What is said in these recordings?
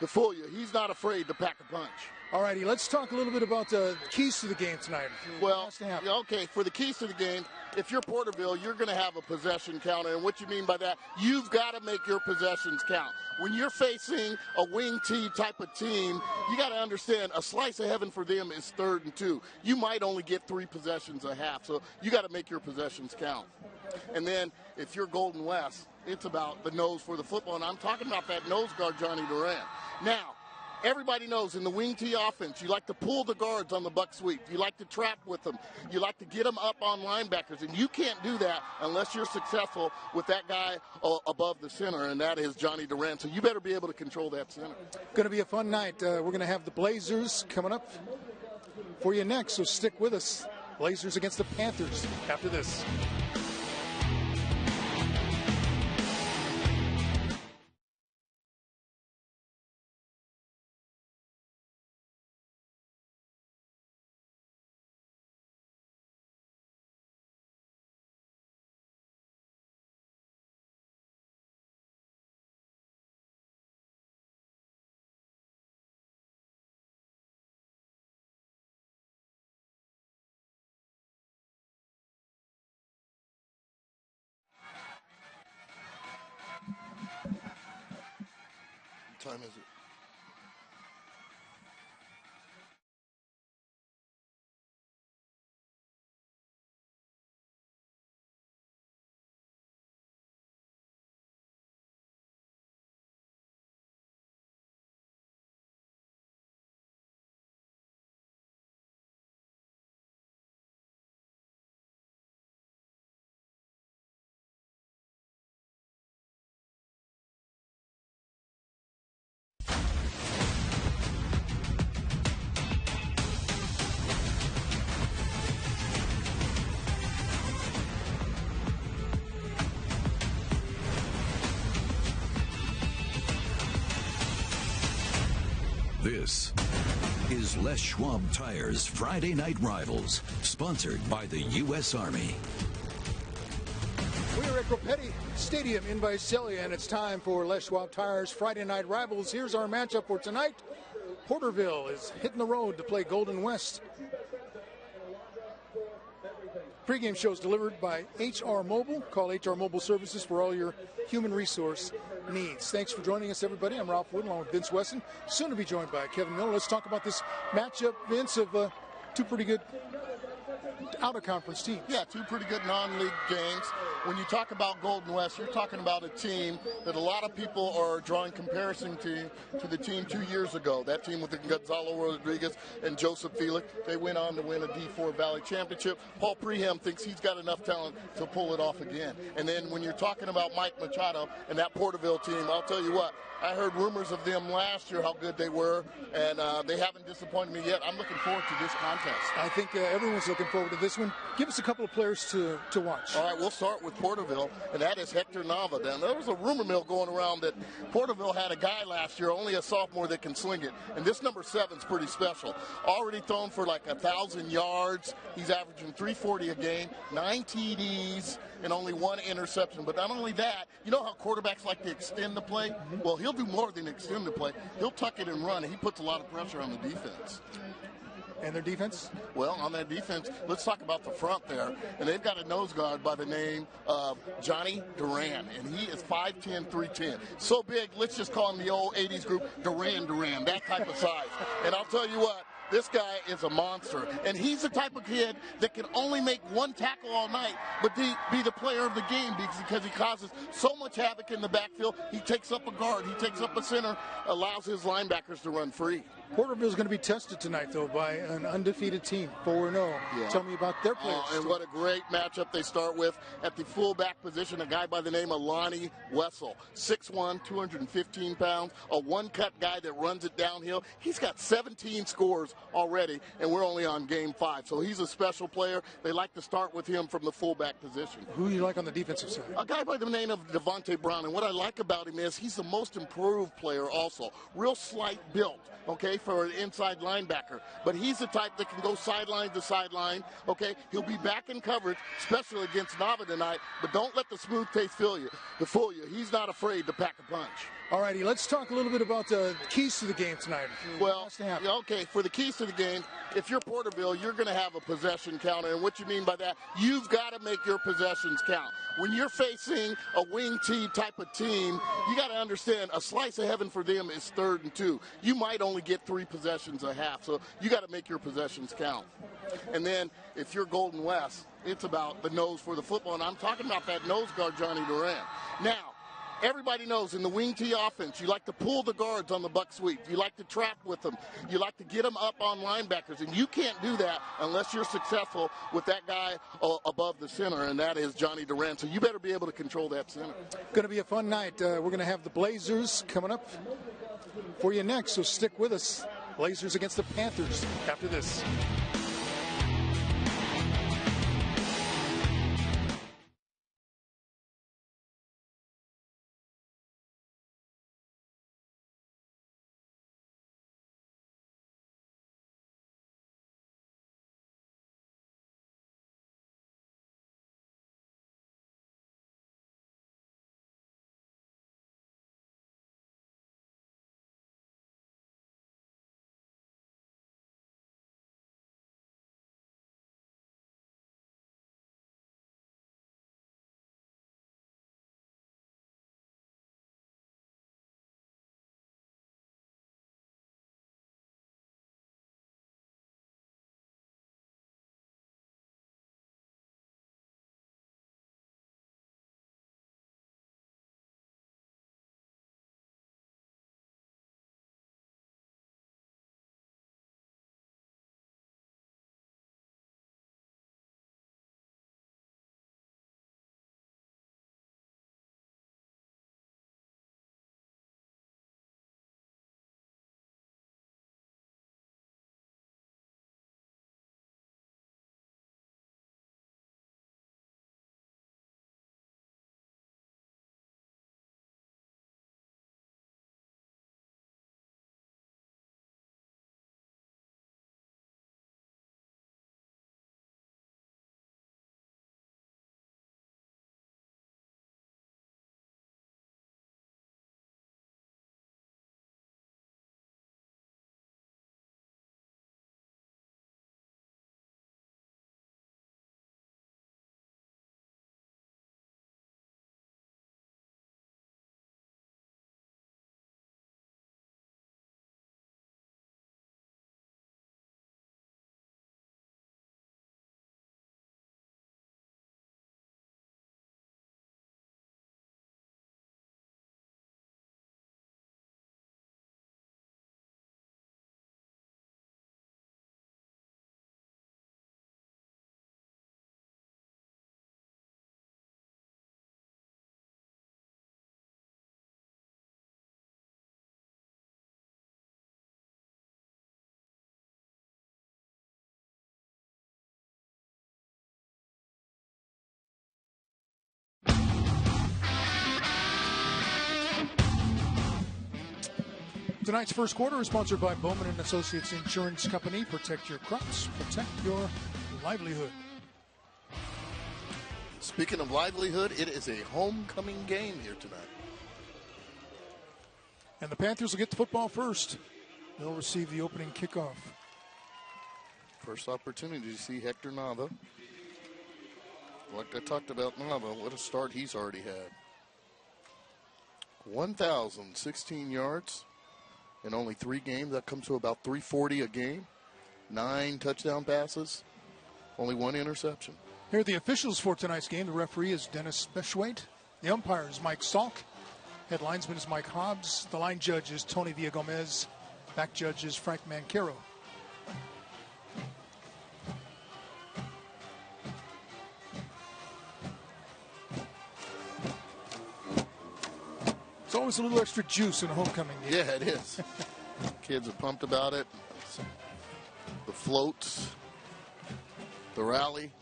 to fool you. He's not afraid to pack a punch. All righty, let's talk a little bit about the keys to the game tonight. Well, okay, for the keys to the game, if you're Porterville, you're going to have a possession counter. And what you mean by that, you've got to make your possessions count. When you're facing a wing T type of team, you got to understand a slice of heaven for them is 3rd and 2. You might only get 3 possessions a half, so you got to make your possessions count. And then if you're Golden West, it's about the nose for the football, and I'm talking about that nose guard, Johnny Durant. Now, everybody knows in the wing T offense, you like to pull the guards on the buck sweep. You like to trap with them. You like to get them up on linebackers, and you can't do that unless you're successful with that guy above the center, and that is Johnny Durant. So you better be able to control that center. Going to be a fun night. We're going to have the Blazers coming up for you next, so stick with us. Blazers against the Panthers after this. What time is it? This is Les Schwab Tires Friday Night Rivals, sponsored by the U.S. Army. We are at Gropetti Stadium in Visalia, and it's time for Les Schwab Tires Friday Night Rivals. Here's our matchup for tonight. Porterville is hitting the road to play Golden West. Pregame shows delivered by HR Mobile. Call HR Mobile Services for all your human resource needs. Thanks for joining us, everybody. I'm Ralph Wood, along with Vince Wesson, soon to be joined by Kevin Miller. Let's talk about this matchup, Vince, of two pretty good out-of-conference teams. Yeah, 2 pretty good non-league games. When you talk about Golden West, you're talking about a team that a lot of people are drawing comparison to the team 2 years ago. That team with the Gonzalo Rodriguez and Joseph Felix. They went on to win a D4 Valley Championship. Paul Pregame thinks he's got enough talent to pull it off again. And then when you're talking about Mike Machado and that Porterville team, I'll tell you what, I heard rumors of them last year, how good they were, and they haven't disappointed me yet. I'm looking forward to this contest. I think everyone's looking forward to this one. Give us a couple of players to watch. All right, we'll start with Porterville, and that is Hector Nava. Now, there was a rumor mill going around that Porterville had a guy last year, only a sophomore, that can sling it, and this number 7's pretty special. Already thrown for like 1,000 yards. He's averaging 340 a game, 9 TDs, and only 1 interception. But not only that, you know how quarterbacks like to extend the play? Well, he'll do more than extend the play. He'll tuck it and run, and he puts a lot of pressure on the defense. And their defense? Well, on that defense, let's talk about the front there. And they've got a nose guard by the name of Johnny Durant, and he is 5'10", 310. So big, let's just call him the old 80s group, Duran, that type of size. And I'll tell you what, this guy is a monster, and he's the type of kid that can only make 1 tackle all night, but be the player of the game because he causes so much havoc in the backfield. He takes up a guard, he takes up a center, allows his linebackers to run free. Porterville's going to be tested tonight, though, by an undefeated team, 4-0. Yeah. Tell me about their players. And what a great matchup they start with. At the fullback position, a guy by the name of Lonnie Wessel, 6'1", 215 pounds, a one-cut guy that runs it downhill. He's got 17 scores already, and we're only on game 5. So he's a special player. They like to start with him from the fullback position. Who do you like on the defensive side? A guy by the name of Devontae Brown, and what I like about him is he's the most improved player also. Real slight build, okay? okay, for an inside linebacker. But he's the type that can go sideline to sideline, okay? He'll be back in coverage, especially against Nava tonight, but don't let the smooth taste fool you. He's not afraid to pack a punch. All righty, let's talk a little bit about the keys to the game tonight. Well, okay, for the keys to the game, if you're Porterville, you're going to have a possession counter. And what you mean by that, you've got to make your possessions count. When you're facing a wing T type of team, you got to understand a slice of heaven for them is 3rd and 2. You might only get 3 possessions a half, so you got to make your possessions count. And then if you're Golden West, it's about the nose for the football, and I'm talking about that nose guard, Johnny Durant. Now, everybody knows in the wing T offense, you like to pull the guards on the buck sweep. You like to trap with them. You like to get them up on linebackers. And you can't do that unless you're successful with that guy above the center, and that is Johnny Durant. So you better be able to control that center. Going to be a fun night. We're going to have the Blazers coming up for you next, so stick with us. Blazers against the Panthers after this. Tonight's first quarter is sponsored by Bowman & Associates Insurance Company. Protect your crops, protect your livelihood. Speaking of livelihood, it is a homecoming game here tonight. And the Panthers will get the football first. They'll receive the opening kickoff. First opportunity to see Hector Nava. Like I talked about Nava, what a start he's already had. 1,016 yards in only 3 games. That comes to about 340 a game. 9 touchdown passes, only 1 interception. Here are the officials for tonight's game. The referee is Dennis Beschwait. The umpire is Mike Salk. Head linesman is Mike Hobbs. The line judge is Tony Villagomez. Back judge is Frank Mancaro. It's always a little extra juice in a homecoming game. Yeah, it is. Kids are pumped about it. The floats, the rally.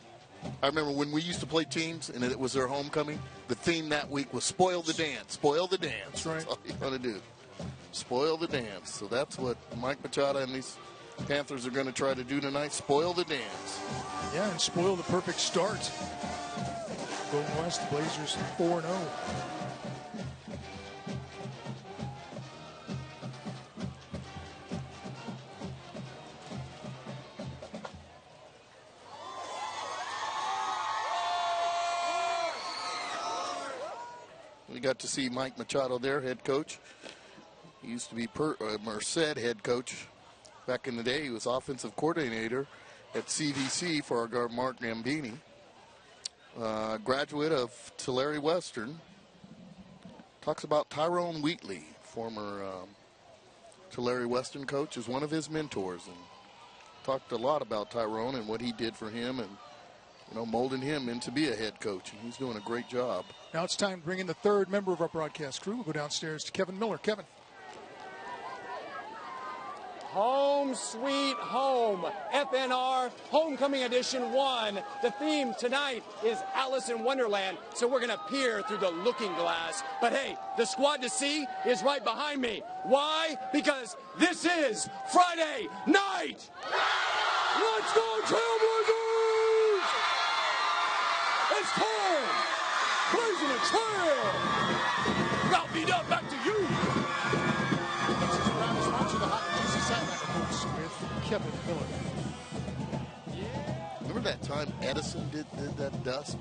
I remember when we used to play teams and it was their homecoming, the theme that week was spoil the dance, spoil the dance. That's right. That's all you want to do. Spoil the dance. So that's what Mike Machado and these Panthers are going to try to do tonight. Spoil the dance. Yeah, and spoil the perfect start. Golden West, the Blazers 4-0. We got to see Mike Machado there, head coach. He used to be Merced head coach. Back in the day, he was offensive coordinator at CVC for our guard Mark Gambini. Graduate of Tulare Western. Talks about Tyrone Wheatley, former Tulare Western coach, is one of his mentors, and talked a lot about Tyrone and what he did for him, and molding him into be a head coach. And he's doing a great job. Now it's time to bring in the third member of our broadcast crew. We'll go downstairs to Kevin Miller. Kevin. Home Sweet Home, FNR Homecoming Edition 1. The theme tonight is Alice in Wonderland, so we're going to peer through the looking glass. But hey, the squad to see is right behind me. Why? Because this is Friday night. Let's go, Trailblazers! It's time! Blazing a trail! Ralphie, up back to you! With Kevin Miller. Remember that time Edison did that dust?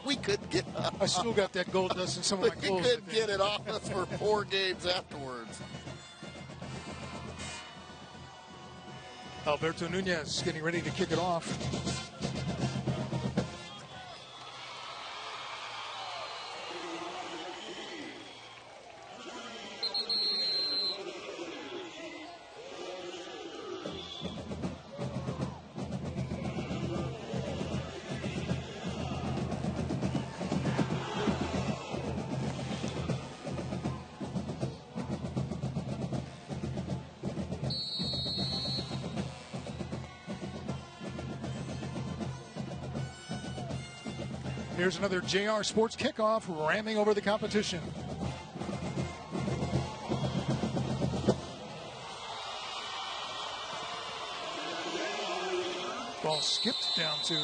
We couldn't get off. I still got that gold dust in some of my clothes. We couldn't get it off us for 4 games afterwards. Alberto Nunez getting ready to kick it off. Here's another JR Sports kickoff, ramming over the competition. Ball skipped down to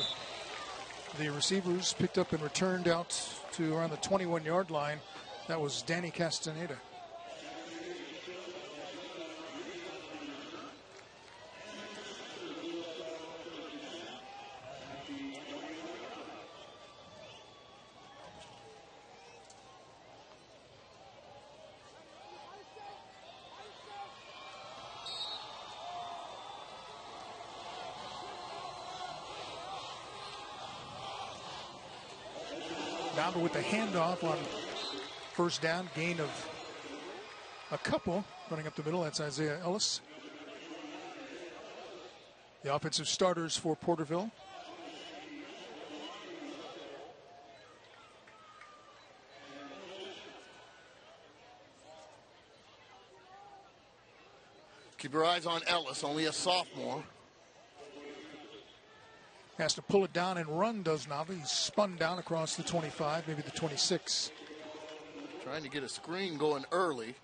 the receivers, picked up and returned out to around the 21-yard line. That was Danny Castaneda. Nava with the handoff on first down, gain of a couple. Running up the middle, that's Isaiah Ellis. The offensive starters for Porterville. Keep your eyes on Ellis, only a sophomore. Has to pull it down and run, does Nava. He's spun down across the 25, maybe the 26. Trying to get a screen going early.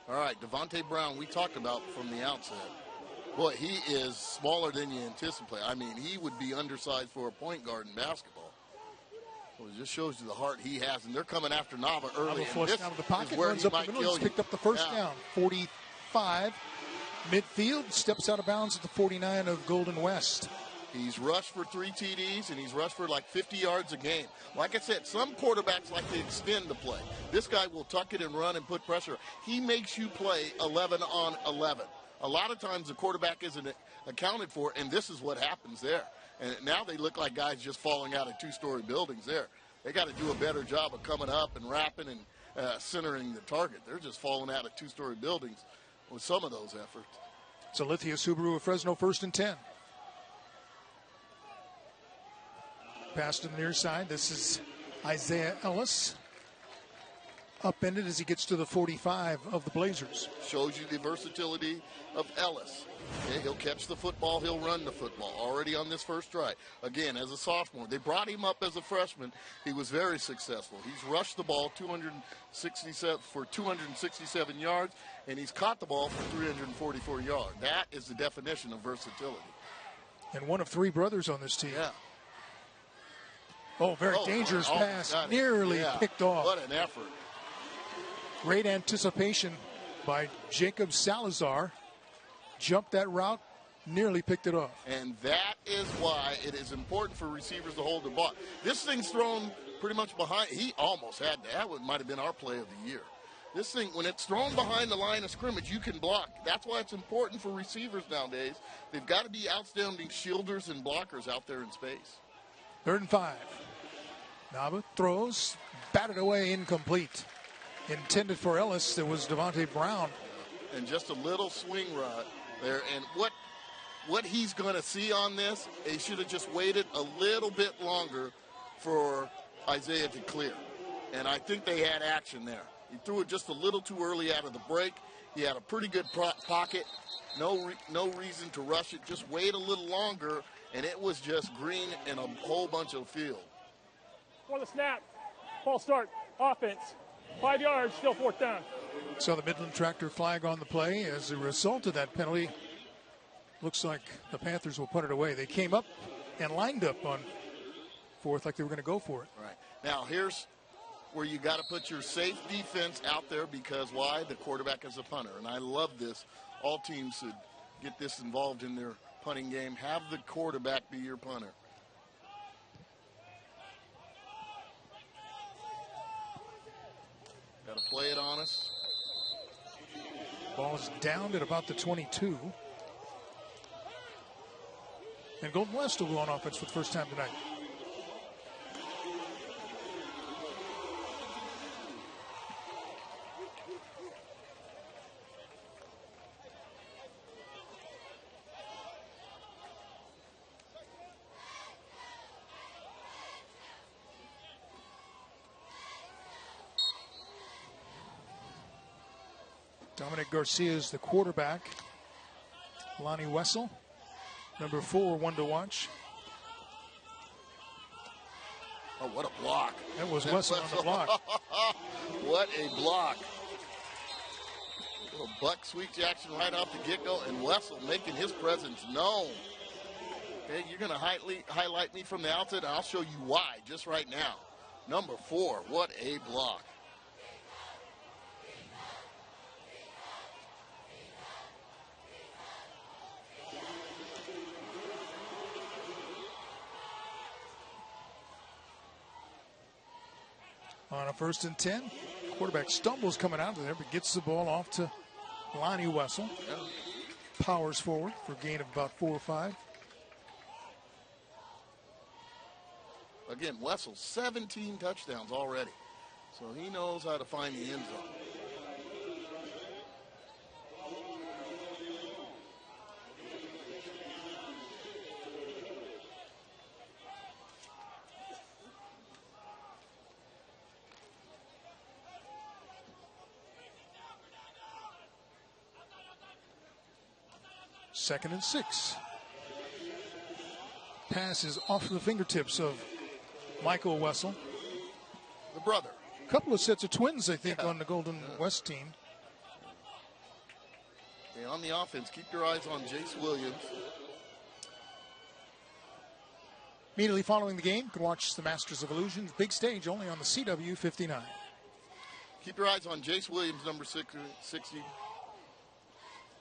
All right, Devontae Brown, we talked about from the outset. Boy, he is smaller than you anticipate. I mean, he would be undersized for a point guard in basketball. Well, it just shows you the heart he has, and they're coming after Nava early. Nava flushed out of the pocket, where runs he up might the middle, kill he's you. picked up the first down. 45, midfield, steps out of bounds at the 49 of Golden West. He's rushed for 3 TDs, and he's rushed for like 50 yards a game. Like I said, some quarterbacks like to extend the play. This guy will tuck it and run and put pressure. He makes you play 11 on 11. A lot of times the quarterback isn't accounted for, and this is what happens there. And now they look like guys just falling out of 2-story buildings there. They got to do a better job of coming up and wrapping and centering the target. They're just falling out of 2-story buildings with some of those efforts. So Lithia Subaru of Fresno, 1st and 10. Pass to the near side. This is Isaiah Ellis. upended as he gets to the 45 of the Blazers. Shows you the versatility of Ellis. Okay, he'll catch the football, he'll run the football. Already on this first try. Again, as a sophomore. They brought him up as a freshman. He was very successful. He's rushed the ball 267 yards, and he's caught the ball for 344 yards. That is the definition of versatility. And one of 3 brothers on this team. Yeah. Oh, very dangerous pass. Nearly picked off. What an effort. Great anticipation by Jacob Salazar. Jumped that route, nearly picked it off. And that is why it is important for receivers to hold the ball. This thing's thrown pretty much behind. He almost had that. Might have been our play of the year. This thing, when it's thrown behind the line of scrimmage, you can block. That's why it's important for receivers nowadays. They've got to be outstanding shielders and blockers out there in space. 3rd and 5. Nava throws, batted away, incomplete. Intended for Ellis. There was Devontae Brown. And just a little swing rod there. And what he's going to see on this, he should have just waited a little bit longer for Isaiah to clear. And I think they had action there. He threw it just a little too early out of the break. He had a pretty good pocket. No reason to rush it. Just wait a little longer, and it was just green in a whole bunch of field. For the snap, false start, offense, 5 yards, still 4th down. So the Midland Tractor flag on the play. As a result of that penalty, looks like the Panthers will put it away. They came up and lined up on 4th like they were going to go for it. Right. Now here's where you got to put your safe defense out there, because why? The quarterback is a punter. And I love this. All teams should get this involved in their punting game. Have the quarterback be your punter. Got to play it on us. Ball is down at about the 22. And Golden West will go on offense for the first time tonight. Dominic Garcia is the quarterback. Lonnie Wessel, number 4, one to watch. Oh, what a block. That was Wessel on the block. What a block. Little buck sweep action right off the get-go, and Wessel making his presence known. Okay, you're going to highlight me from the outset, and I'll show you why just right now. Number 4, what a block. On a 1st and 10, quarterback stumbles coming out of there, but gets the ball off to Lonnie Wessel. Powers forward for a gain of about 4 or 5. Again, Wessel, 17 touchdowns already. So he knows how to find the end zone. Second and 6. Pass is off the fingertips of Michael Wessel. The brother. A couple of sets of twins, I think, on the Golden West team. Okay, on the offense, keep your eyes on Jace Williams. Immediately following the game, you can watch the Masters of Illusion, big stage, only on the CW 59. Keep your eyes on Jace Williams, number 60.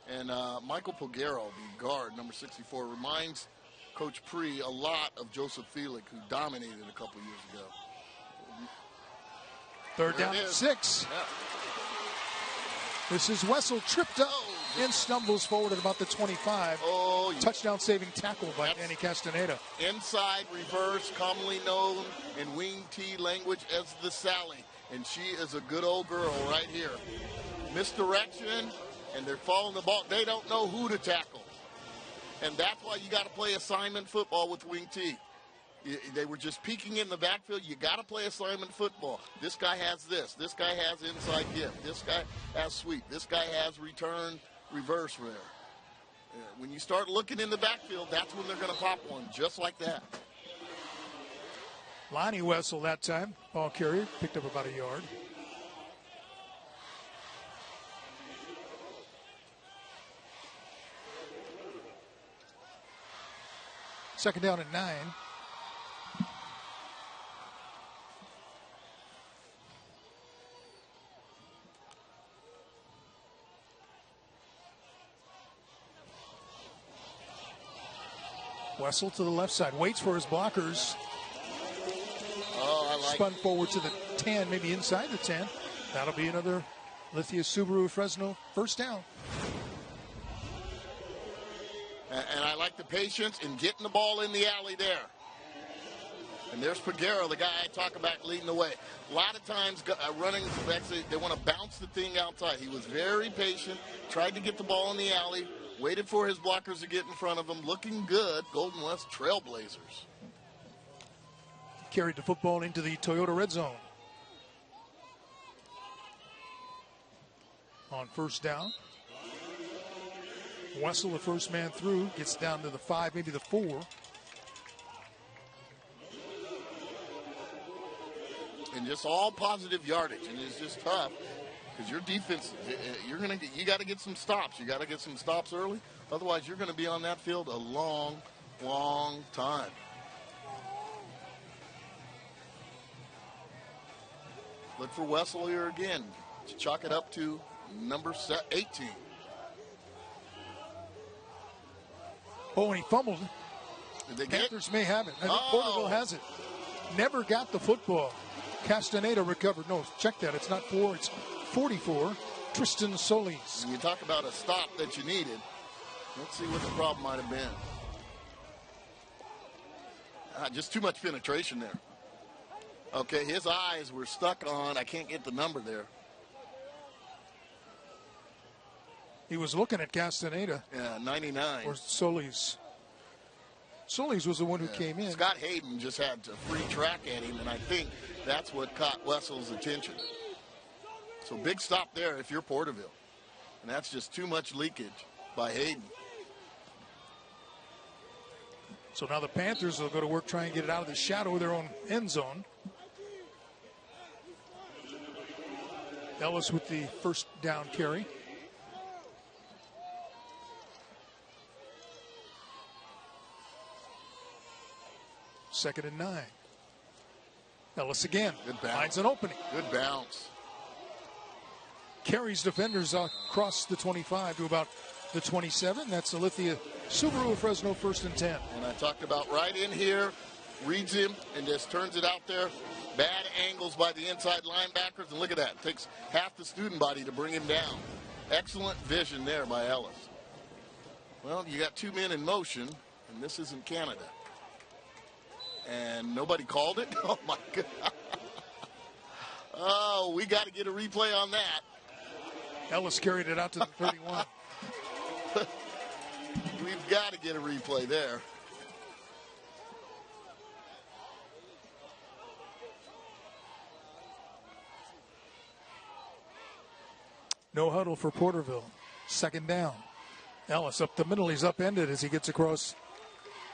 And Michael Pogero, the guard, number 64, reminds Coach Pre a lot of Joseph Felix, who dominated a couple years ago. 3rd down and 6. Yeah. This is Wessel tripped up and stumbles forward at about the 25. Oh, yeah. Touchdown saving tackle by Danny Castaneda. Inside reverse, commonly known in wing T language as the Sally. And she is a good old girl right here. Misdirection, and they're following the ball. They don't know who to tackle. And that's why you got to play assignment football with wing T. They were just peeking in the backfield. You got to play assignment football. This guy has this. This guy has inside gift. This guy has sweep. This guy has return, reverse rare. When you start looking in the backfield, that's when they're going to pop one, just like that. Lonnie Wessel that time, ball carrier, picked up about a yard. Second down and 9. Wessel to the left side, waits for his blockers. Oh, I like Spun forward to the 10, maybe inside the 10. That'll be another Lithia Subaru Fresno first down. And I like the patience in getting the ball in the alley there. And there's Pregame, the guy I talk about leading the way. A lot of times running backs, they want to bounce the thing outside. He was very patient, tried to get the ball in the alley, waited for his blockers to get in front of him. Looking good, Golden West Trailblazers. Carried the football into the Toyota red zone. On first down. Wessel, the first man through, gets down to the 5, maybe the 4. And just all positive yardage, and it's just tough because your defense, you got to get some stops. You got to get some stops early, otherwise you're going to be on that field a long, long time. Look for Wessel here again to chalk it up to number 18. Oh, and he fumbled. Did they get it? Panthers may have it. I think Porterville has it. Never got the football. Castaneda recovered. No, check that. It's not 4, it's 44. Tristan Solis. When you talk about a stop that you needed, let's see what the problem might have been. Just too much penetration there. Okay, his eyes were stuck on, I can't get the number there. He was looking at Castaneda. Yeah, 99. Or Solis. Solis was the one who came in. Scott Hayden just had a free track at him, and I think that's what caught Wessel's attention. So big stop there if you're Porterville. And that's just too much leakage by Hayden. So now the Panthers will go to work trying to get it out of the shadow of their own end zone. Ellis with the first down carry. Second and 9. Ellis again. Good bounce. Finds an opening. Good bounce. Carries defenders across the 25 to about the 27. That's the Lithia Subaru Fresno first and 10. And I talked about right in here, reads him and just turns it out there. Bad angles by the inside linebackers. And look at that. It takes half the student body to bring him down. Excellent vision there by Ellis. Well, you got 2 men in motion, and this isn't Canada. And nobody called it? Oh, my God. Oh, we got to get a replay on that. Ellis carried it out to the 31. We've got to get a replay there. No huddle for Porterville. Second down. Ellis up the middle. He's upended as he gets across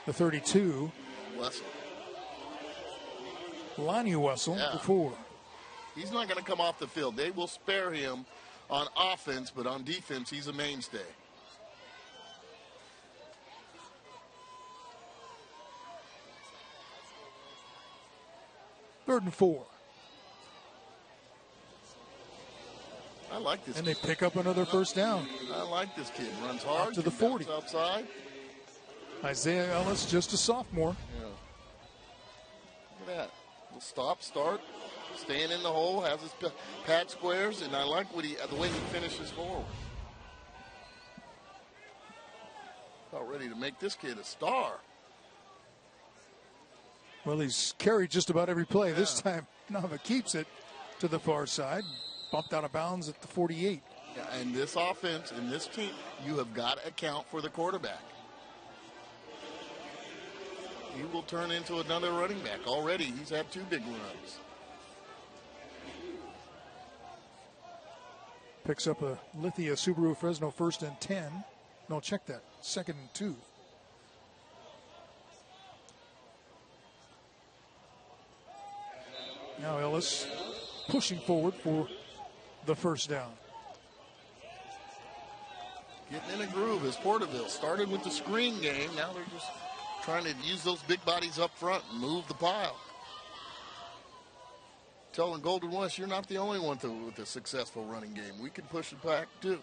the 32. Wessel. Lonnie Wessel, the 4. He's not going to come off the field. They will spare him on offense, but on defense, he's a mainstay. Third and 4. I like this And kid. they pick up another first down. I like this kid. Runs hard. Out to the can bounce 40. Outside. Isaiah Ellis, just a sophomore. Yeah. Look at that. Little stop, start, staying in the hole, has his pad squares, and I like the way he finishes forward. About ready to make this kid a star. Well, he's carried just about every play. This time, Nava keeps it to the far side. Bumped out of bounds at the 48. Yeah, and this offense and this team, you have got to account for the quarterback. he will turn into another running back. Already, he's had 2 big runs. Picks up a Lithia Subaru Fresno 1st and 10. No, check that. 2nd and 2. Now Ellis pushing forward for the 1st down. Getting in a groove as Porterville started with the screen game. Now they're just trying to use those big bodies up front and move the pile. Telling Golden West, you're not the only one with a successful running game. We can push it back too.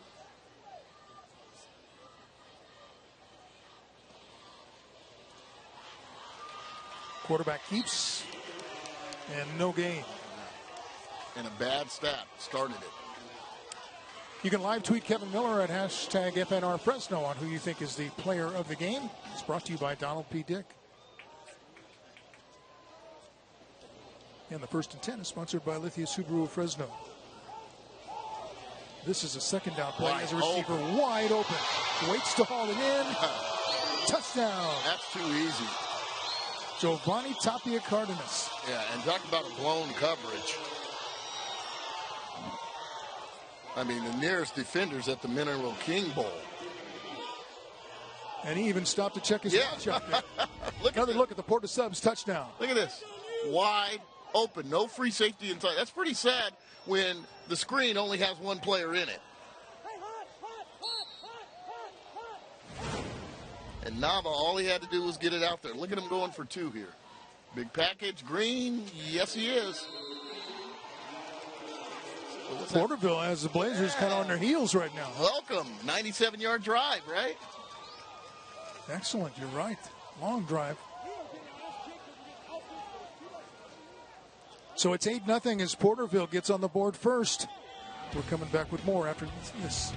Quarterback keeps, and no gain. And a bad stat started it. You can live tweet Kevin Miller at hashtag FNR Fresno on who you think is the player of the game. It's brought to you by Donald P. Dick. And the 1st and 10 is sponsored by Lithia Subaru Fresno. This is a 2nd down play as a receiver wide open. Waits to haul it in. Touchdown. That's too easy. Giovanni Tapia Cardenas. Yeah, and talk about a blown coverage. I mean, the nearest defender's at the Mineral King Bowl. And he even stopped to check his watch out there. Another look at the Porta Subs touchdown. Look at this. Wide open. No free safety inside. That's pretty sad when the screen only has 1 player in it. And Nava, all he had to do was get it out there. Look at him going for 2 here. Big package, Green. Yes, he is. Porterville has the Blazers kind of on their heels right now. Welcome. 97-yard drive, right? Excellent. You're right. Long drive. So it's 8-0 as Porterville gets on the board first. We're coming back with more after this.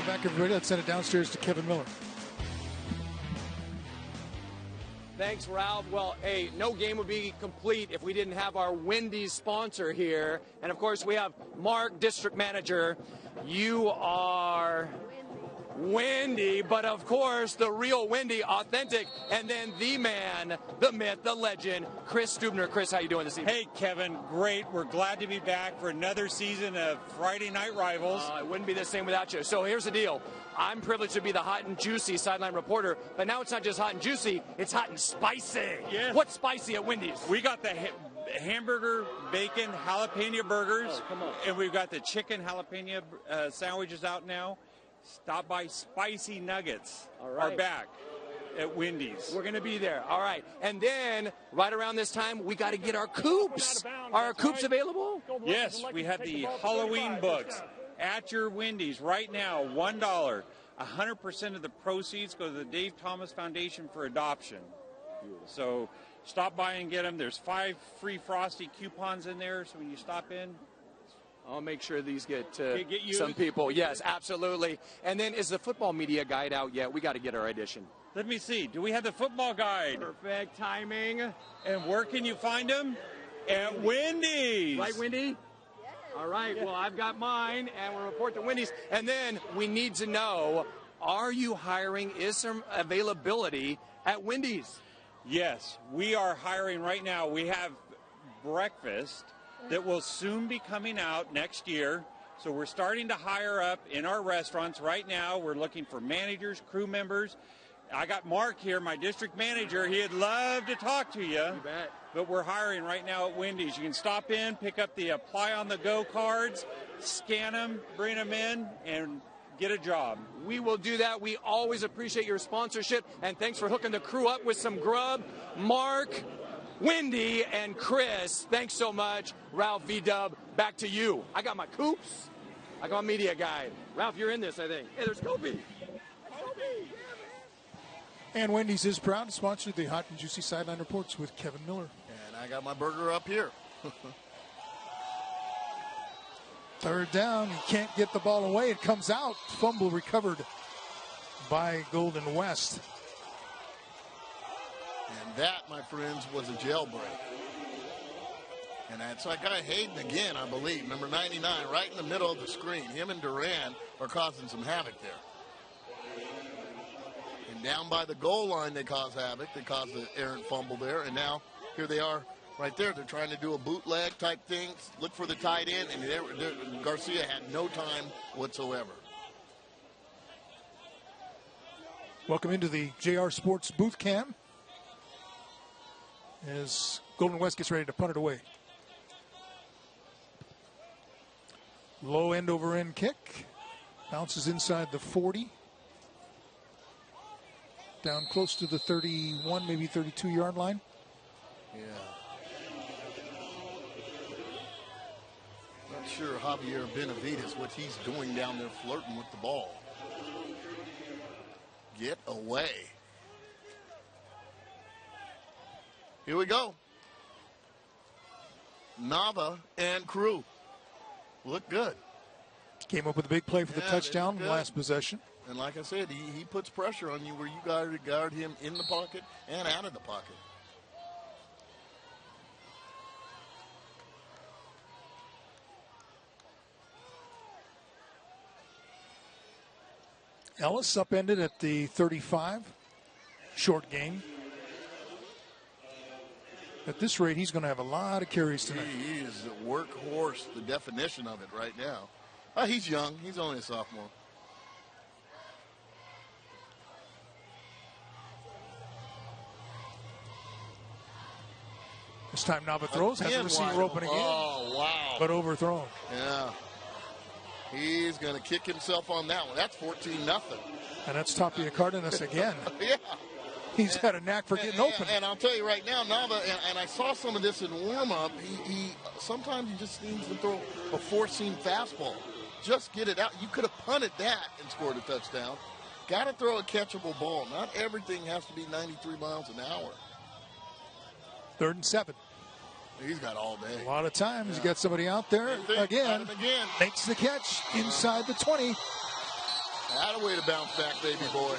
Back, everybody. Let's send it downstairs to Kevin Miller. Thanks, Ralph. Well, hey, no game would be complete if we didn't have our Wendy's sponsor here. And, of course, we have Mark, District Manager. You are Wendy, but, of course, the real Wendy, authentic. And then the man, the myth, the legend, Chris Stubner. Chris, how you doing this evening? Hey, Kevin. Great. We're glad to be back for another season of Friday Night Rivals. It wouldn't be the same without you. So here's the deal. I'm privileged to be the hot and juicy sideline reporter, but now it's not just hot and juicy, it's hot and spicy. Yes. What's spicy at Wendy's? We got the hamburger, bacon, jalapeno burgers. Oh, come on. And we've got the chicken jalapeno sandwiches out now. Stop by Spicy Nuggets. All right. Are back at Wendy's. We're going to be there. All right. And then right around this time, we got to get our coops. Are our coops available? Yes, we have the Halloween books at your Wendy's right now, $1. 100% of the proceeds go to the Dave Thomas Foundation for Adoption. So stop by and get them. There's 5 free Frosty coupons in there, so when you stop in, I'll make sure these get to get you. some people. Yes, absolutely. And then is the football media guide out yet? We got to get our edition. Let me see. Do we have the football guide? Perfect timing. And where can you find them? At Wendy's. Right, Wendy? All right. Well, I've got mine, and we'll report to Wendy's. And then we need to know, are you hiring? Is there availability at Wendy's? Yes, we are hiring right now. We have breakfast that will soon be coming out next year. So we're starting to hire up in our restaurants right now. We're looking for managers, crew members. I got Mark here, my district manager. He'd love to talk to you. You bet. But we're hiring right now at Wendy's. You can stop in, pick up the Apply on the Go cards, scan them, bring them in, and get a job. We will do that. We always appreciate your sponsorship, and thanks for hooking the crew up with some grub. Mark, Wendy, and Chris, thanks so much. Ralph V-Dub, back to you. I got my coops. I got my media guide. Ralph, you're in this, I think. Hey, there's Kobe. And Wendy's is proud to sponsor the Hot and Juicy Sideline Reports with Kevin Miller. And I got my burger up here. Third down, he can't get the ball away. It comes out. Fumble recovered by Golden West. And that, my friends, was a jailbreak. And it's that guy Hayden again, I believe, number 99, right in the middle of the screen. Him and Duran are causing some havoc there. And down by the goal line, they cause havoc. They cause the errant fumble there. And now here they are right there. They're trying to do a bootleg type thing, look for the tight end, and Garcia had no time whatsoever. Welcome into the JR Sports booth cam as Golden West gets ready to punt it away. Low end over end kick. Bounces inside the 40. Down close to the 31, maybe 32-yard line. Yeah. Not sure Javier Benavides, what he's doing down there flirting with the ball. Get away. Here we go. Nava and crew. Look good. Came up with a big play for the touchdown last possession. And like I said, he puts pressure on you where you got to guard him in the pocket and out of the pocket. Ellis upended at the 35. Short game. At this rate, he's going to have a lot of carries tonight. He is a workhorse, the definition of it right now. He's young. He's only a sophomore. This time Nava throws, has the receiver open again. Oh, wow. But overthrown. Yeah. He's going to kick himself on that one. That's 14-0. And that's Tapia Cardenas again. Yeah. He's had a knack for getting open. And I'll tell you right now, Nava, and I saw some of this in warm-up, he sometimes he just seems to throw a four-seam fastball. Just get it out. You could have punted that and scored a touchdown. Got to throw a catchable ball. Not everything has to be 93 miles an hour. 3rd and 7. He's got all day. A lot of time. He's got somebody out there again. Makes the catch inside the 20. That a way to bounce back, baby boy.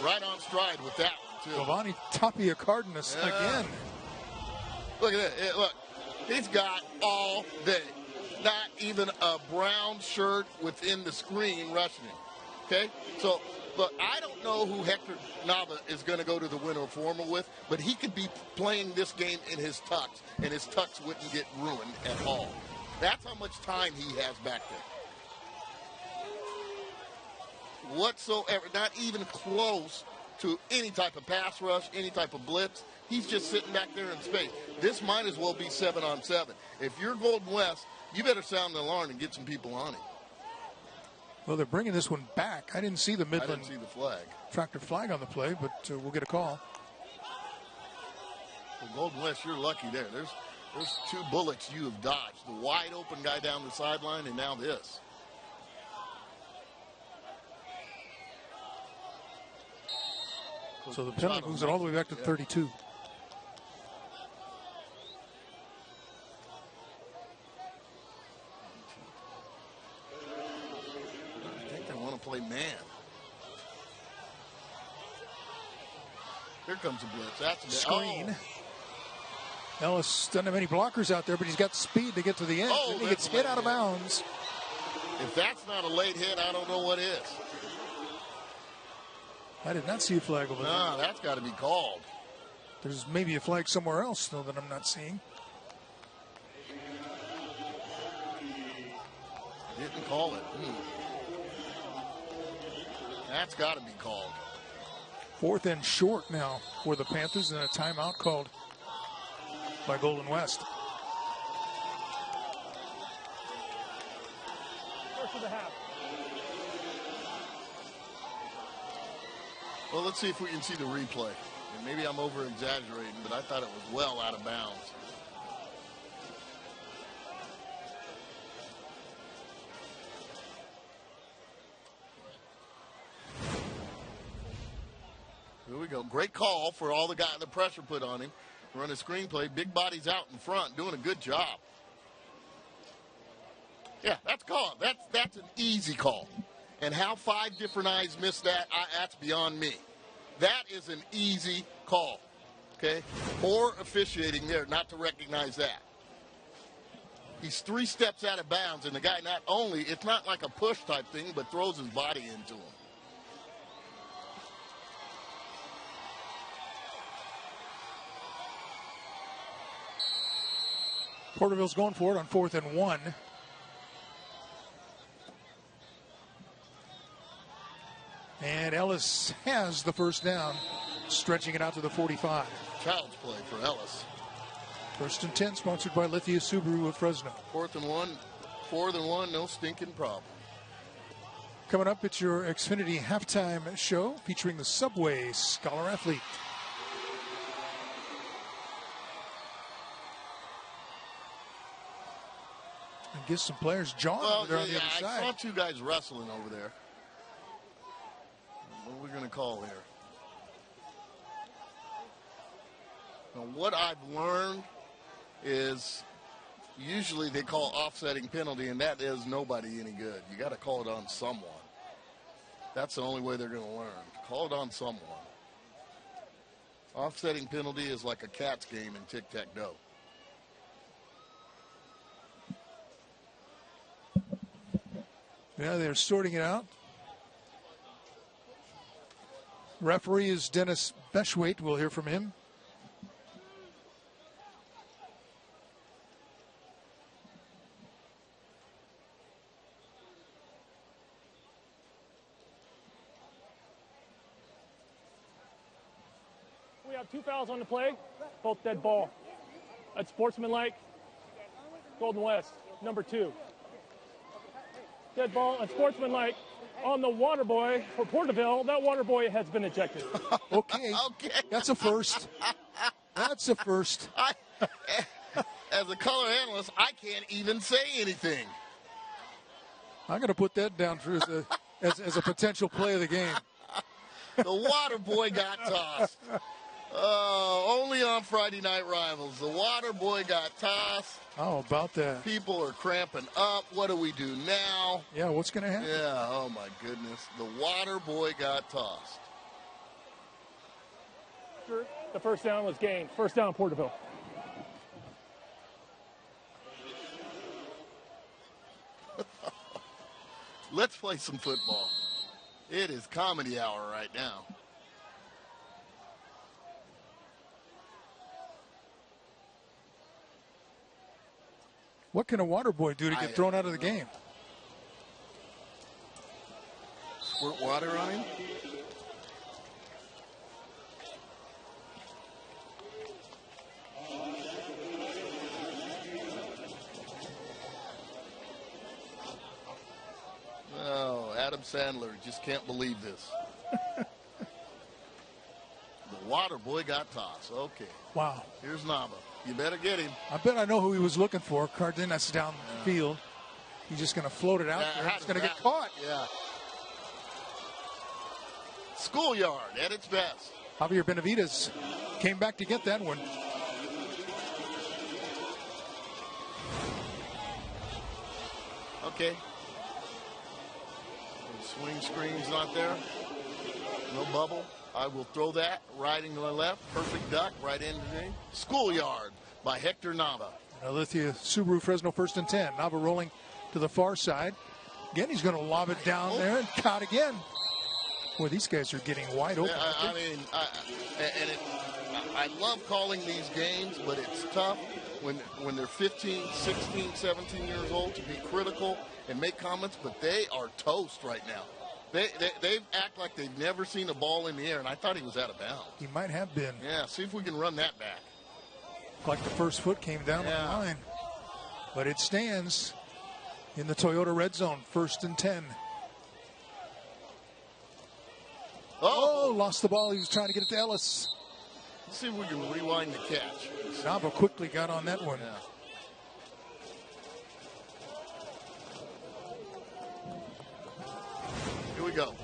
Right on stride with that one, too. Giovanni Tapia Cardenas again. Look at that. Look, he's got all day. Not even a brown shirt within the screen rushing him. Okay? So, look, I don't know who Hector Nava is going to go to the winter formal with, but he could be playing this game in his tux, and his tux wouldn't get ruined at all. That's how much time he has back there. Whatsoever, not even close to any type of pass rush, any type of blitz. He's just sitting back there in space. This might as well be 7-on-7. If you're Golden West, you better sound the alarm and get some people on him. Well, they're bringing this one back. I didn't see the Midland I didn't see the flag. Tractor flag on the play, but we'll get a call. Well, Golden West, you're lucky there. There's 2 bullets you have dodged. The wide open guy down the sideline, and now this. So the penalty moves it all the way back to 32. I think they want to play man. Here comes a blitz. That's a screen. Ellis doesn't have any blockers out there, but he's got speed to get to the end. And he gets hit out of bounds. If that's not a late hit, I don't know what is. I did not see a flag over there. No, that's got to be called. There's maybe a flag somewhere else, though, that I'm not seeing. Didn't call it. That's got to be called. 4th and short now for the Panthers, and a timeout called by Golden West. First of the half. Well, let's see if we can see the replay. And maybe I'm over-exaggerating, but I thought it was well out of bounds. Here we go. Great call for all the pressure put on him. Run a screenplay. Big bodies out in front, doing a good job. Yeah, that's called. That's an easy call. And how 5 different eyes missed that, that's beyond me. That is an easy call. Okay? Poor officiating there not to recognize that. He's 3 steps out of bounds, and the guy not only, it's not like a push type thing, but throws his body into him. Porterville's going for it on 4th and 1. And Ellis has the first down, stretching it out to the 45. Child's play for Ellis. 1st and 10, sponsored by Lithia Subaru of Fresno. 4th and 1, 4th and 1, no stinking problem. Coming up, it's your Xfinity halftime show featuring the Subway Scholar Athlete. And get some players jawing over there on the other side. I saw 2 guys wrestling over there. What are we going to call here? Now, what I've learned is usually they call offsetting penalty, and that does nobody any good. You got to call it on someone. That's the only way they're going to learn. Call it on someone. Offsetting penalty is like a cat's game in tic-tac-toe. Yeah, they're sorting it out. Referee is Dennis Beshwaite. We'll hear from him. We have 2 fouls on the play, both dead ball. That's sportsmanlike. Golden West, number 2. Dead ball and sportsmanlike on the water boy for Porterville. That water boy has been ejected. Okay. That's a first. That's a first. As a color analyst, I can't even say anything. I'm going to put that down for as a potential play of the game. The water boy got tossed. Only on Friday Night Rivals. The water boy got tossed. How about that? People are cramping up. What do we do now? Yeah, what's going to happen? Yeah, oh my goodness. The water boy got tossed. The first down was gained. First down, Porterville. Let's play some football. It is comedy hour right now. What can a water boy do to get thrown out of the game? Squirt water on him? Oh, Adam Sandler just can't believe this. The water boy got tossed. Okay. Wow. Here's Nava. You better get him. I bet I know who he was looking for. Cardenas down the field. He's just going to float it out there. It's going to get caught. Yeah. Schoolyard at its best. Javier Benavides came back to get that one. Okay. Swing screen's not there. No bubble. I will throw that right into the left. Perfect duck right into the schoolyard by Hector Nava. Lithia Subaru Fresno 1st and 10. Nava rolling to the far side. Again, he's going to lob it down there and caught again. Boy, these guys are getting wide open. I love calling these games, but it's tough when they're 15, 16, 17 years old to be critical and make comments, but they are toast right now. They act like they've never seen a ball in the air, and I thought he was out of bounds. He might have been. Yeah, see if we can run that back. Like the first foot came down the line. But it stands in the Toyota red zone, 1st and 10. Oh, lost the ball. He was trying to get it to Ellis. Let's see if we can rewind the catch. Nava quickly got on that one. Yeah. Here we go.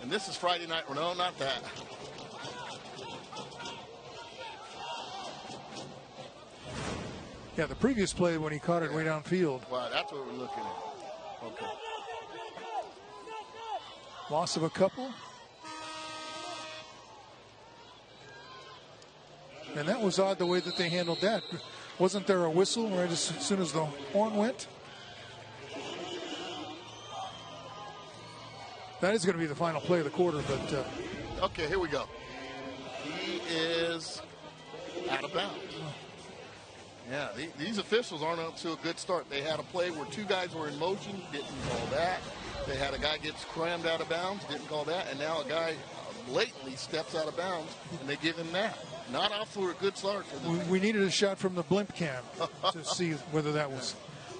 And this is Friday night. No, not that. Yeah, the previous play when he caught it way downfield. Wow, that's what we're looking at. Okay. Loss of a couple. And that was odd the way that they handled that. Wasn't there a whistle right as soon as the horn went? That is going to be the final play of the quarter, but... Okay, here we go. He is out of bounds. Yeah, these officials aren't up to a good start. They had a play where two guys were in motion, didn't call that. They had a guy gets crammed out of bounds, didn't call that. And now a guy blatantly steps out of bounds, and they give him that. Not off for a good start for them. We needed a shot from the blimp cam to see whether that was.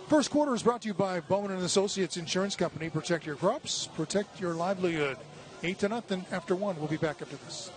First quarter is brought to you by Bowman & Associates Insurance Company. Protect your crops, protect your livelihood. 8-0 after 1. We'll be back after this.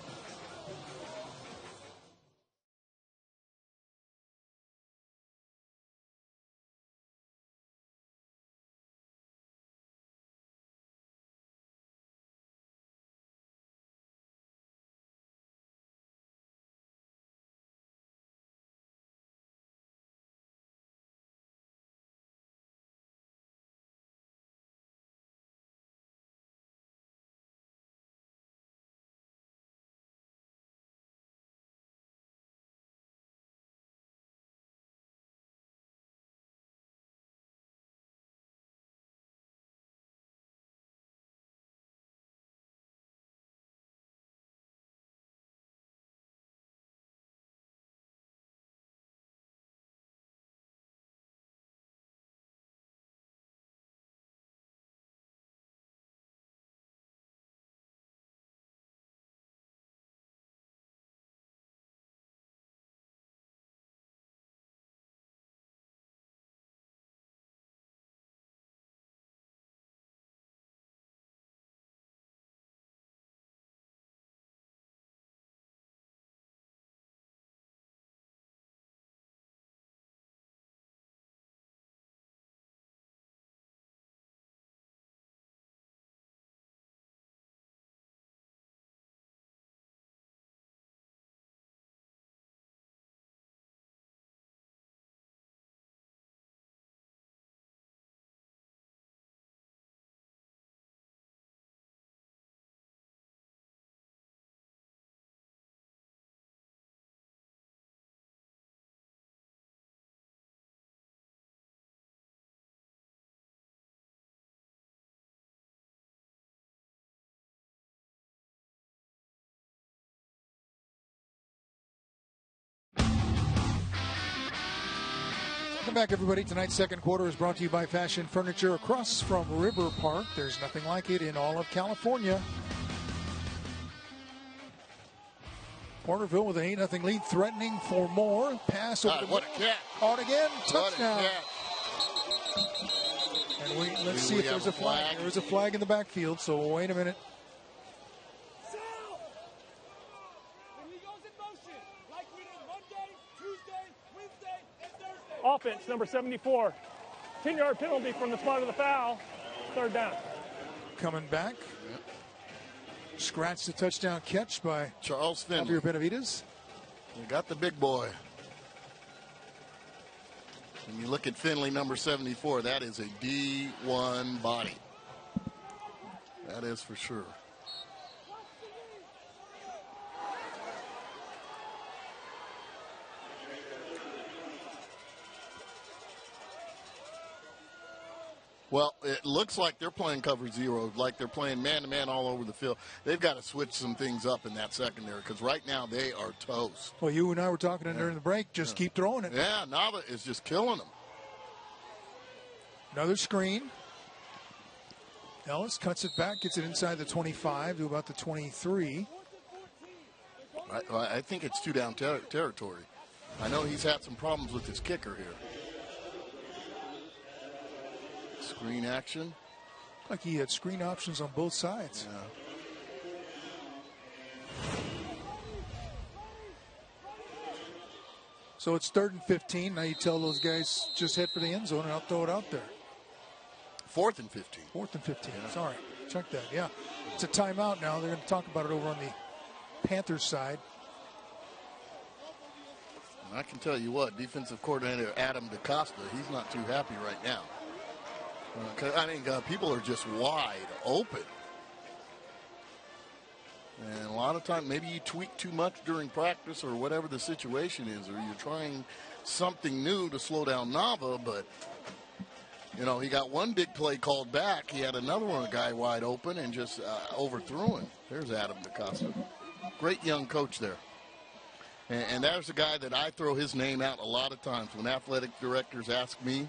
Welcome back, everybody. Tonight's second quarter is brought to you by Fashion Furniture across from River Park. There's nothing like it in all of California. Porterville with an 8-0 lead, threatening for more. Pass over. What a catch. Caught again. Touchdown. What a catch. And let's see if there's a flag. There is a flag in the backfield, so wait a minute. Offense, number 74. 10-yard penalty from the spot of the foul. Third down. Coming back. Yep. Scratched the touchdown catch by Charles Finley. Benavides. We got the big boy. When you look at Finley, number 74, that is a D1 body. That is for sure. Well, it looks like they're playing cover zero, like they're playing man-to-man all over the field. They've got to switch some things up in that secondary because right now they are toast. Well, you and I were talking during the break. Just keep throwing it. Yeah, Nava is just killing them. Another screen. Ellis cuts it back, gets it inside the 25 to about the 23. I think it's two-down territory. I know he's had some problems with his kicker here. Screen action. Like he had screen options on both sides. Yeah. So it's 3rd and 15. Now you tell those guys just head for the end zone and I'll throw it out there. 4th and 15. 4th and 15. Yeah. Sorry. Check that. Yeah. It's a timeout now. They're going to talk about it over on the Panthers side. And I can tell you what, defensive coordinator Adam DaCosta, he's not too happy right now. I think people are just wide open. And a lot of times, maybe you tweak too much during practice or whatever the situation is, or you're trying something new to slow down Nava, but, you know, he got one big play called back. He had another one, a guy wide open, and just overthrew him. There's Adam DaCosta. Great young coach there. And there's a guy that I throw his name out a lot of times. When athletic directors ask me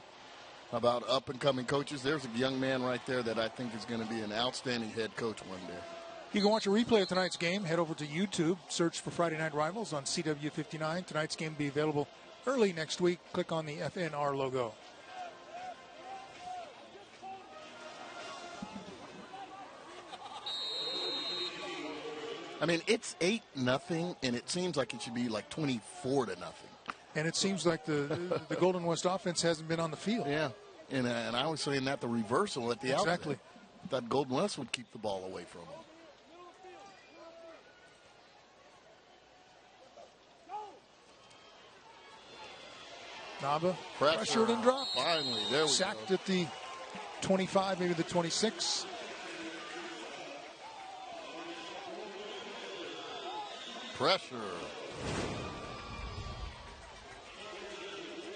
about up-and-coming coaches, there's a young man right there that I think is going to be an outstanding head coach one day. You can watch a replay of tonight's game. Head over to YouTube. Search for Friday Night Rivals on CW59. Tonight's game will be available early next week. Click on the FNR logo. I mean, it's 8-0, and it seems like it should be like 24-0. And it seems like the Golden West offense hasn't been on the field. Yeah, and I was saying that the reversal at the outset. Exactly. That Golden West would keep the ball away from them. Nava pressured and dropped. Finally, there we Sacked go. At the 25, maybe the 26. Pressure.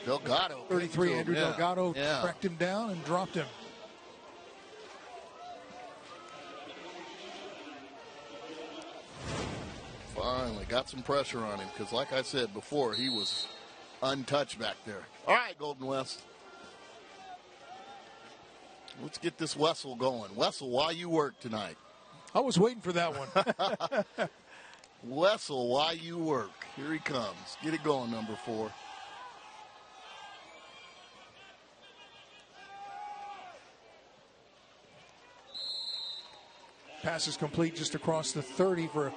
Delgado. 33, Andrew Delgado Yeah. tracked him down and dropped him. Finally got some pressure on him because, like I said before, he was untouched back there. All right, Golden West. Let's get this Wessel going. Wessel, why you work tonight? I was waiting for that one. Wessel, why you work? Here he comes. Get it going, number 4. Pass is complete just across the 30 for a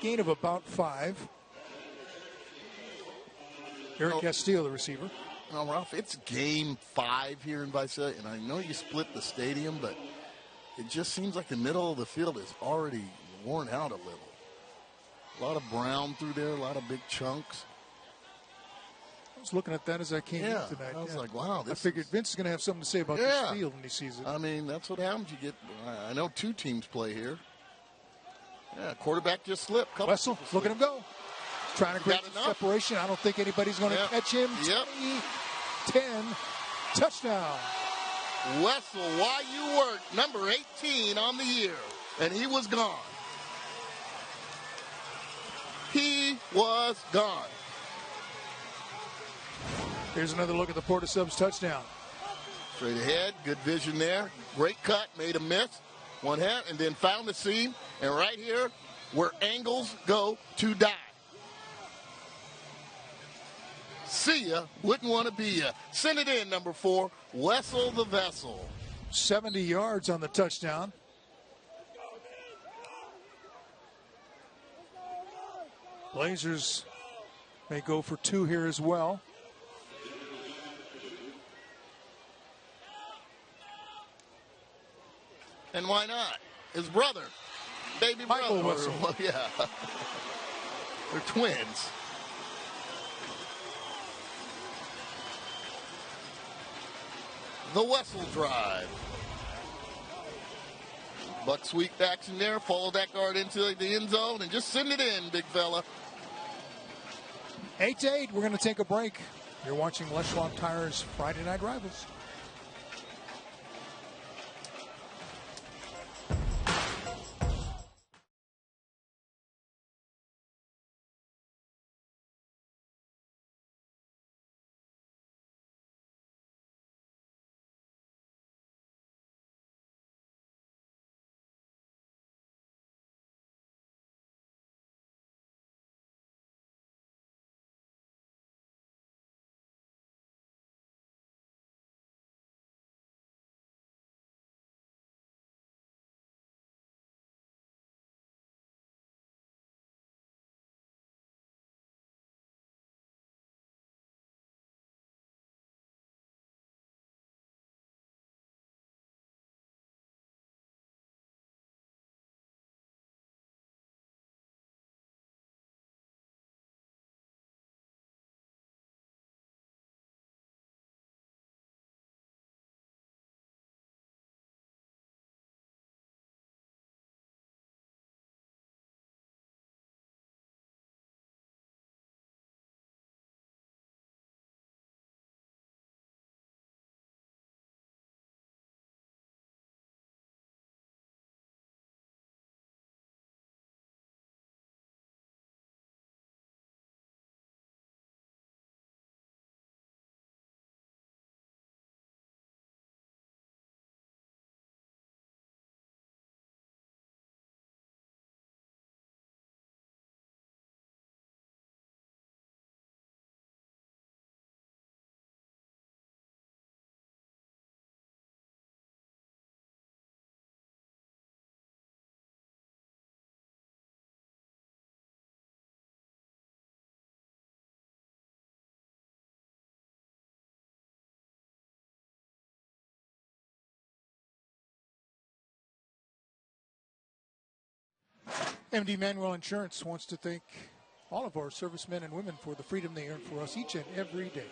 gain of about 5. Eric Castillo, the receiver. Now, Ralph, it's game 5 here in Visalia, and I know you split the stadium, but it just seems like the middle of the field is already worn out a little. A lot of brown through there, a lot of big chunks. I was looking at that as I came in tonight. I was like, wow. I figured Vince is going to have something to say about this field when he sees it. I mean, that's what happens. You get, I know 2 teams play here. Yeah, quarterback just slipped. Wessel, look at him go. Trying to create some separation. I don't think anybody's going to catch him. Yep. 10, touchdown. Wessel, why you work, number 18 on the year. And he was gone. He was gone. Here's another look at the Porter Subs touchdown. Straight ahead, good vision there. Great cut, made a miss. One hand, and then found the seam. And right here, where angles go to die. See ya, wouldn't want to be ya. Send it in, number 4, Wessel the Vessel. 70 yards on the touchdown. Blazers may go for 2 here as well. And why not? His brother, baby Michael brother. Wessel. Well, yeah. They're twins. The Wessel drive. Buck sweep action there. Follow that guard into the end zone and just send it in, big fella. 8-8. We're going to take a break. You're watching Les Schwab Tires Friday Night Rivals. MD Manuel Insurance wants to thank all of our servicemen and women for the freedom they earn for us each and every day.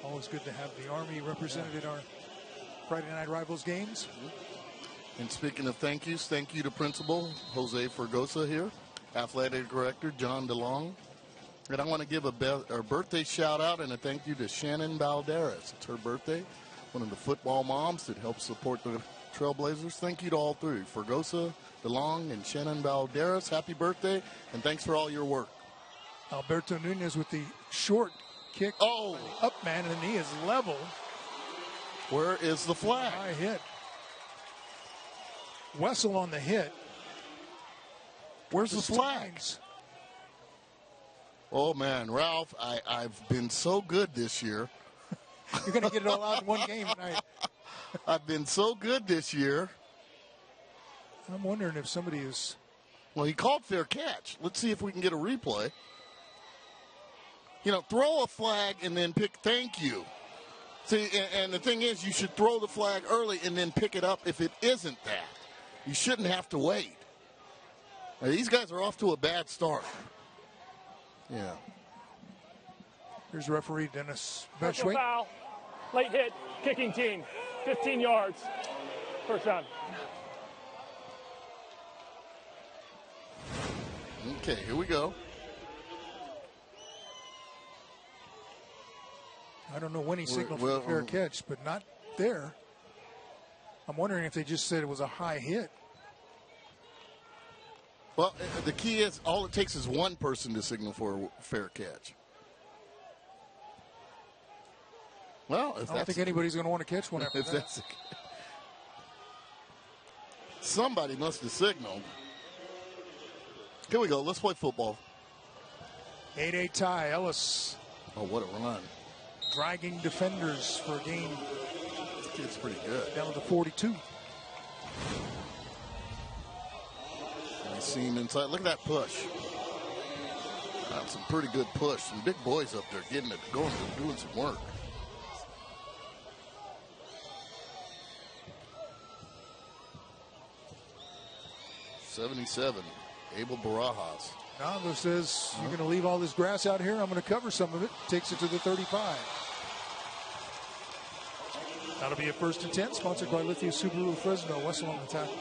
Always good to have the Army represented in our Friday Night Rivals games. And speaking of thank yous, thank you to Principal Jose Fergosa here, Athletic Director John DeLong. And I want to give a birthday shout out and a thank you to Shannon Balderas. It's her birthday, one of the football moms that helps support the Trailblazers. Thank you to all three, Fergosa, DeLong, and Shannon Balderas. Happy birthday, and thanks for all your work. Alberto Nunez with the short kick. Oh, up man, and the knee is level. Where is the flag? High hit. Wessel on the hit. Where's the flags? Oh, man, Ralph, I've been so good this year. You're going to get it all out in one game tonight. I've been so good this year. I'm wondering if somebody is... Well, he called fair catch. Let's see if we can get a replay. You know, throw a flag and then pick thank you. See, and the thing is, you should throw the flag early and then pick it up if it isn't that. You shouldn't have to wait. Now, these guys are off to a bad start. Yeah. Here's referee Dennis Personal Beshway. Foul, late hit, kicking team, 15 yards, first down. Okay, here we go. I don't know when he signaled for a fair catch, but not there. I'm wondering if they just said it was a high hit. Well, the key is all it takes is one person to signal for a fair catch. Well, if I don't think anybody's going to want to catch one after that. Somebody must have signaled. Here we go. Let's play football. 8-8 tie. Ellis. Oh, what a run. Dragging defenders for a gain. It's pretty good. Down to the 42. I see him inside. Look at that push. That's some pretty good push. Some big boys up there getting it going, doing some work. '77, Abel Barajas. Nava says, you're going to leave all this grass out here. I'm going to cover some of it. Takes it to the 35. That'll be a 1st and 10, sponsored by Lithia Subaru Fresno. Wessel on the tackle.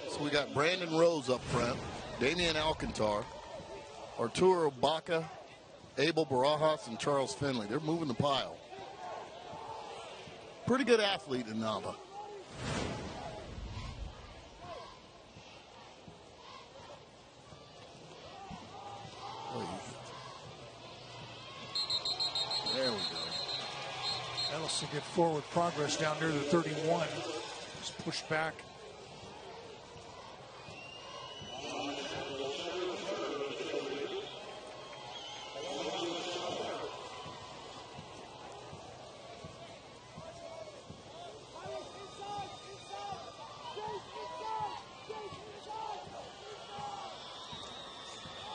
So we got Brandon Rose up front, Damian Alcantar, Arturo Baca, Abel Barajas, and Charles Finley. They're moving the pile. Pretty good athlete in Nava. There we go. Ellis to get forward progress down near the 31. Just pushed back.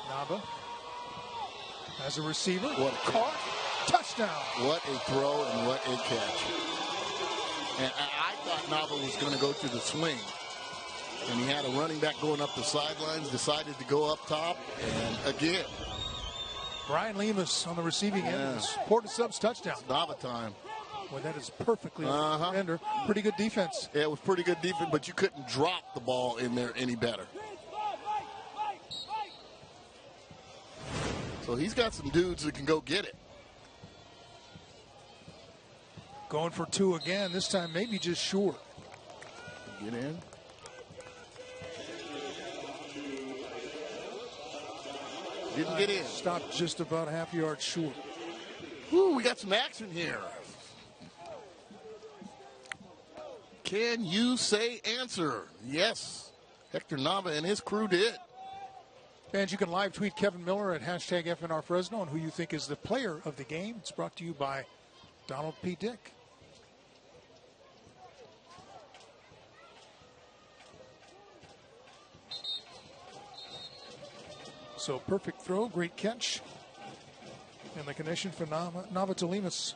Nava as a receiver. What a caught. Touchdown. What a throw and what a catch. And I thought Nava was going to go to the swing. And he had a running back going up the sidelines, decided to go up top, and again. Brian Lemus on the receiving end. Porter Subs touchdown. It's Nava time. Well, that is perfectly on the defender. Pretty good defense. Yeah, it was pretty good defense, but you couldn't drop the ball in there any better. So he's got some dudes that can go get it. Going for 2 again, this time maybe just short. Get in. Didn't get in. Stopped just about a half yard short. Woo, we got some action here. Can you say answer? Yes. Hector Nava and his crew did. Fans, you can live tweet Kevin Miller at hashtag FNR Fresno and who you think is the player of the game. It's brought to you by Donald P. Dick. So perfect throw, great catch. And the connection for Nava to Lemus.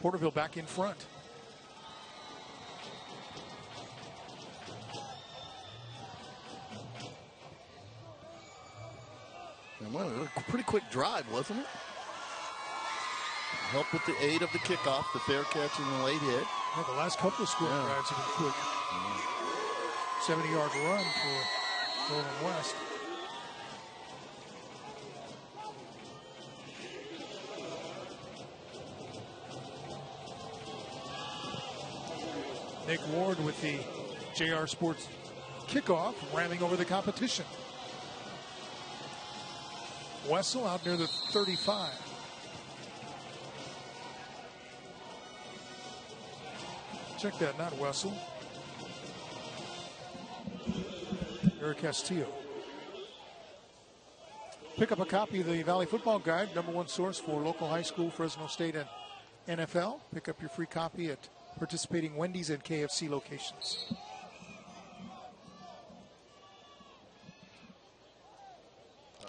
Porterville back in front. And well, a pretty quick drive, wasn't it? Helped with the aid of the kickoff, the fair catch and the late hit. Yeah, the last couple of scoring drives have been quick. 70-yard run for Golden West. Nick Ward with the JR Sports kickoff, ramming over the competition. Wessel out near the 35. Check that, not Wessel. Eric Castillo. Pick up a copy of the Valley Football Guide, #1 source for local high school, Fresno State, and NFL. Pick up your free copy at participating Wendy's and KFC locations.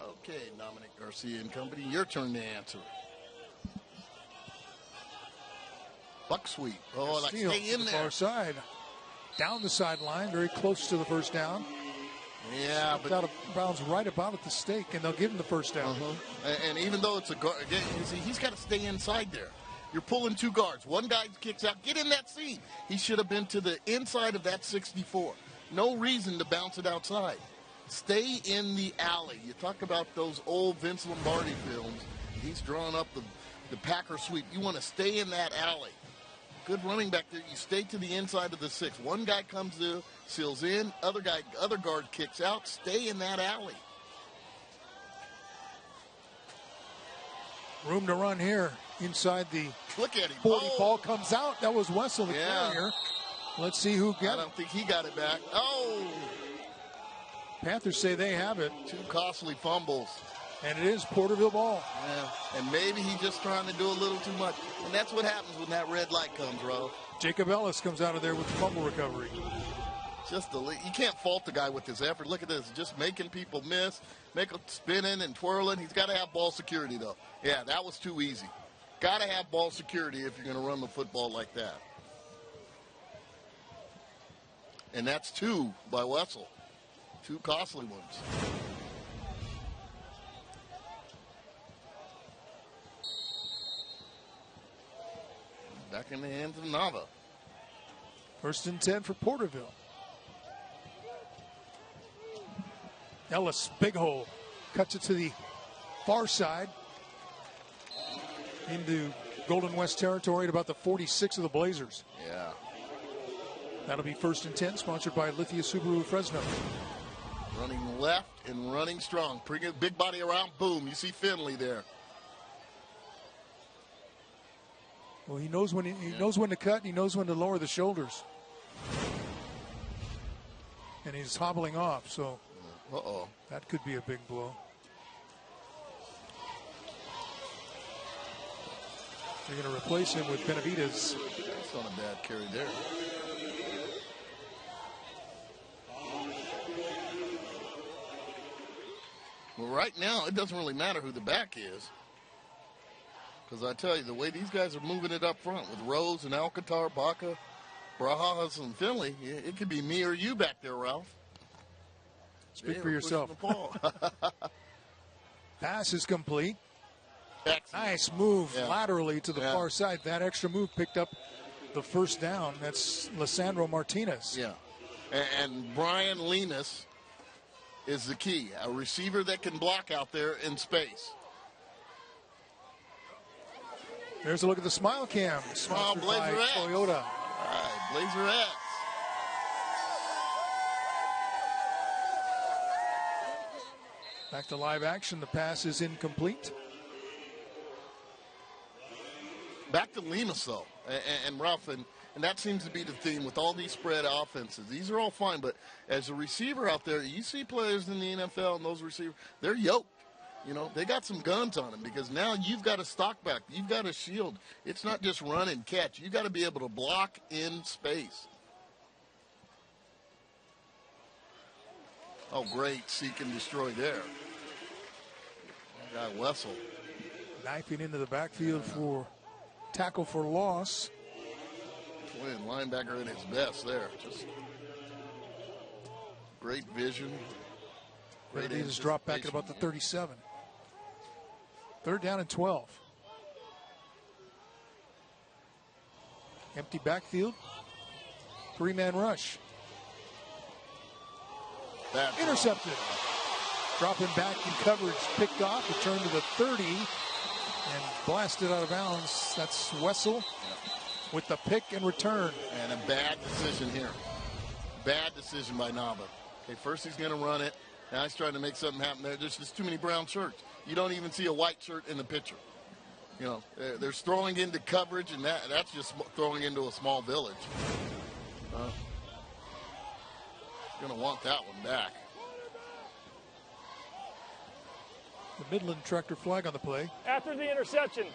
Okay, Dominic Garcia and company, your turn to answer. Buck sweep. Oh, like stay in there. Far side. Down the sideline, very close to the first down. Yeah, but out of bounds right about at the stake, and they'll give him the first down. And even though it's a guard, again, you see, he's got to stay inside there. You're pulling 2 guards. One guy kicks out. Get in that seat. He should have been to the inside of that 64. No reason to bounce it outside. Stay in the alley. You talk about those old Vince Lombardi films. He's drawing up the Packer sweep. You want to stay in that alley. Good running back there. You stay to the inside of the 6. One guy comes to, seals in. Other guard kicks out. Stay in that alley. Room to run here inside the Look at him. 40. Ball comes out. That was Wessel, the carrier. Let's see who got it. I don't think he got it back. Oh! Panthers say they have it. 2 costly fumbles. And it is Porterville ball. Yeah, and maybe he's just trying to do a little too much. And that's what happens when that red light comes, Ro. Jacob Ellis comes out of there with the fumble recovery. You can't fault the guy with his effort. Look at this, just making people miss, spinning and twirling. He's got to have ball security, though. Yeah, that was too easy. Got to have ball security if you're going to run the football like that. And that's 2 by Wessel. 2 costly ones. Back in the hands of Nava. 1st and 10 for Porterville. Ellis, big hole, cuts it to the far side into Golden West territory at about the 46 of the Blazers. Yeah. That'll be 1st and 10, sponsored by Lithia Subaru Fresno. Running left and running strong. Bring a big body around, boom. You see Finley there. Well, he knows when knows when to cut, and he knows when to lower the shoulders. And he's hobbling off, so that could be a big blow. They're going to replace him with Benavides. That's not a bad carry there. Well, right now, it doesn't really matter who the back is. Because I tell you, the way these guys are moving it up front with Rose and Alcantara, Baca, Barajas, and Finley, it could be me or you back there, Ralph. Speak for yourself. Pass is complete. Excellent. Nice move laterally to the far side. That extra move picked up the 1st down. That's Lissandro Martinez. Yeah. And Brian Linus is the key. A receiver that can block out there in space. There's a look at the Smile Cam. Smile Blazerettes. Toyota. All right, Blazerettes. Back to live action. The pass is incomplete. Back to Linus, though, and Ralph, and that seems to be the theme with all these spread offenses. These are all fine, but as a receiver out there, you see players in the NFL and those receivers, they're yoked. You know, they got some guns on them because now you've got a stock back. You've got a shield. It's not just run and catch. You've got to be able to block in space. Oh, great. Seek and destroy there. That guy Wessel. Knifing into the backfield for tackle for loss. Playing linebacker at his best there. Just great vision. Ready to drop back at about the 37. 3rd down and 12. Empty backfield. 3-man rush. Intercepted. Dropping back in coverage, picked off, returned to the 30, and blasted out of bounds. That's Wessel with the pick and return. And a bad decision here. Bad decision by Nava. Okay, first he's going to run it. Now he's trying to make something happen there. There's just too many brown shirts. You don't even see a white shirt in the picture. You know, there's throwing into coverage, and that's just throwing into a small village. Going to want that one back. The Midland tractor flag on the play. After the interception,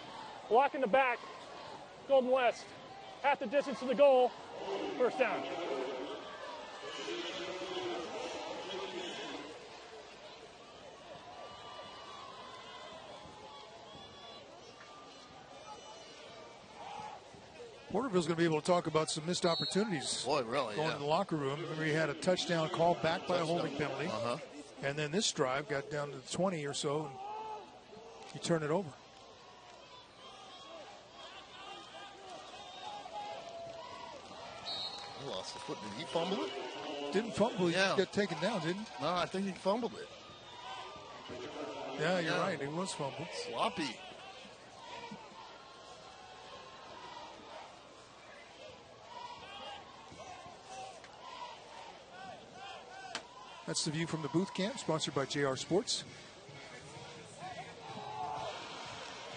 block in the back, Golden West. Half the distance to the goal, 1st down. Porterville's going to be able to talk about some missed opportunities. Boy, really, going to the locker room. Remember, he had a touchdown call back by a holding penalty. And then this drive got down to the 20 or so, and he turned it over. He lost the foot. Did he fumble it? Didn't fumble. He just got taken down, didn't he? No, I think he fumbled it. Yeah, you're right. It was fumbled. Sloppy. That's the view from the booth camp, sponsored by JR Sports.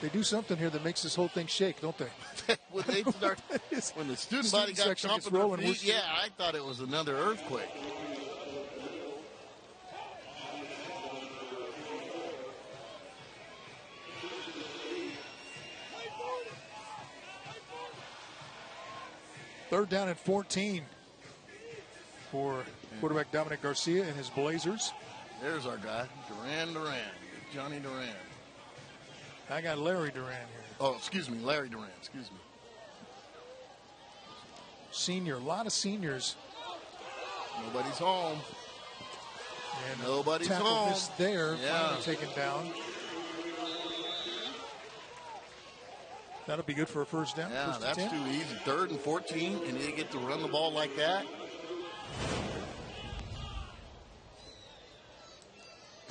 They do something here that makes this whole thing shake, don't they? When they start, when the student body got chomping their feet, yeah, I thought it was another earthquake. Third down and 14 for quarterback Dominic Garcia and his Blazers. There's our guy, Duran, Johnny Duran. I got Larry Duran here. Oh, excuse me, Larry Duran, excuse me. Senior, a lot of seniors. Nobody's home. And nobody's tackle home. Missed there, finally taken down. That'll be good for a first down. Yeah, that's 10. too easy. 3rd and 14, and you get to run the ball like that.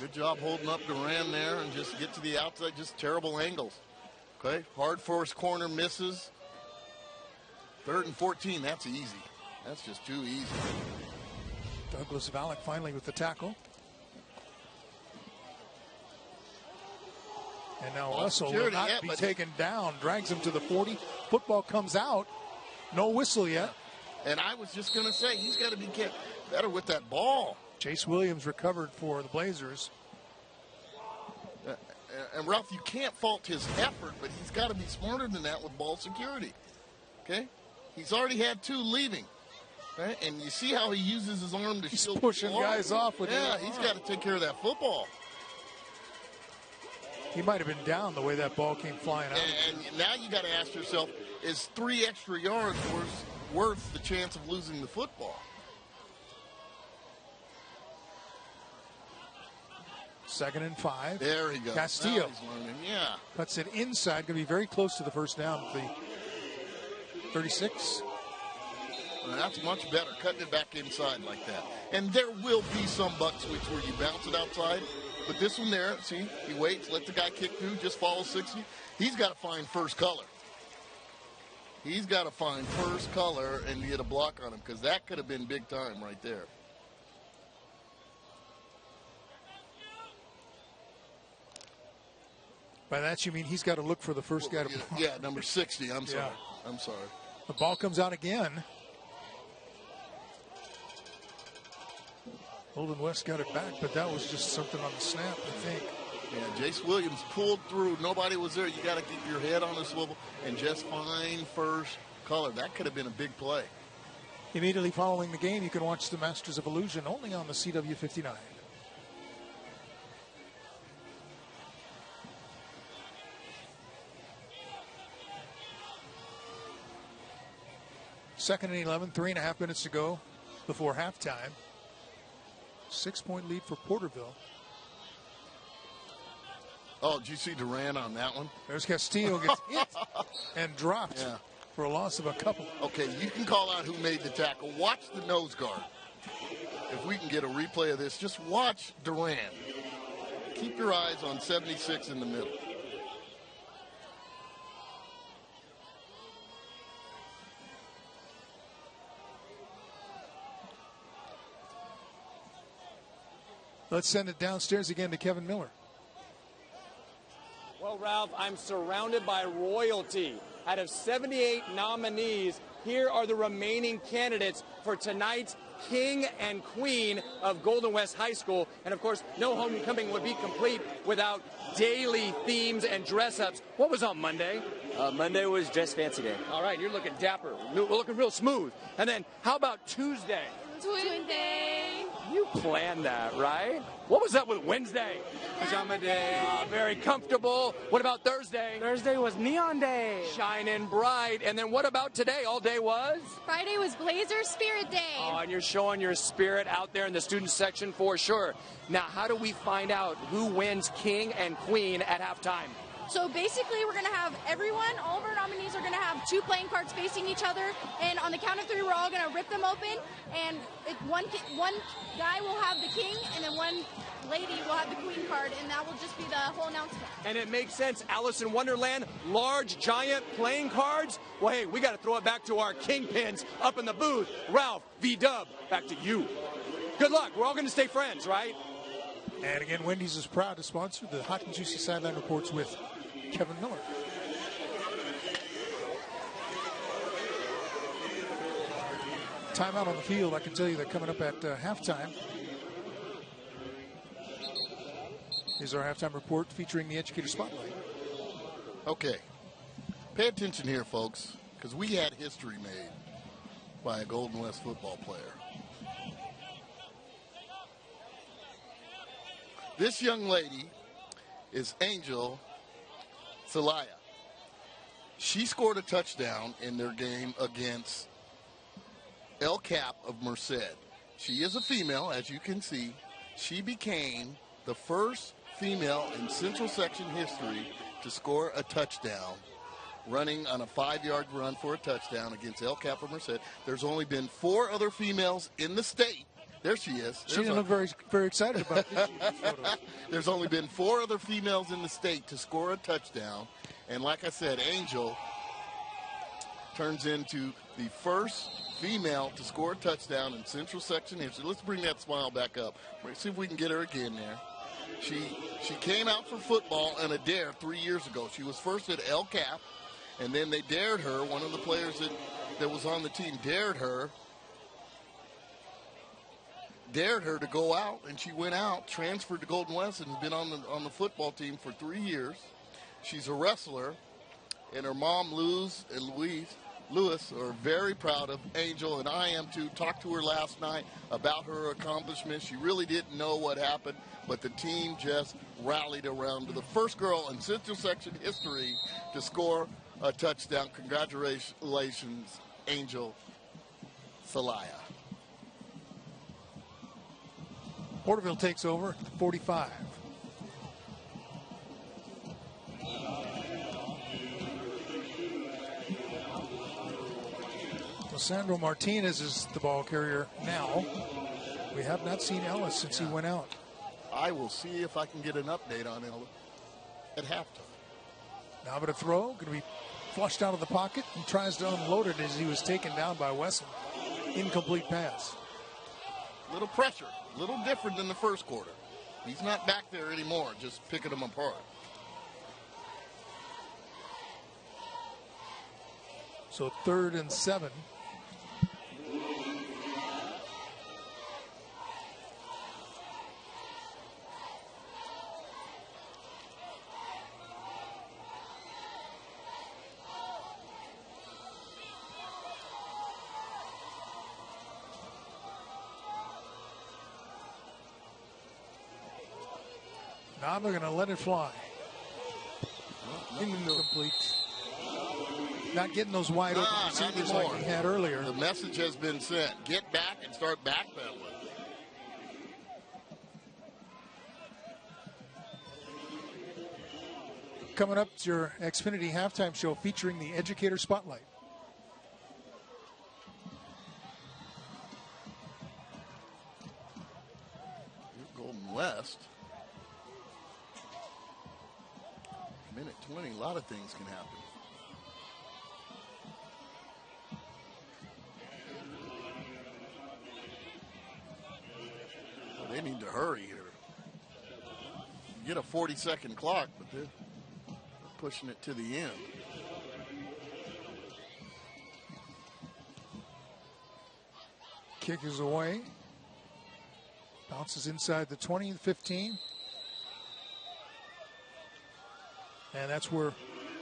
Good job holding up Duran there and just get to the outside, just terrible angles. Okay, hard force corner misses. 3rd and 14, that's easy. That's just too easy. Douglas Valek finally with the tackle. And now Russell will not be taken down. Drags him to the 40. Football comes out. No whistle yet. And I was just going to say, he's got to be better with that ball. Chase Williams recovered for the Blazers. And Ralph, you can't fault his effort, but he's got to be smarter than that with ball security. Okay? He's already had 2 leaving. Right? And you see how he uses his arm to shield. He's pushing guys off with Yeah, he's got to take care of that football. He might have been down the way that ball came flying out. And now you got to ask yourself, is 3 extra yards worth the chance of losing the football? Second and 5. There he goes. Castillo yeah. Cuts it inside. Going to be very close to the first down. The 36. Well, that's much better, cutting it back inside like that. And there will be some buck switch where you bounce it outside. But this one there, see, he waits, let the guy kick through, just follow 60. He's got to find first color. He's got to find first color and get a block on him, because that could have been big time right there. By that you mean he's got to look for the first guy to block. Yeah, number 60. I'm sorry. I'm sorry. The ball comes out again. Holden West got it back, but that was just something on the snap, I think. Yeah, Jace Williams pulled through. Nobody was there. You got to keep your head on a swivel and just find first color. That could have been a big play. Immediately following the game, you can watch the Masters of Illusion only on the CW59. Second and 11, 3.5 minutes to go before halftime. 6-point lead for Porterville. Oh, did you see Duran on that one? There's Castillo gets hit and dropped for a loss of a couple. Okay, you can call out who made the tackle. Watch the nose guard. If we can get a replay of this, just watch Duran. Keep your eyes on 76 in the middle. Let's send it downstairs again to Kevin Miller. Well, Ralph, I'm surrounded by royalty. Out of 78 nominees, here are the remaining candidates for tonight's King and Queen of Golden West High School. And, of course, no homecoming would be complete without daily themes and dress-ups. What was on Monday? Monday was Dress Fancy Day. All right, you're looking dapper. We're looking real smooth. And then, how about Tuesday? Twin Day. You planned that, right? What was up with Wednesday? Pajama Day. Very comfortable. What about Thursday? Thursday was Neon Day. Shining bright. And then what about today? All day was? Friday was Blazer Spirit Day. Oh, and you're showing your spirit out there in the student section for sure. Now, how do we find out who wins King and Queen at halftime? So basically, we're going to have everyone, all of our nominees are going to have 2 playing cards facing each other. And on the count of 3, we're all going to rip them open. And one guy will have the king, and then one lady will have the queen card. And that will just be the whole announcement. And it makes sense. Alice in Wonderland, large, giant playing cards. Well, hey, we got to throw it back to our kingpins up in the booth. Ralph, V-Dub, back to you. Good luck. We're all going to stay friends, right? And again, Wendy's is proud to sponsor the Hot and Juicy Sideline Reports with Kevin Miller. Timeout on the field. I can tell you that coming up at halftime is our halftime report featuring the Educator Spotlight. Okay. Pay attention here, folks, because we had history made by a Golden West football player. This young lady is Angel Celaya. She scored a touchdown in their game against El Cap of Merced. She is a female, as you can see. She became the first female in Central Section history to score a touchdown, running on a 5-yard run for a touchdown against El Cap of Merced. There's only been 4 other females in the state. There she is. She didn't look very, very excited about it. There's only been 4 other females in the state to score a touchdown. And like I said, Angel turns into the first female to score a touchdown in Central Section history. Let's bring that smile back up. Let's see if we can get her again there. She came out for football in a dare 3 years ago. She was first at El Cap, and then they dared her. One of the players that was on the team dared her to go out, and she went out, transferred to Golden West, and has been on the football team for 3 years. She's a wrestler, and her mom, Luz and Lewis, are very proud of Angel, and I am too. Talked to her last night about her accomplishments. She really didn't know what happened, but the team just rallied around her. The first girl in Central Section history to score a touchdown. Congratulations, Angel Celaya. Porterville takes over at the 45. Sandro Martinez is the ball carrier now. We have not seen Ellis since he went out. I will see if I can get an update on Ellis at halftime. Now but a throw, going to be flushed out of the pocket and tries to unload it as he was taken down by Wesson. Incomplete pass. Little pressure, a little different than the first quarter. He's not back there anymore, just picking them apart. So 3rd and 7. Now they're going to let it fly. Incomplete. Not getting those wide open receivers like he had earlier. The message has been sent. Get back and start backpedaling. Coming up is your Xfinity halftime show featuring the Educator Spotlight. Golden West. Minute 20, a lot of things can happen. Well, they need to hurry here. You get a 40-second clock, but they're pushing it to the end. Kick is away. Bounces inside the 20 and 15. And that's where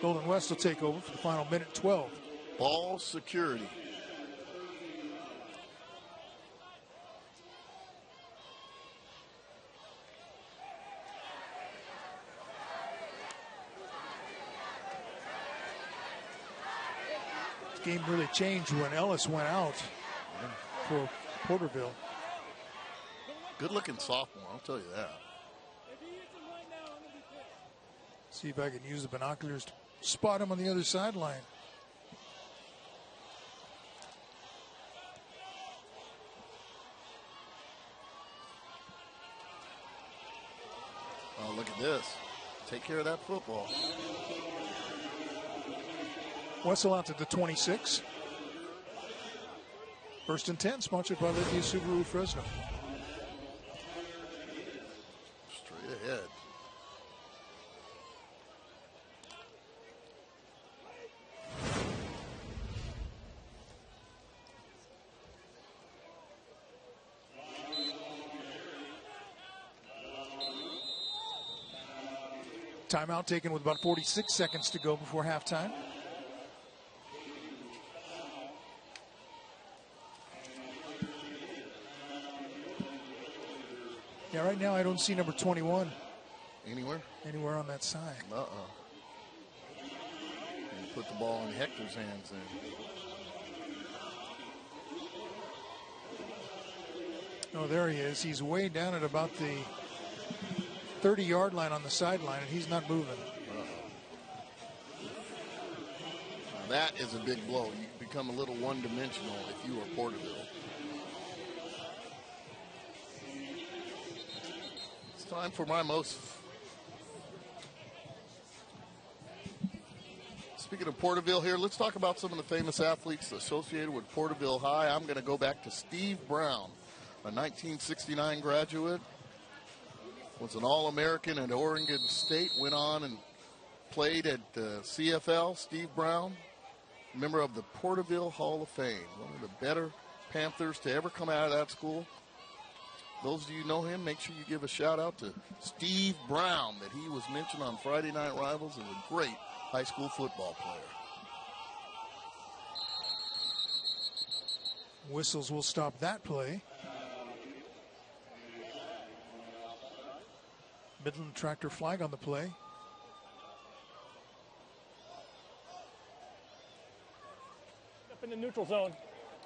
Golden West will take over for the final minute 12. Ball security. The game really changed when Ellis went out for Porterville. Good looking sophomore, I'll tell you that. See if I can use the binoculars to spot him on the other sideline. Oh, look at this. Take care of that football. Wessel out to the 26. 1st and 10, sponsored by Lithia Subaru Fresno. Straight ahead. Timeout taken with about 46 seconds to go before halftime. Yeah, right now I don't see number 21. Anywhere? Anywhere on that side. And put the ball in Hector's hands then. Oh, there he is. He's way down at about the 30-yard line on the sideline, and he's not moving. Now that is a big blow. You become a little one-dimensional if you are Porterville. It's time for my most... Speaking of Porterville here, let's talk about some of the famous athletes associated with Porterville High. I'm going to go back to Steve Brown, a 1969 graduate. Was an All-American at Oregon State, went on and played at CFL. Steve Brown, member of the Porterville Hall of Fame, one of the better Panthers to ever come out of that school. Those of you who know him, make sure you give a shout-out to Steve Brown, that he was mentioned on Friday Night Rivals as a great high school football player. Whistles will stop that play. Midland tractor flag on the play. Up in the neutral zone.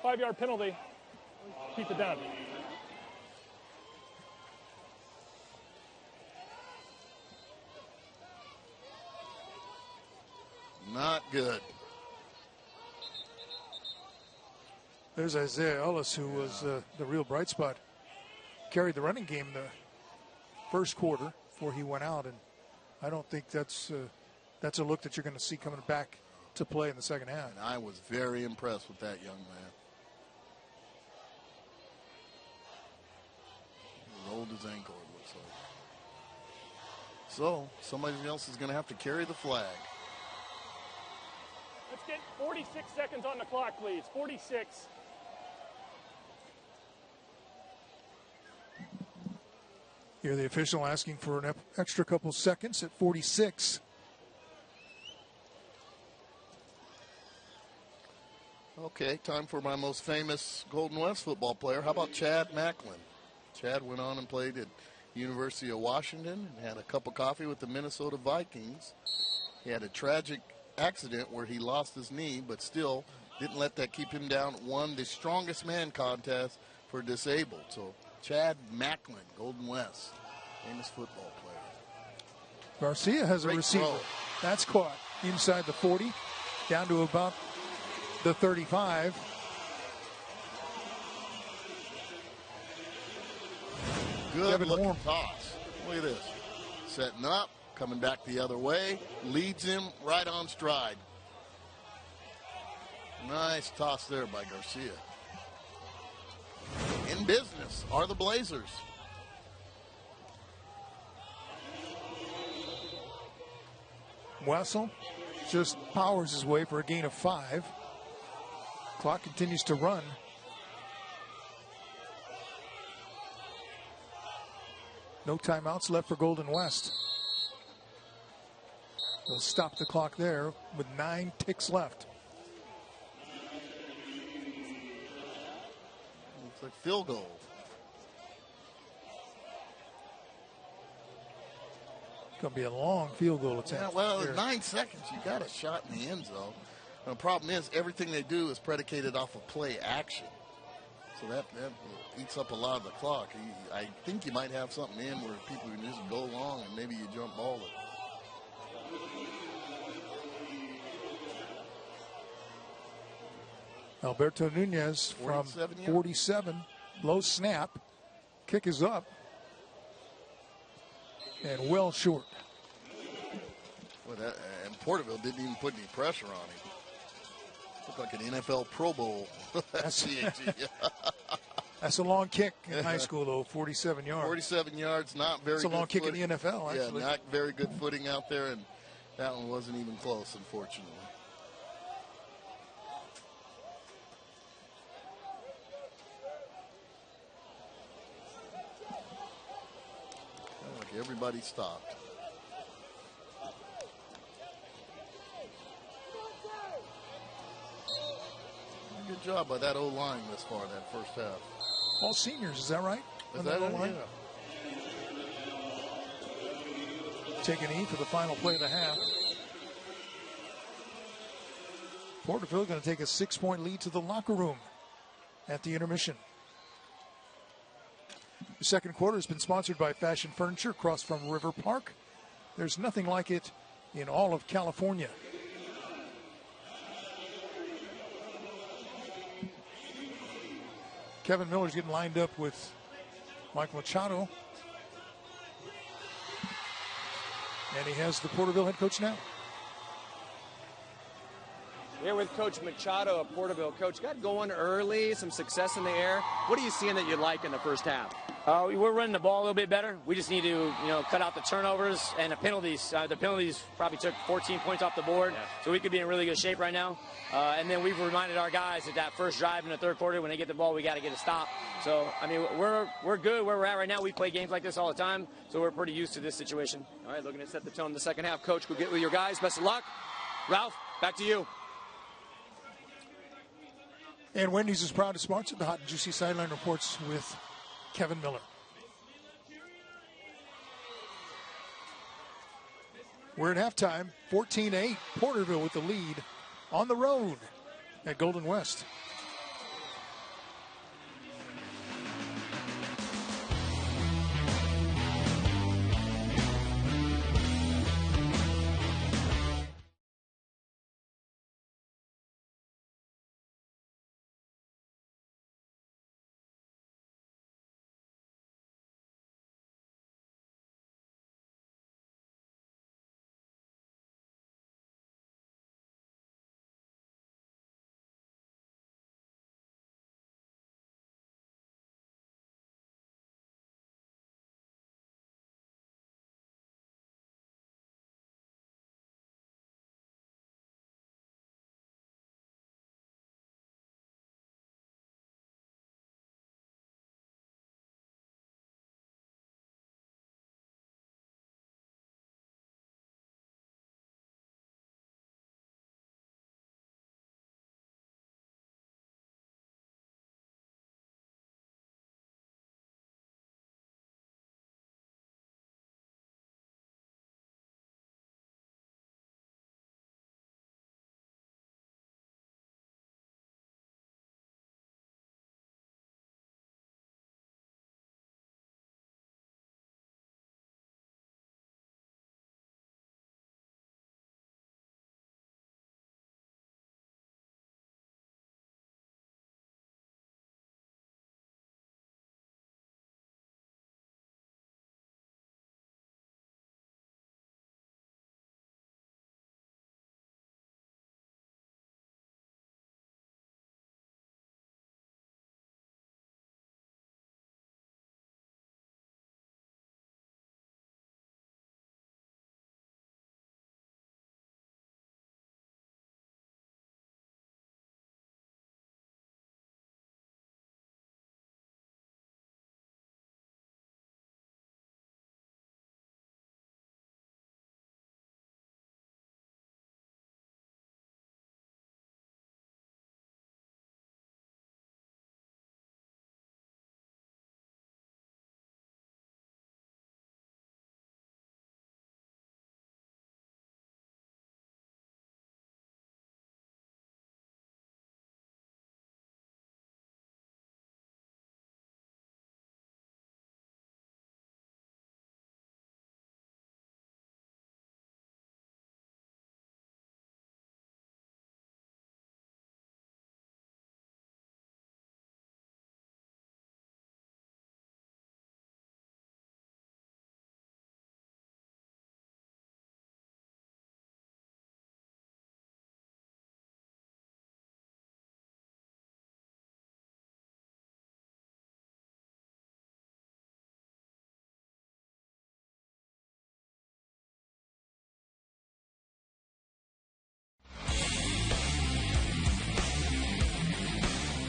5-yard penalty. Keep it down. Not good. There's Isaiah Ellis, who was the real bright spot. Carried the running game the first quarter before he went out, and I don't think that's a look that you're going to see coming back to play in the second half. And I was very impressed with that young man. He rolled his ankle, it looks like. So somebody else is going to have to carry the flag. Let's get 46 seconds on the clock, please. 46. Here the official asking for an extra couple seconds at 46. Okay, time for my most famous Golden West football player. How about Chad Macklin? Chad went on and played at University of Washington and had a cup of coffee with the Minnesota Vikings. He had a tragic accident where he lost his knee, but still didn't let that keep him down. Won the strongest man contest for disabled. So Chad Macklin, Golden West, famous football player. Garcia has Great a receiver. throw. That's caught inside the 40, down to about the 35. Good looking toss. Look at this. Setting up, coming back the other way, leads him right on stride. Nice toss there by Garcia. In business are the Blazers. Wessel just powers his way for a gain of 5. Clock continues to run. No timeouts left for Golden West. They'll stop the clock there with 9 ticks left. Looks like field goal. Going to be a long field goal attempt. Yeah, well, in 9 seconds, you got a shot in the end zone. And the problem is, everything they do is predicated off of play action. So that eats up a lot of the clock. I think you might have something in where people can just go long and maybe you jump ball it. Alberto Nunez from 47. Low snap. Kick is up. And well short. Well, and Porterville didn't even put any pressure on him. Looked like an NFL Pro Bowl. That's a long kick in high school, though, 47 yards. 47 yards, not very good. It's a long kick in the NFL, actually. Yeah, not very good footing out there, and that one wasn't even close, unfortunately. Like everybody stopped. job by that O-line this far in that first half. All seniors, is that right? Is that O-line? Yeah. Take a knee for the final play of the half. Porterville going to take a 6-point lead to the locker room at the intermission. The second quarter has been sponsored by Fashion Furniture across from River Park. There's nothing like it in all of California. Kevin Miller's getting lined up with Mike Machado. And he has the Porterville head coach now. Here with Coach Machado of Porterville. Coach, got going early, some success in the air. What are you seeing that you like in the first half? We're running the ball a little bit better. We just need to, cut out the turnovers and the penalties. The penalties probably took 14 points off the board, so we could be in really good shape right now. And then we've reminded our guys that first drive in the third quarter, when they get the ball, we got to get a stop. So, we're good where we're at right now. We play games like this all the time, so we're pretty used to this situation. All right, looking to set the tone in the second half. Coach, go get with your guys. Best of luck. Ralph, back to you. And Wendy's is proud to sponsor the Hot and Juicy Sideline Reports with Kevin Miller. We're at halftime, 14-8. Porterville with the lead on the road at Golden West.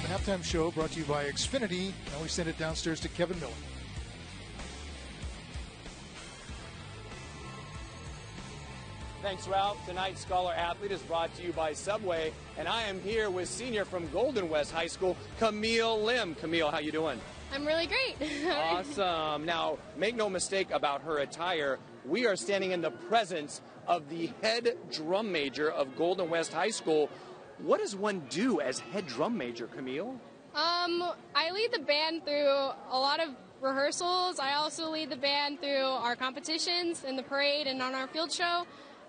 Halftime show brought to you by Xfinity. Now we send it downstairs to Kevin Miller. Thanks, Ralph. Tonight's Scholar Athlete is brought to you by Subway, and I am here with senior from Golden West High School, Camille Lim. Camille, how you doing? I'm really great. Awesome. Now, make no mistake about her attire. We are standing in the presence of the head drum major of Golden West High School. What does one do as head drum major, Camille? I lead the band through a lot of rehearsals. I also lead the band through our competitions in the parade and on our field show.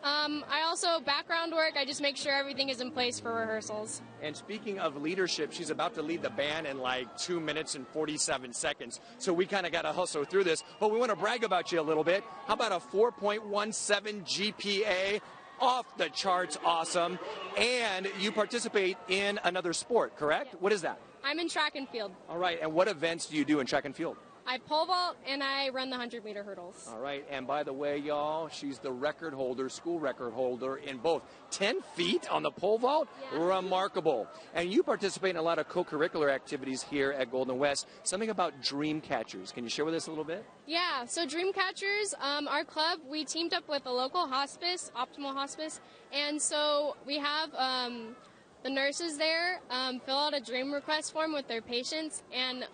I also, background work, I just make sure everything is in place for rehearsals. And speaking of leadership, she's about to lead the band in like 2 minutes and 47 seconds. So we kind of got to hustle through this. But we want to brag about you a little bit. How about a 4.17 GPA? Off the charts awesome. And you participate in another sport, correct? What is that? I'm in track and field. All right. And what events do you do in track and field? I pole vault and I run the 100-meter hurdles. All right. And by the way, y'all, she's the record holder, school record holder in both 10 feet on the pole vault. Yeah. Remarkable. And you participate in a lot of co-curricular activities here at Golden West. Something about dream catchers. Can you share with us a little bit? Yeah. So dream catchers, our club, we teamed up with a local hospice, Optimal Hospice. And so we have the nurses there fill out a dream request form with their patients. And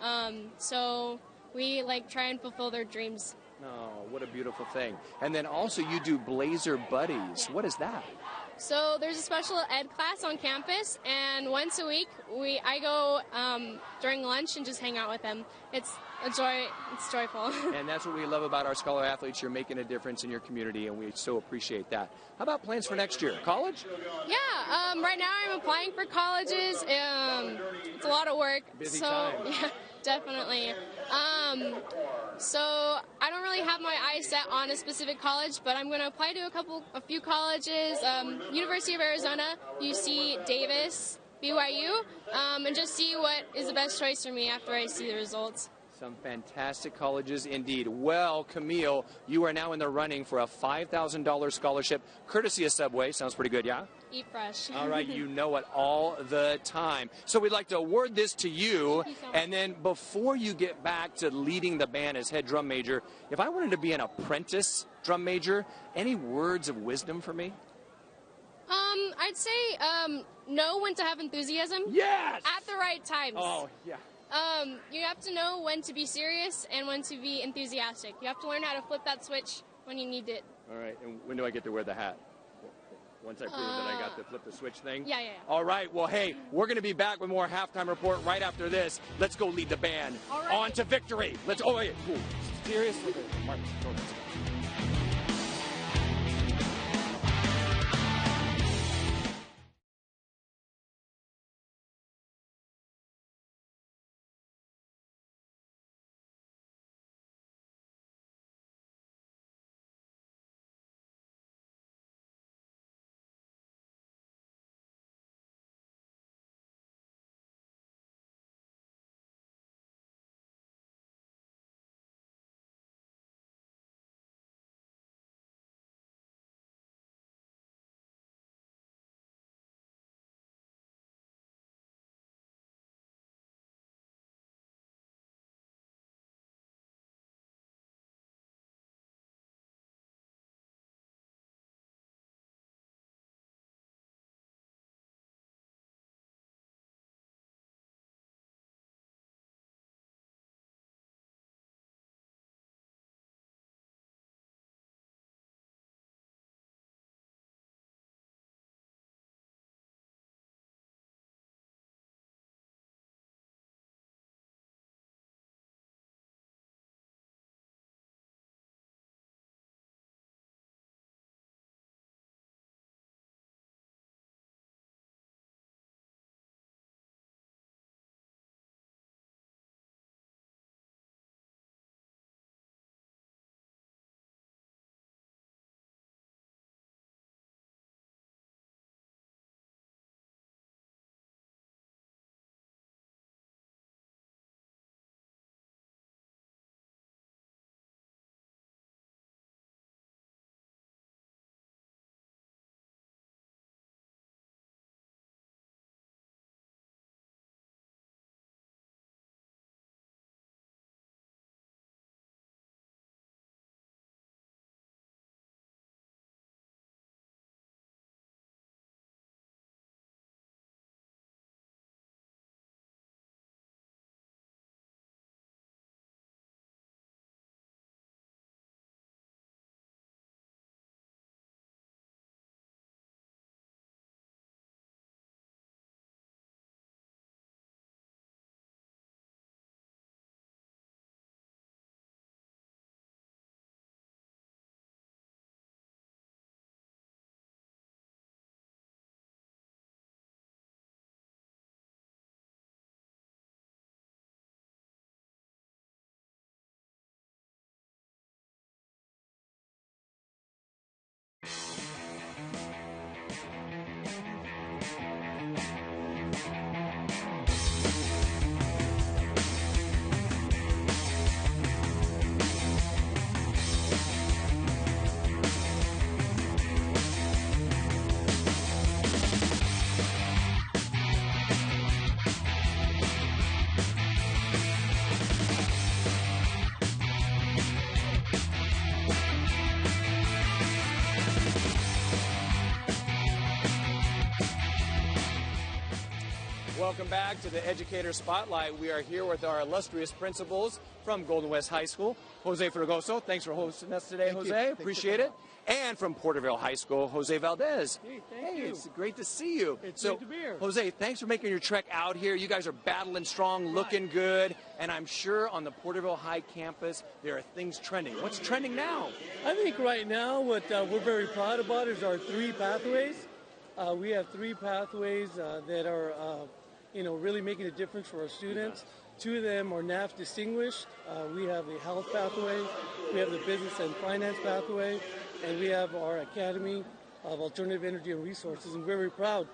so we try and fulfill their dreams. Oh, what a beautiful thing. And then also you do Blazer Buddies. What is that? So there's a special ed class on campus, and once a week I go during lunch and just hang out with them. It's a joy. It's joyful. And that's what we love about our Scholar Athletes. You're making a difference in your community, and we so appreciate that. How about plans for next year? College? Yeah. Right now I'm applying for colleges. It's a lot of work. Busy time. Yeah, definitely. So I don't really have my eyes set on a specific college, but I'm going to apply to a few colleges, University of Arizona, UC Davis, BYU, and just see what is the best choice for me after I see the results. Some fantastic colleges indeed. Well, Camille, you are now in the running for a $5,000 scholarship, courtesy of Subway. Sounds pretty good, yeah? Eat fresh. All right, you know it all the time. So we'd like to award this to you. Thank you so much. And then before you get back to leading the band as head drum major, if I wanted to be an apprentice drum major, any words of wisdom for me? I'd say know when to have enthusiasm. Yes! At the right times. Oh, yeah. You have to know when to be serious and when to be enthusiastic. You have to learn how to flip that switch when you need it. All right, and when do I get to wear the hat? Once I prove that I got the flip the switch thing? Yeah. All right, well, hey, we're going to be back with more Halftime Report right after this. Let's go lead the band on to victory. Wait, seriously? Mark, go ahead. Welcome back to the Educator Spotlight. We are here with our illustrious principals from Golden West High School. Jose Fragoso, thanks for hosting us today, Jose. Appreciate it. And from Porterville High School, Jose Valdez. Hey, thank you. It's great to see you. It's great to be here. Jose, thanks for making your trek out here. You guys are battling strong, looking good, and I'm sure on the Porterville High campus there are things trending. What's trending now? I think right now what we're very proud about is our 3 pathways. We have 3 pathways that are, really making a difference for our students. 2 of them are NAF distinguished. We have the health pathway, we have the business and finance pathway, and we have our Academy of Alternative Energy and Resources. And we're very proud.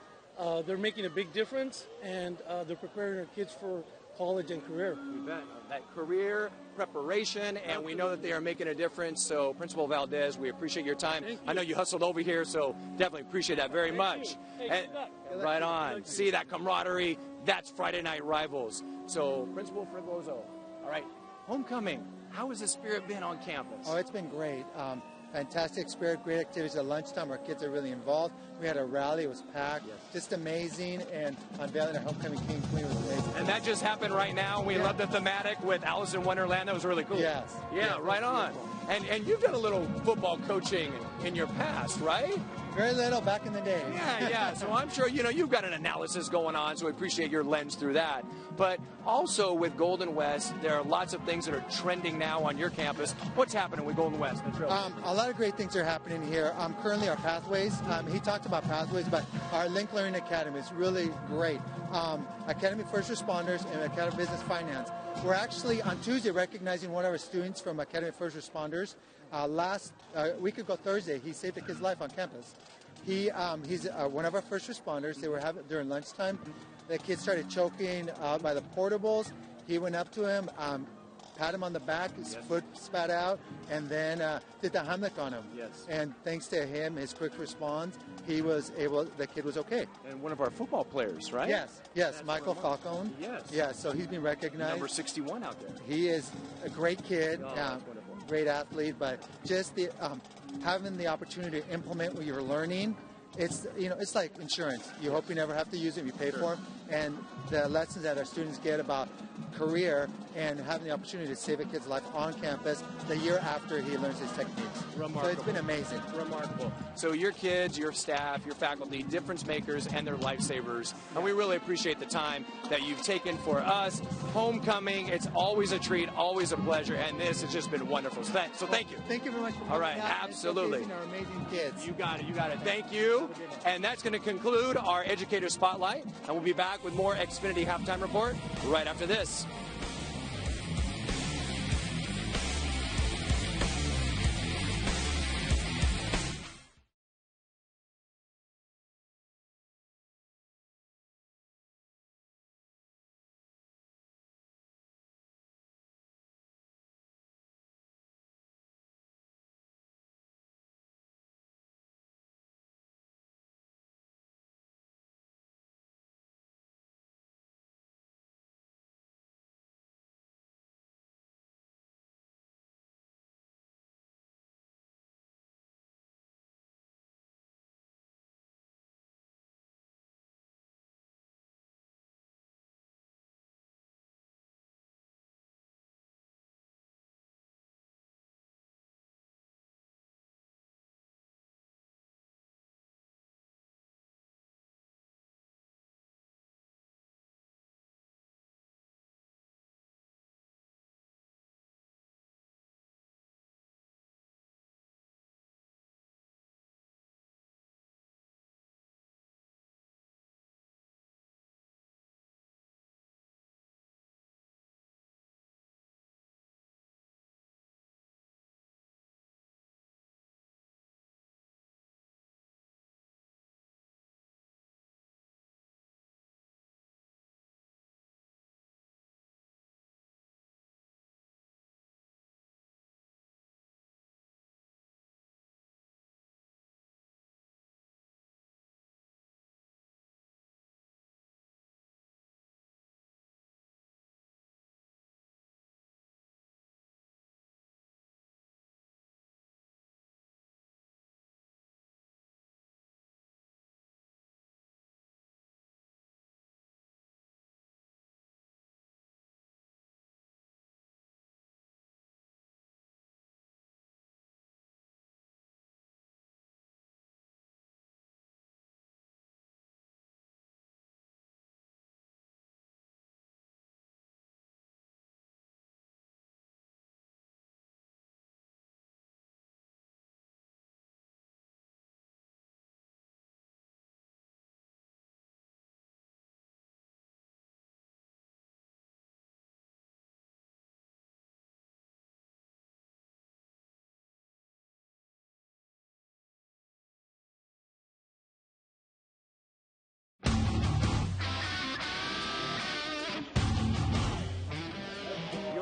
They're making a big difference, and they're preparing our kids for college and career. You bet. That career preparation, and we know that they are making a difference. So, Principal Valdez, we appreciate your time. I know you hustled over here, so definitely appreciate that very much. And, right on. See that camaraderie? That's Friday Night Rivals. So, Principal Fragoso, all right, homecoming. How has the spirit been on campus? Oh, it's been great. Fantastic spirit, great activities at lunchtime. Our kids are really involved. We had a rally, it was packed, just amazing, and unveiling our homecoming king and queen was amazing. And that just happened right now. We love the thematic with Alice in Wonderland. That was really cool. Yes. Yeah, right on. And you've done a little football coaching in your past, right? Very little back in the day. Yeah. So I'm sure, you've got an analysis going on, so we appreciate your lens through that. But also with Golden West, there are lots of things that are trending now on your campus. What's happening with Golden West? A lot of great things are happening here. Currently our pathways, he talked about pathways, but our Link Learning Academy is really great. Academy First Responders and Academy Business Finance. We're actually on Tuesday recognizing one of our students from Academy First Responders. Last week ago Thursday, he saved a kid's life on campus. He's one of our first responders. They were having during lunchtime. The kid started choking by the portables. He went up to him, pat him on the back, his foot spat out, and then did the Heimlich on him. Yes. And thanks to him, his quick response, the kid was okay. And one of our football players, right? Yes, That's Michael Falcone. Yes. Yeah, so he's been recognized. Number 61 out there. He is a great kid, That's wonderful. great athlete, but just the having the opportunity to implement what you're learning, it's like insurance. You hope you never have to use it, you pay for it, and the lessons that our students get about career and having the opportunity to save a kid's life on campus the year after he learns his techniques. Remarkable. So it's been amazing. Remarkable. So your kids, your staff, your faculty, difference makers, and they're lifesavers. And we really appreciate the time that you've taken for us. Homecoming, it's always a treat, always a pleasure, and this has just been wonderful. So thank you. Thank you very much for All right, coming out and absolutely. showcasing our amazing kids. You got it. Thank you. And that's going to conclude our Educator Spotlight. And we'll be back with more Xfinity Halftime Report right after this.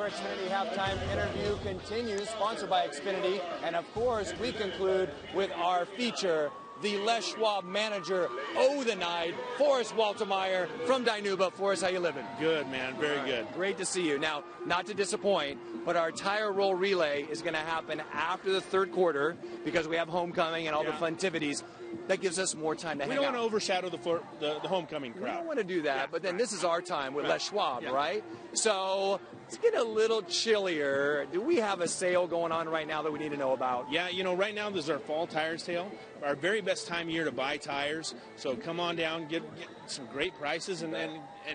Our Xfinity halftime interview continues, sponsored by Xfinity. And of course, we conclude with our feature, the Les Schwab manager of the night, Forrest Waltermeyer from Dinuba. Forrest, how you living? Good, man. Very good. Great to see you. Now, not to disappoint, but our tire roll relay is going to happen after the third quarter because we have homecoming and all the festivities. That gives us more time to hang out. We don't want to overshadow the homecoming crowd. We don't want to do that, but then this is our time with Les Schwab, right? So it's getting a little chillier. Do we have a sale going on right now that we need to know about? Yeah, right now this is our fall tire sale, our very best time of year to buy tires. So come on down, get some great prices and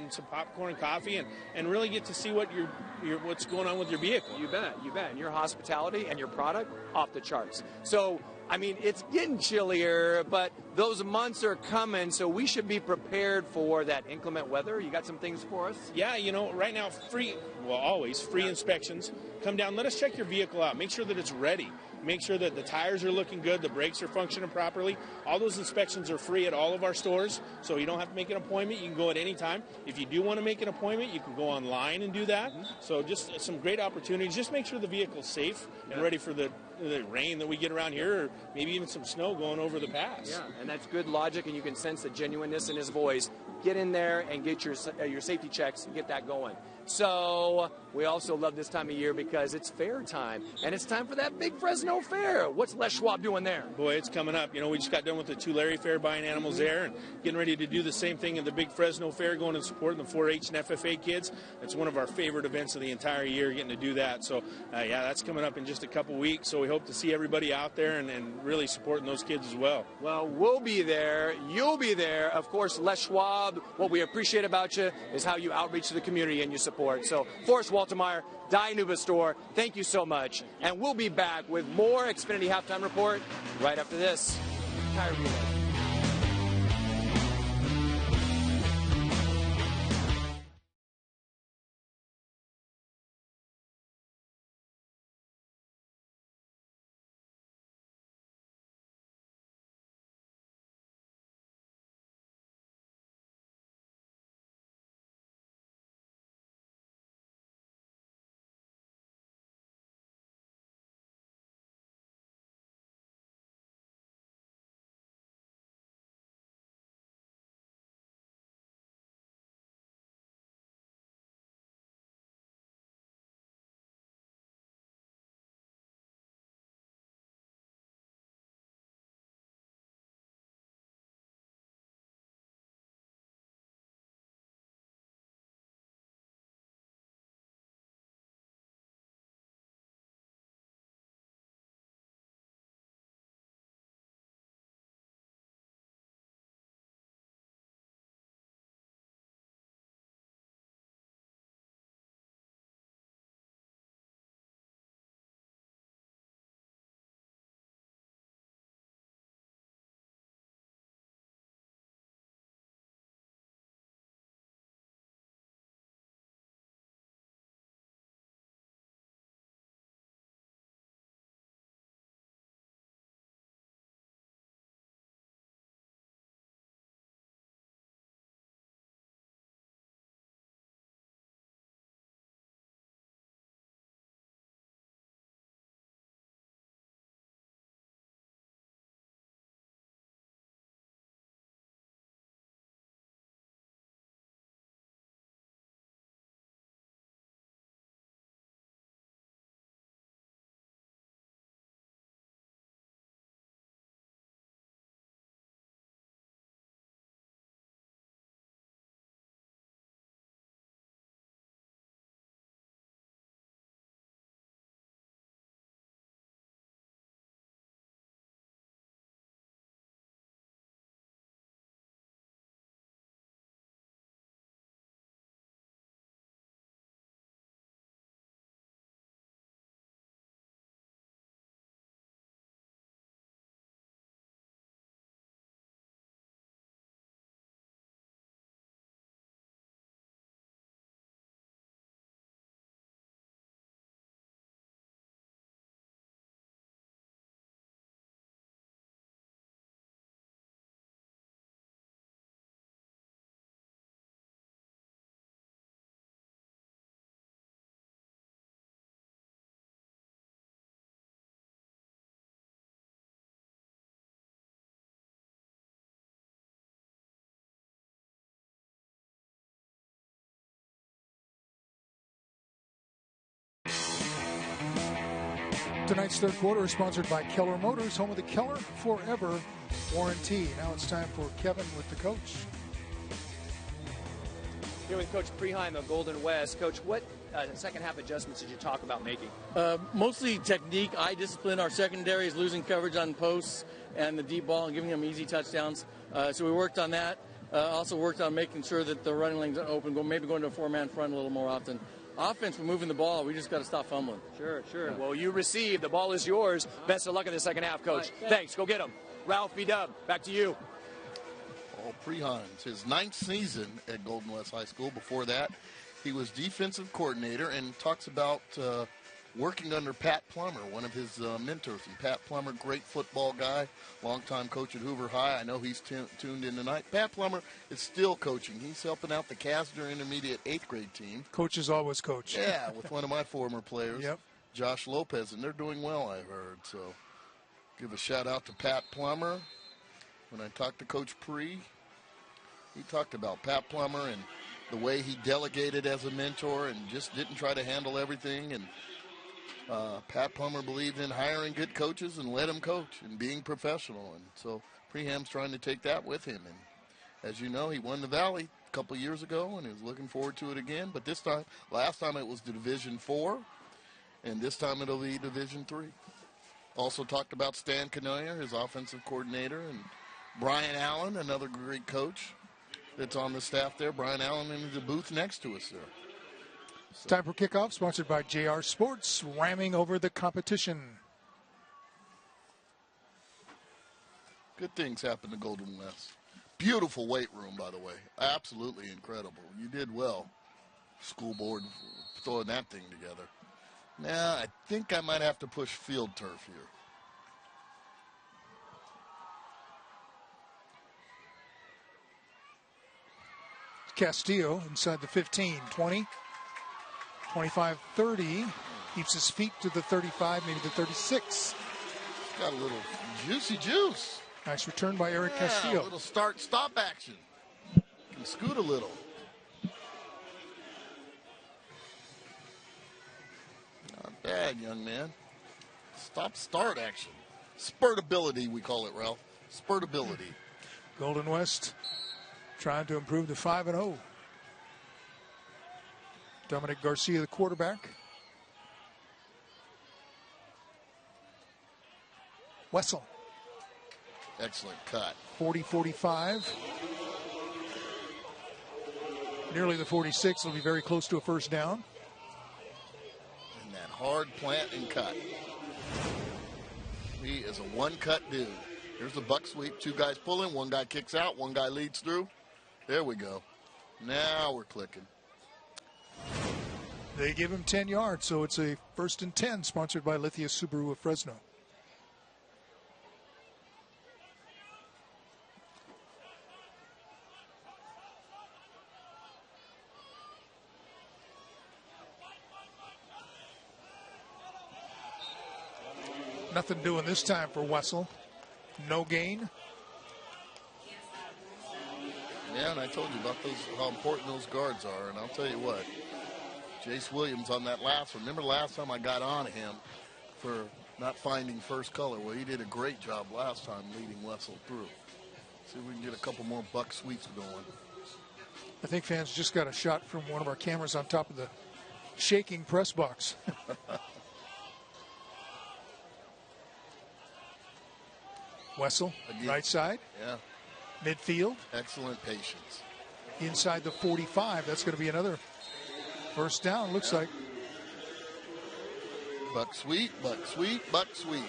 some popcorn and coffee and really get to see what's going on with your vehicle. You bet. And your hospitality and your product, off the charts. So, I mean, it's getting chillier, but those months are coming, so we should be prepared for that inclement weather. You got some things for us? Yeah, right now, always free inspections. Come down, let us check your vehicle out. Make sure that it's ready. Make sure that the tires are looking good, the brakes are functioning properly. All those inspections are free at all of our stores, so you don't have to make an appointment. You can go at any time. If you do want to make an appointment, you can go online and do that. So just some great opportunities. Just make sure the vehicle's safe and ready for the rain that we get around here, or maybe even some snow going over the pass. Yeah, and that's good logic, and you can sense the genuineness in his voice. Get in there and get your safety checks and get that going. So we also love this time of year because it's fair time, and it's time for that big Fresno Fair. What's Les Schwab doing there? Boy, it's coming up. We just got done with the Tulare Fair buying animals there and getting ready to do the same thing in the big Fresno Fair, going and supporting the 4-H and FFA kids. It's one of our favorite events of the entire year, getting to do that. So, that's coming up in just a couple weeks. So we hope to see everybody out there and really supporting those kids as well. Well, we'll be there. You'll be there. Of course, Les Schwab, what we appreciate about you is how you outreach to the community and you support. So, Forrest Waltermeyer, Dinuba Store, thank you so much. And we'll be back with more Xfinity Halftime Report right after this. Tire Relay. Tonight's third quarter is sponsored by Keller Motors, home of the Keller Forever warranty. Now it's time for Kevin with the coach. Here with Coach Preheim of Golden West. Coach, what second half adjustments did you talk about making? Mostly technique, eye discipline. Our secondary is losing coverage on posts and the deep ball and giving them easy touchdowns. So we worked on that. Also worked on making sure that the running lanes are open, maybe going to a four-man front a little more often. Offense, we're moving the ball. We just got to stop fumbling. Sure. Yeah. Well, you receive. The ball is yours. Best of luck in the second half, Coach. Right. Thanks. Go get him. Ralph B-Dub, back to you. Paul Preheim's his 9th season at Golden West High School. Before that, he was defensive coordinator and talks about working under Pat Plummer, one of his mentors. And Pat Plummer, great football guy, longtime coach at Hoover High. I know he's tuned in tonight. Pat Plummer is still coaching. He's helping out the Casner Intermediate 8th grade team. Coaches always coach. Yeah, with one of my former players, yep. Josh Lopez, and they're doing well, I heard. So give a shout out to Pat Plummer. When I talked to Coach Pre, he talked about Pat Plummer and the way he delegated as a mentor and just didn't try to handle everything. And Pat Plummer believed in hiring good coaches and let them coach and being professional. And so Preham's trying to take that with him. And as you know, he won the Valley a couple of years ago and is looking forward to it again. But this time, last time it was the Division 4, and this time it'll be Division 3. Also talked about Stan Canoyer, his offensive coordinator, and Brian Allen, another great coach that's on the staff there. Brian Allen in the booth next to us there. So. Time for kickoff, sponsored by JR Sports, ramming over the competition. Good things happen to Golden West. Beautiful weight room, by the way. Absolutely incredible. You did well, school board, throwing that thing together. Now, I think I might have to push field turf here. Castillo inside the 15, 20. 25, 30, keeps his feet to the 35, maybe the 36. Got a little juicy juice. Nice return by Eric Castillo. A little start-stop action. Can scoot a little. Not bad, young man. Stop-start action. Spurtability, we call it, Ralph. Spurtability. Golden West trying to improve to 5-0. Dominic Garcia, the quarterback. Wessel. Excellent cut. 40-45. Nearly the 46. Will be very close to a first down. And that hard plant and cut. He is a one-cut dude. Here's the buck sweep. Two guys pulling. One guy kicks out. One guy leads through. There we go. Now we're clicking. They give him 10 yards, so it's a 1st and 10, sponsored by Lithia Subaru of Fresno. Nothing doing this time for Wessel. No gain. Yeah, and I told you about how important those guards are, and I'll tell you what. Jace Williams on that last one. Remember last time I got on him for not finding first color? Well, he did a great job last time leading Wessel through. See if we can get a couple more buck sweeps going. I think fans just got a shot from one of our cameras on top of the shaking press box. Wessel, again. Right side. Yeah. Midfield. Excellent patience. Inside the 45. That's going to be another first down, looks like. Buck sweep, buck sweep, buck sweep.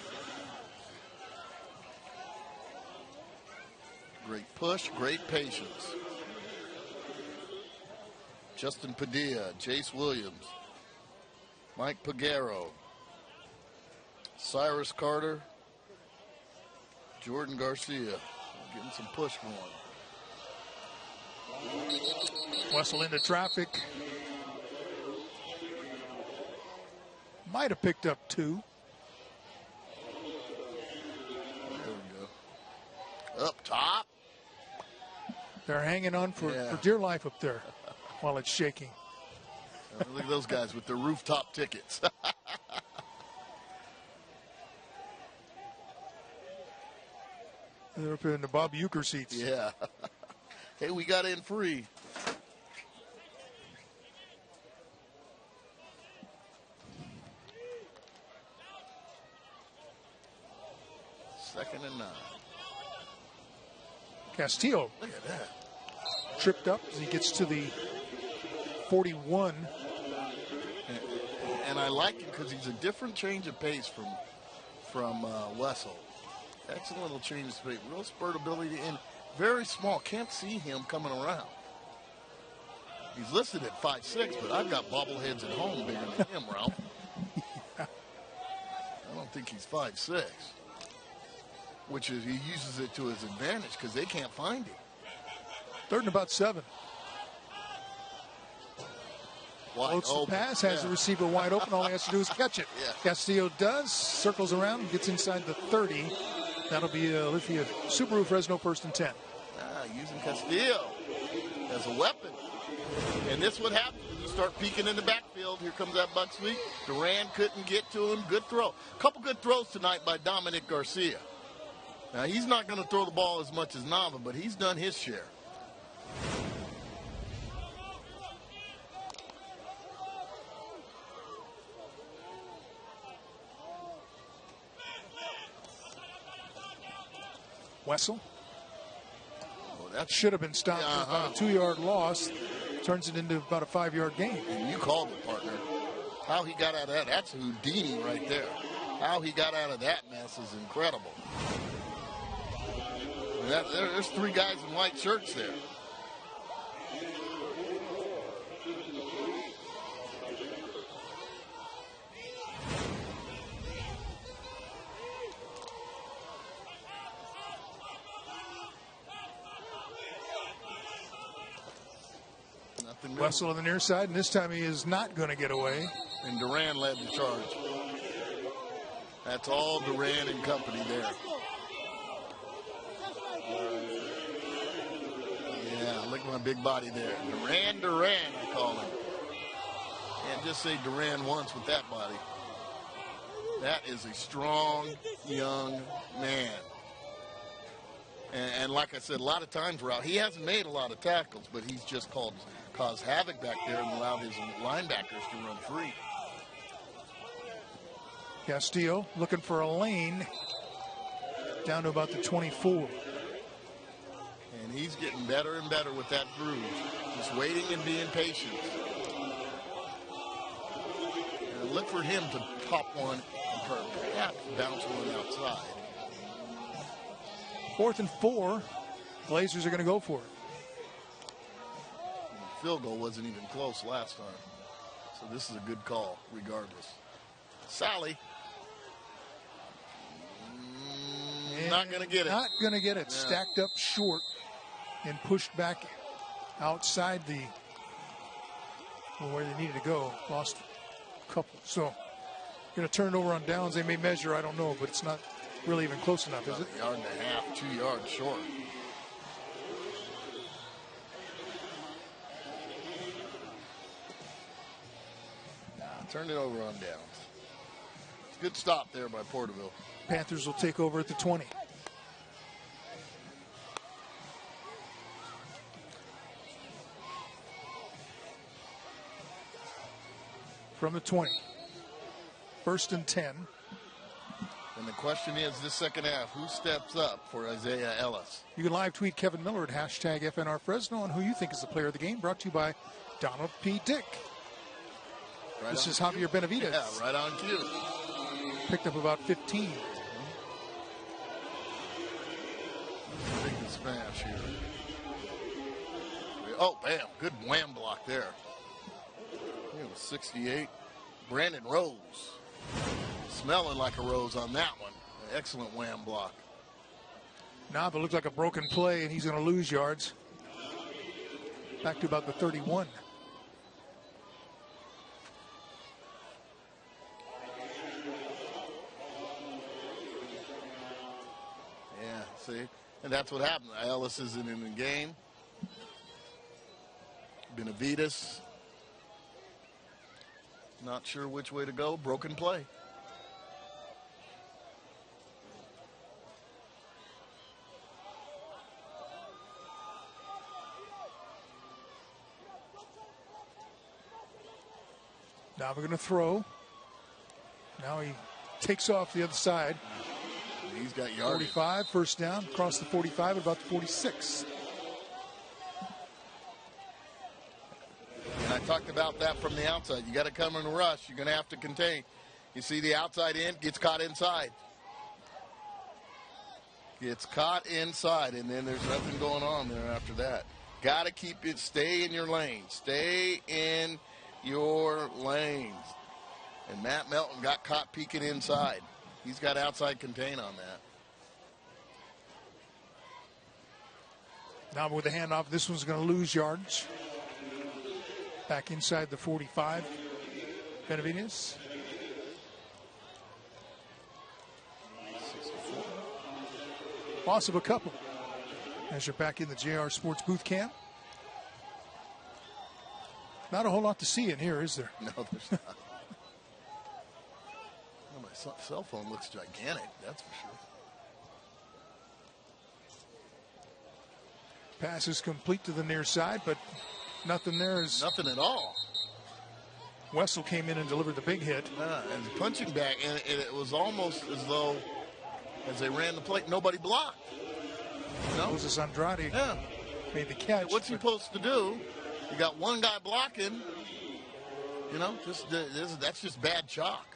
Great push, great patience. Justin Padilla, Jace Williams, Mike Pagero, Cyrus Carter, Jordan Garcia. Getting some push going. Wessel into traffic. Might have picked up 2. There we go. Up top. They're hanging on for dear life up there while it's shaking. Look at those guys with their rooftop tickets. They're up in the Bob Uecker seats. Yeah. Hey, we got in free. Second and 9. Castillo. Look at that. Tripped up as he gets to the 41. And I like him because he's a different change of pace from Wessel. Excellent little change of pace. Real spurt ability and very small. Can't see him coming around. He's listed at 5'6", but I've got bobbleheads at home bigger than him, Ralph. I don't think he's 5'6", which is he uses it to his advantage because they can't find him. 3rd and about 7. Floats the pass, has the receiver wide open. All he has to do is catch it. Yeah. Castillo does, circles around, gets inside the 30. That'll be a Subaru Fresno 1st and 10. Using Castillo as a weapon. And this what happens when you start peeking in the backfield. Here comes that buck sweep. Duran couldn't get to him. Good throw. A couple good throws tonight by Dominic Garcia. Now, he's not going to throw the ball as much as Nava, but he's done his share. Wessel. That should have been stopped for about a 2-yard loss. Turns it into about a 5-yard gain. And you called it, partner. How he got out of that, that's Houdini right there. How he got out of that mess is incredible. There's 3 guys in white shirts there. Wessel on the near side, and this time he is not going to get away. And Duran led the charge. That's all Duran and company there. Yeah, look at my big body there. Duran, I call him. Can't just say Duran once with that body. That is a strong, young man. And like I said, a lot of times, Ralph, he hasn't made a lot of tackles, but he's just caused havoc back there and allowed his linebackers to run free. Castillo looking for a lane down to about the 24. And he's getting better and better with that groove. Just waiting and being patient. And look for him to pop one and perhaps bounce one outside. 4th and 4. Blazers are going to go for it. The field goal wasn't even close last time. So this is a good call regardless. Sally. Not going to get it. Not going to get it. Yeah. Stacked up short and pushed back outside where they needed to go. Lost a couple. So going to turn it over on downs. They may measure, I don't know, but it's not really even close enough, is it? A yard and a half, 2 yards short. Turn it over on downs. Good stop there by Porterville. Panthers will take over at the 20. From the 20. 1st and 10. And the question is, this second half, who steps up for Isaiah Ellis? You can live tweet Kevin Miller at hashtag FNR Fresno on who you think is the player of the game. Brought to you by Donald P. Dick. Right this is Javier Benavides. Yeah, right on cue. Picked up about 15. Big smash here. Oh, bam. Good wham block there. 68. Brandon Rose. Smelling like a rose on that one. Excellent wham block. Nava looks like a broken play, and he's going to lose yards. Back to about the 31. Yeah, see? And that's what happened. Ellis isn't in the game. Benavides. Not sure which way to go. Broken play. Now we're going to throw. Now he takes off the other side. He's got yardage. 45, first down, across the 45 at about the 46. And I talked about that from the outside. You got to come in a rush. You're going to have to contain. You see the outside end gets caught inside. Gets caught inside, and then there's nothing going on there after that. Got to keep it. Stay in your lane. Stay in your lanes. And Matt Melton got caught peeking inside. He's got outside contain on that. Now with the handoff, this one's going to lose yards. Back inside the 45. Benavides. Loss of a couple as you're back in the JR Sports booth camp. Not a whole lot to see in here, is there? No, there's not. Oh, my cell phone looks gigantic, that's for sure. Pass is complete to the near side, but nothing there is. Nothing at all. Wessel came in and delivered the big hit. And punching back, and it was almost as though, as they ran the play, nobody blocked. No? Moses Andrade yeah. made the catch. What's he supposed to do? You got one guy blocking. You know, that's just bad chalk.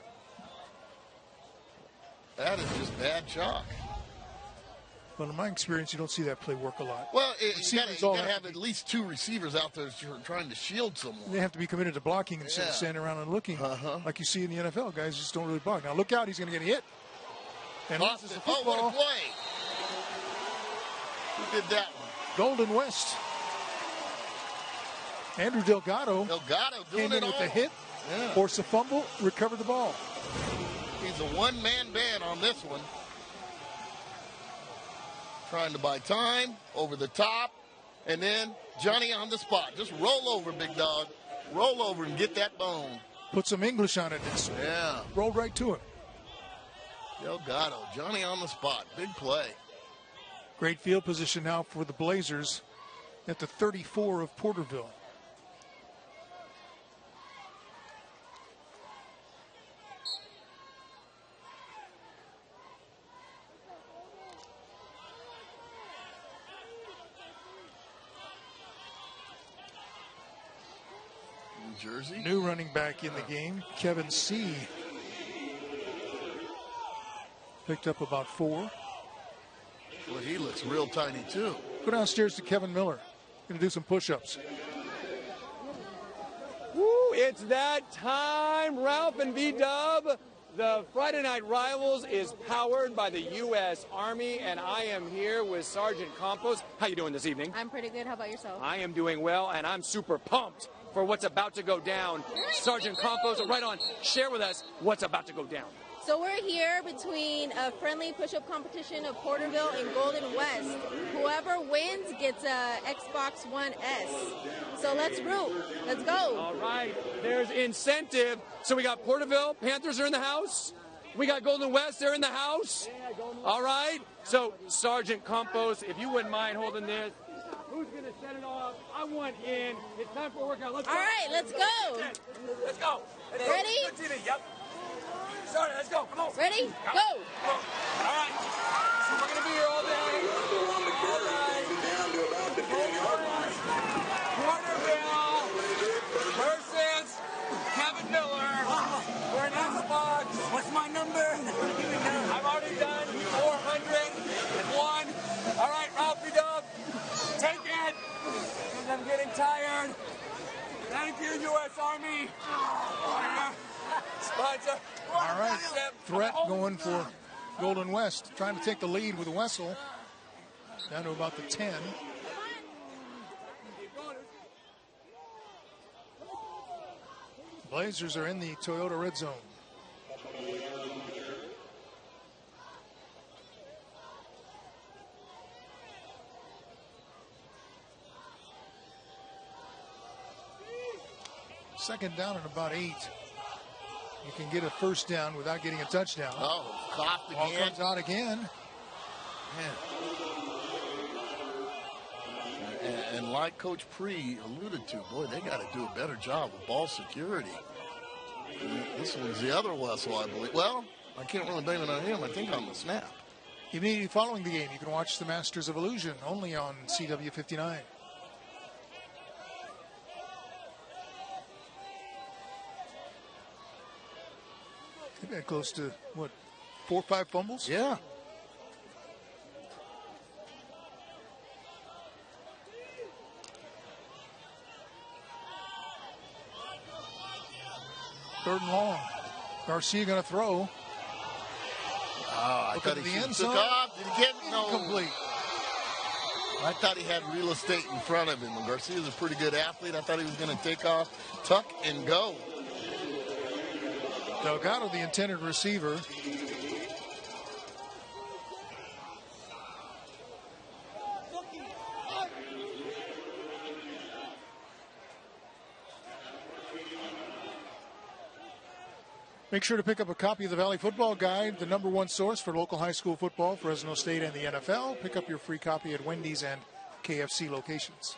That is just bad chalk. Well, in my experience, you don't see that play work a lot. Well, you got to have at least two receivers out there trying to shield someone. They have to be committed to blocking instead of standing around and looking like you see in the NFL. Guys just don't really block. Now, look out. He's going to get hit. And loses the football. Oh, what a play. Who did that one? Golden West. Andrew Delgado doing came in with the hit, forced a fumble, recovered the ball. He's a one-man band on this one. Trying to buy time, over the top, and then Johnny on the spot. Just roll over, big dog. Roll over and get that bone. Put some English on it. Yeah. Rolled right to him. Delgado, Johnny on the spot. Big play. Great field position now for the Blazers at the 34 of Porterville. Jersey. New running back in the game, Kevin C. Picked up about 4. Well, he looks real tiny, too. Go downstairs to Kevin Miller. Going to do some push-ups. Woo, it's that time, Ralph and V-Dub. The Friday Night Rivals is powered by the U.S. Army, and I am here with Sergeant Campos. How you doing this evening? I'm pretty good. How about yourself? I am doing well, and I'm super pumped for what's about to go down. Sergeant Campos, right on, share with us what's about to go down. So we're here between a friendly push-up competition of Porterville and Golden West. Whoever wins gets a Xbox One S. So let's root. Let's go. All right. There's incentive. So we got Porterville. Panthers are in the house. We got Golden West. They're in the house. All right. So Sergeant Campos, if you wouldn't mind holding this. Who's going to set it off? I want in. It's time for a workout. Let's go. All right. Let's go. Let's go. Ready? Yep. Sorry, let's go. Come on. Ready? Go. All right. So we're going to be here all day. All night. Porterville versus Kevin Miller for an Xbox. What's my number? I've already done 401. All right, Ralphie Dub, take it, because I'm getting tired. Thank you, U.S. Army. Sponsor. All right, threat going for Golden West. Trying to take the lead with Wessel. Down to about the 10. Blazers are in the Toyota red zone. Second down and about 8. You can get a first down without getting a touchdown. Oh, coughed again. Ball comes out again. And like Coach Pre alluded to, boy, they got to do a better job with ball security. This one's the other Wessel, I believe. Well, I can't really blame it on him. I think on the snap. Immediately following the game, you can watch the Masters of Illusion only on CW59. They've had close to, what, 4 or 5 fumbles? Yeah. Third and long. Garcia going to throw. I thought he the end took zone. off. Did he get Incomplete. I thought he had real estate in front of him. Garcia's a pretty good athlete. I thought he was going to take off, tuck, and go. Delgado, the intended receiver. Make sure to pick up a copy of the Valley Football Guide, the #1 source for local high school football, Fresno State and the NFL. Pick up your free copy at Wendy's and KFC locations.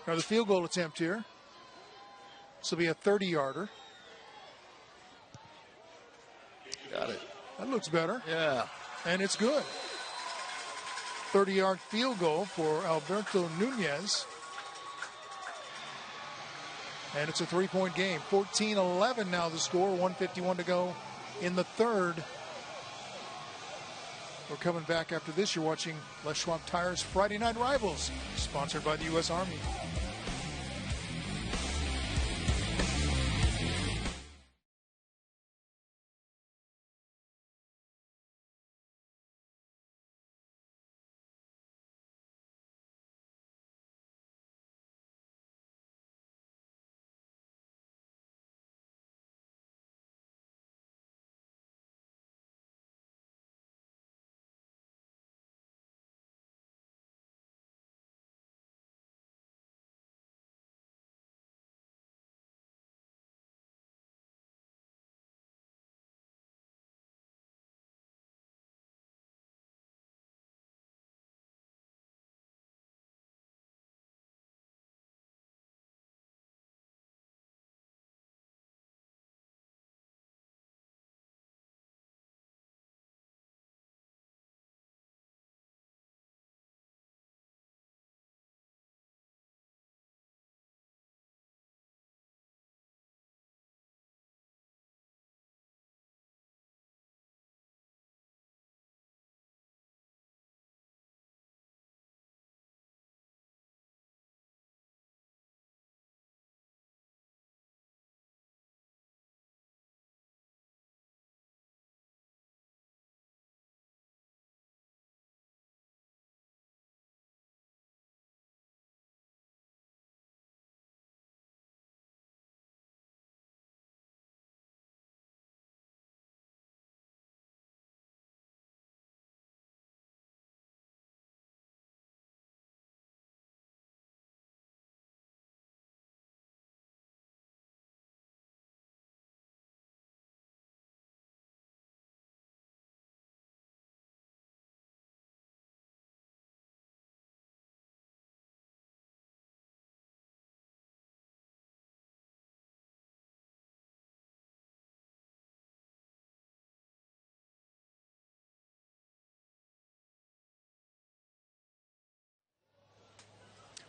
Now the field goal attempt here. This will be a 30-yarder. Got it. That looks better. Yeah. And it's good. 30-yard field goal for Alberto Nunez. And it's a 3-point game. 14-11 now the score. 1:51 to go in the third. We're coming back after this. You're watching Les Schwab Tires Friday Night Rivals, sponsored by the U.S. Army.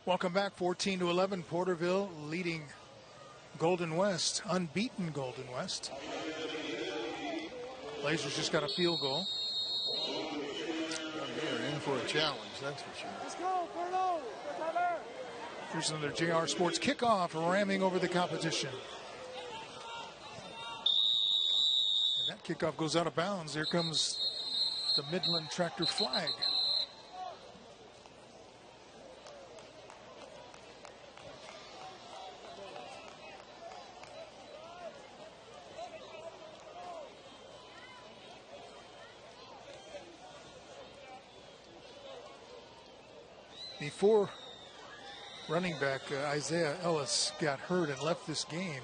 Welcome back. 14-11. Porterville leading Golden West, unbeaten Golden West. Blazers just got a field goal. They're in for a challenge, that's for sure. Let's go, Porto. Here's another JR Sports kickoff, ramming over the competition. And that kickoff goes out of bounds. Here comes the Midland Tractor flag. Before running back Isaiah Ellis got hurt and left this game,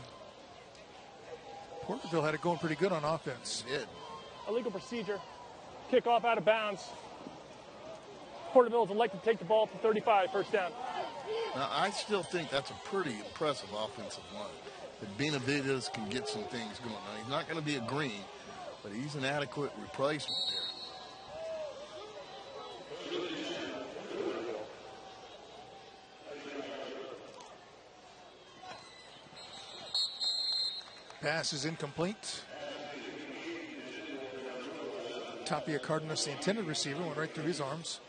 Porterville had it going pretty good on offense. It did. Illegal procedure. Kickoff out of bounds. Porterville is elected to take the ball to 35, first down. Now, I still think that's a pretty impressive offensive line. That Benavidez can get some things going. Now, he's not going to be a Green, but he's an adequate replacement there. Pass is incomplete. Tapia Cardenas, the intended receiver, went right through his arms.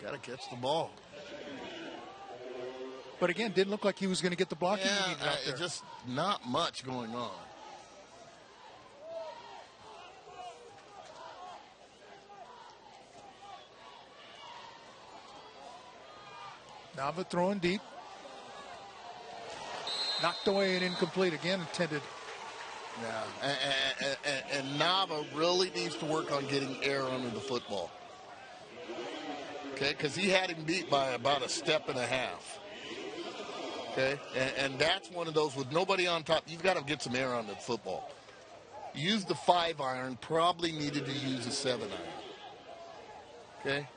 Got to catch the ball. But again, didn't look like he was going to get the blocking he needed out there. Just not much going on. Nava throwing deep. Knocked away and incomplete again, intended. Yeah, and Nava really needs to work on getting air under the football. Okay, because he had him beat by about a step and a half. Okay, and that's one of those with nobody on top. You've got to get some air on the football. Use the 5-iron. Probably needed to use a 7-iron. Okay,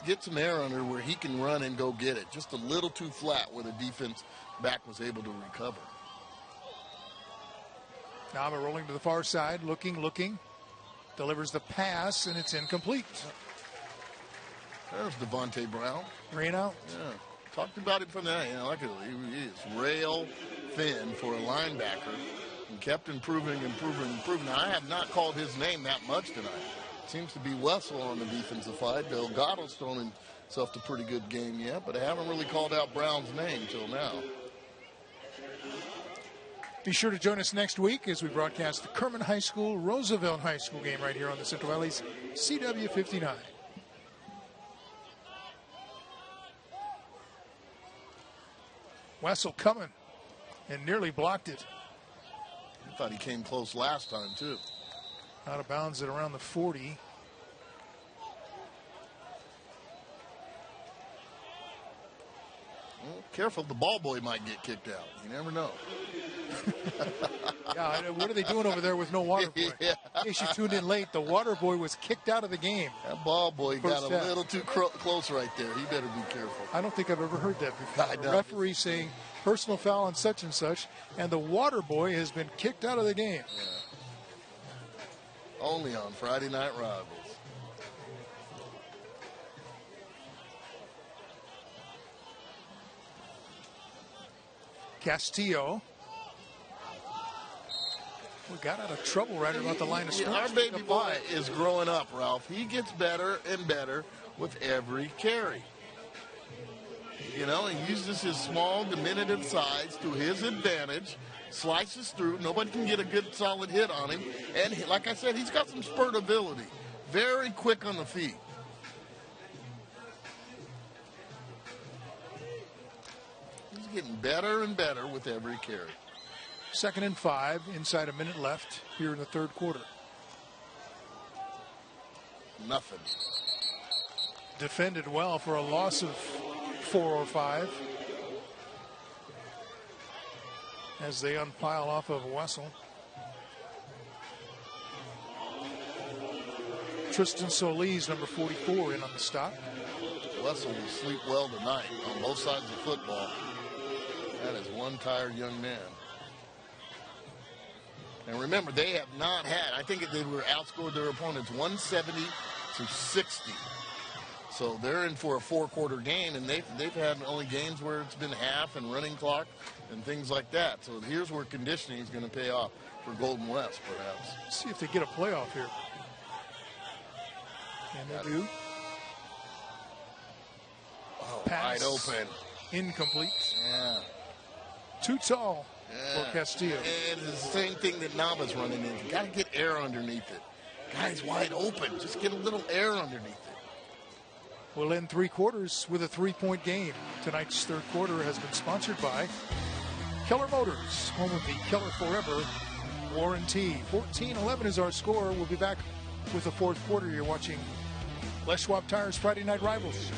get some air under where he can run and go get it. Just a little too flat where the defense back was able to recover. Nava rolling to the far side, looking. Delivers the pass, and it's incomplete. There's Devontae Brown. Rain out. Yeah. Talked about him from that. He is rail thin for a linebacker and kept improving. Now, I have not called his name that much tonight. It seems to be Wessel on the defensive side. Delgado's thrown himself to pretty good game yet, but I haven't really called out Brown's name till now. Be sure to join us next week as we broadcast the Kerman High School, Roosevelt High School game right here on the Central Valley's CW59. Wessel coming and nearly blocked it. I thought he came close last time, too. Out of bounds at around the 40. Well, careful, the ball boy might get kicked out. You never know. Yeah, what are they doing over there with no water boy? Yeah. In case you tuned in late, the water boy was kicked out of the game. That ball boy got a little too close right there. He better be careful. I don't think I've ever heard that before. I know. A referee saying personal foul on such and such, and the water boy has been kicked out of the game. Yeah. Only on Friday Night Rivals. Castillo. We got out of trouble right about the line of scrimmage. Our baby boy is growing up, Ralph. He gets better and better with every carry. He uses his small, diminutive size to his advantage, slices through. Nobody can get a good, solid hit on him. And like I said, he's got some spurt ability. Very quick on the feet. He's getting better and better with every carry. 2nd and 5, inside a minute left here in the third quarter. Nothing. Defended well for a loss of 4 or 5. As they unpile off of Wessel. Tristan Solis, number 44, in on the stop. Wessel will sleep well tonight on both sides of the football. That is one tired young man. And remember, they have not had, I think they were outscored their opponents 170-60. So they're in for a 4-quarter game, and they've had only games where it's been half and running clock and things like that. So here's where conditioning is going to pay off for Golden West, perhaps. Let's see if they get a playoff here. And they do. Oh, Pass. wide open. Incomplete. Yeah. Too tall for Castillo. And it's the same thing that Nava's running in. You got to get air underneath it. Guy's wide open. Just get a little air underneath it. We'll end 3 quarters with a 3-point game. Tonight's third quarter has been sponsored by Keller Motors, home of the Keller Forever warranty. 14-11 is our score. We'll be back with the fourth quarter. You're watching Les Schwab Tires Friday Night Rivals.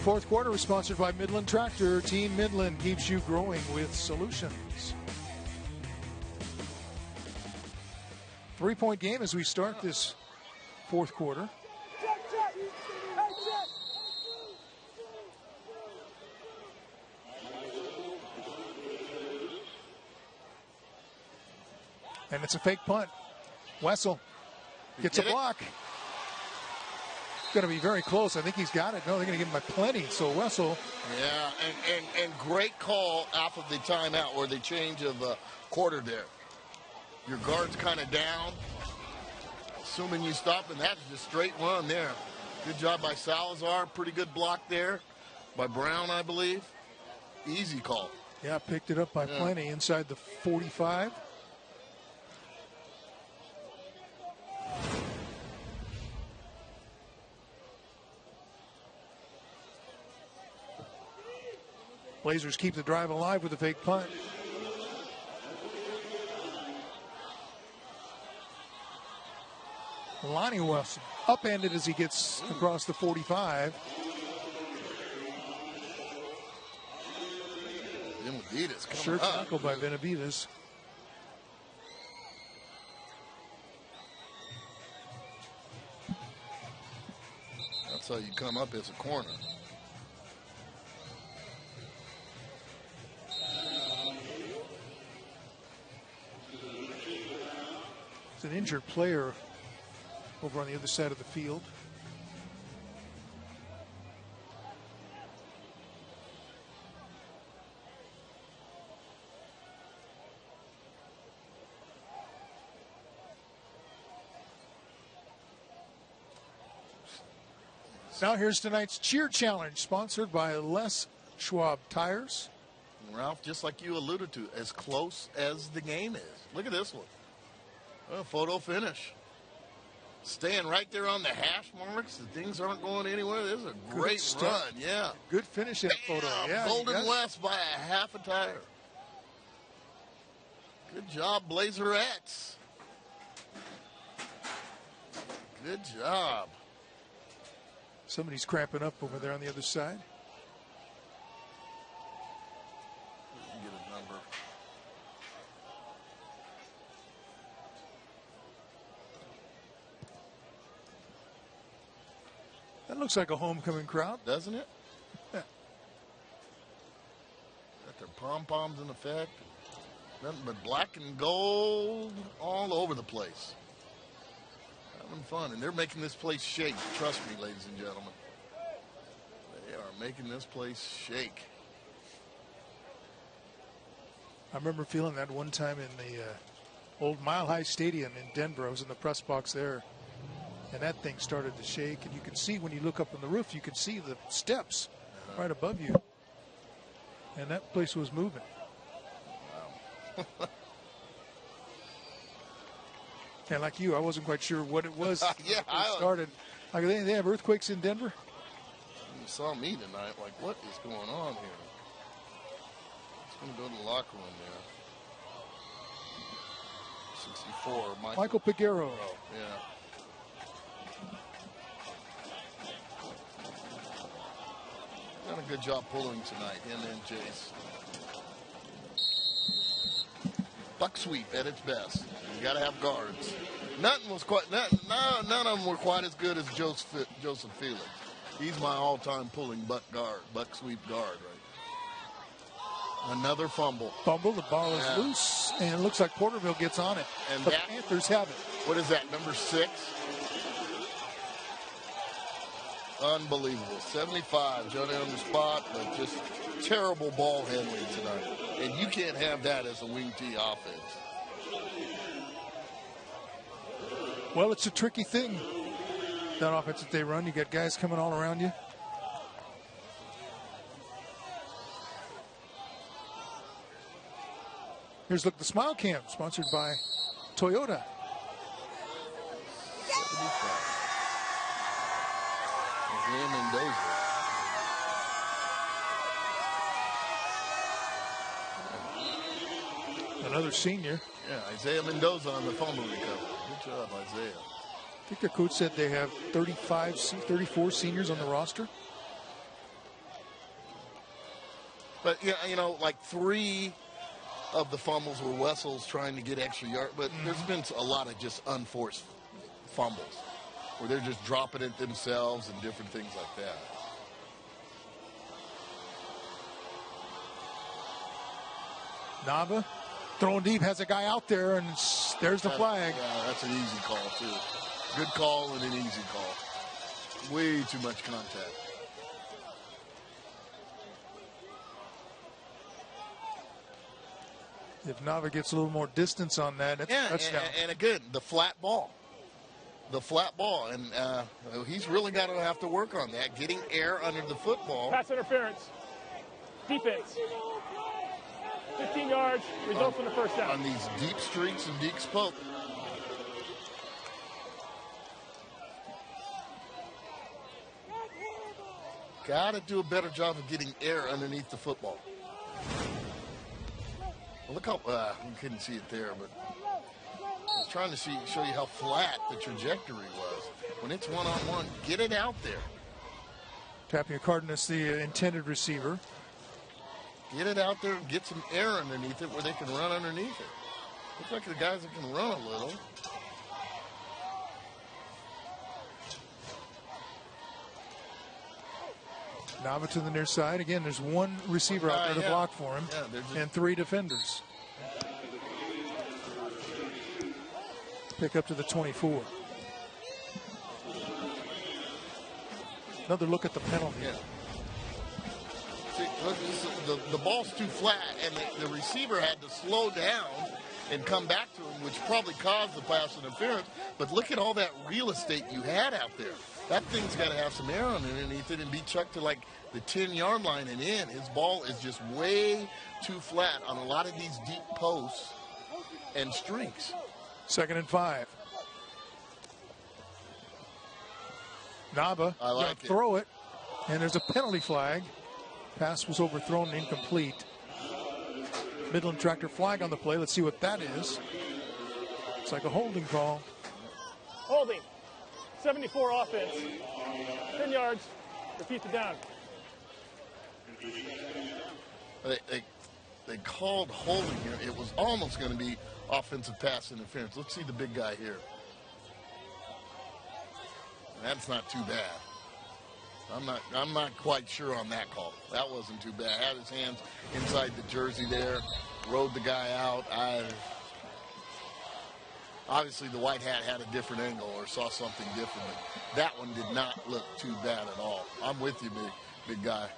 fourth quarter is sponsored by Midland Tractor. Team Midland keeps you growing with solutions. 3-point game as we start this fourth quarter. And it's a fake punt. Wessel gets a block. Going to be very close. I think he's got it. No, they're going to give him a plenty. So Wessel. Yeah, and great call off of the timeout where they change of quarter there. Your guard's kind of down. Assuming you stop, and that's just straight run there. Good job by Salazar. Pretty good block there by Brown, I believe. Easy call. Yeah, picked it up by plenty inside the 45. Blazers keep the drive alive with a fake punt. Lonnie Wessel upended as he gets across the 45. Benavides coming Sure up. tackle by Benavides. That's how you come up as a corner. It's an injured player over on the other side of the field. Now here's tonight's cheer challenge, sponsored by Les Schwab Tires. Ralph, just like you alluded to, as close as the game is. Look at this one. Photo finish. Staying right there on the hash marks. The things aren't going anywhere. This is a great run. Yeah. Good finish in that photo. Yeah, Golden West by a half a tire. Good job, Blazerettes. Good job. Somebody's cramping up over there on the other side. Get a number. That looks like a homecoming crowd. Doesn't it? Yeah. Got their pom-poms in effect. Nothing but black and gold all over the place. Having fun. And they're making this place shake. Trust me, ladies and gentlemen. They are making this place shake. I remember feeling that one time in the old Mile High Stadium in Denver. I was in the press box there. And that thing started to shake, and you can see when you look up on the roof, you can see the steps right above you. And that place was moving. Wow. And like you, I wasn't quite sure what it was. Yeah, it started. Like they have earthquakes in Denver? You saw me tonight. Like, what is going on here? Just going to go to the locker room there. 64. Michael Piguero. Oh, yeah. Done a good job pulling tonight, him and Jace. Buck sweep at its best. You got to have guards. None of them were quite as good as Joseph Felix. He's my all-time pulling buck sweep guard right. Another fumble. The ball is loose, and it looks like Porterville gets on it. And the Panthers have it. What is that, number 6? Unbelievable. 75, Johnny on the spot, but just terrible ball handling tonight. And you can't have that as a wing T offense. Well, it's a tricky thing, that offense that they run. You got guys coming all around you. Here's the Smile Cam, sponsored by Toyota. Isaiah Mendoza. Another senior. Yeah, Isaiah Mendoza on the fumble recovery. Good job, Isaiah. I think their coach said they have 34 seniors on the roster. But, you know, like 3 of the fumbles were Wessels trying to get extra yard. But there's been a lot of just unforced fumbles where they're just dropping it themselves and different things like that. Nava throwing deep, has a guy out there, and there's the flag. Yeah, that's an easy call, too. Good call and an easy call. Way too much contact. If Nava gets a little more distance on that, that's a touchdown. And again, the flat ball. The flat ball. And he's really got to have to work on that, getting air under the football. Pass interference. Defense. 15 yards, results in the first down. On these deep streaks and deep spoke. Got to do a better job of getting air underneath the football. Well, look how, you couldn't see it there, but I was trying to show you how flat the trajectory was. When it's one-on-one, get it out there. Tapia Cardenas, the intended receiver. Get it out there and get some air underneath it where they can run underneath it. Looks like the guys that can run a little. Nava to the near side. Again, there's one receiver out there to block for him, and 3 defenders. Pick up to the 24. Another look at the penalty. Yeah. See, look, the ball's too flat, and the receiver had to slow down and come back to him, which probably caused the pass interference. But look at all that real estate you had out there. That thing's got to have some air underneath it and be chucked to like the 10-yard line and in. His ball is just way too flat on a lot of these deep posts and streaks. 2nd and 5. Nava going to throw it, and there's a penalty flag. Pass was overthrown and incomplete. Midland Tractor flag on the play. Let's see what that is. It's like a holding call. Holding. 74 offense. 10 yards. Repeat the down. They called holding here. It was almost going to be offensive pass interference. Let's see the big guy here. That's not too bad. I'm not quite sure on that call. That wasn't too bad. Had his hands inside the jersey there, rode the guy out. Obviously the white hat had a different angle or saw something different. That one did not look too bad at all. I'm with you, big guy,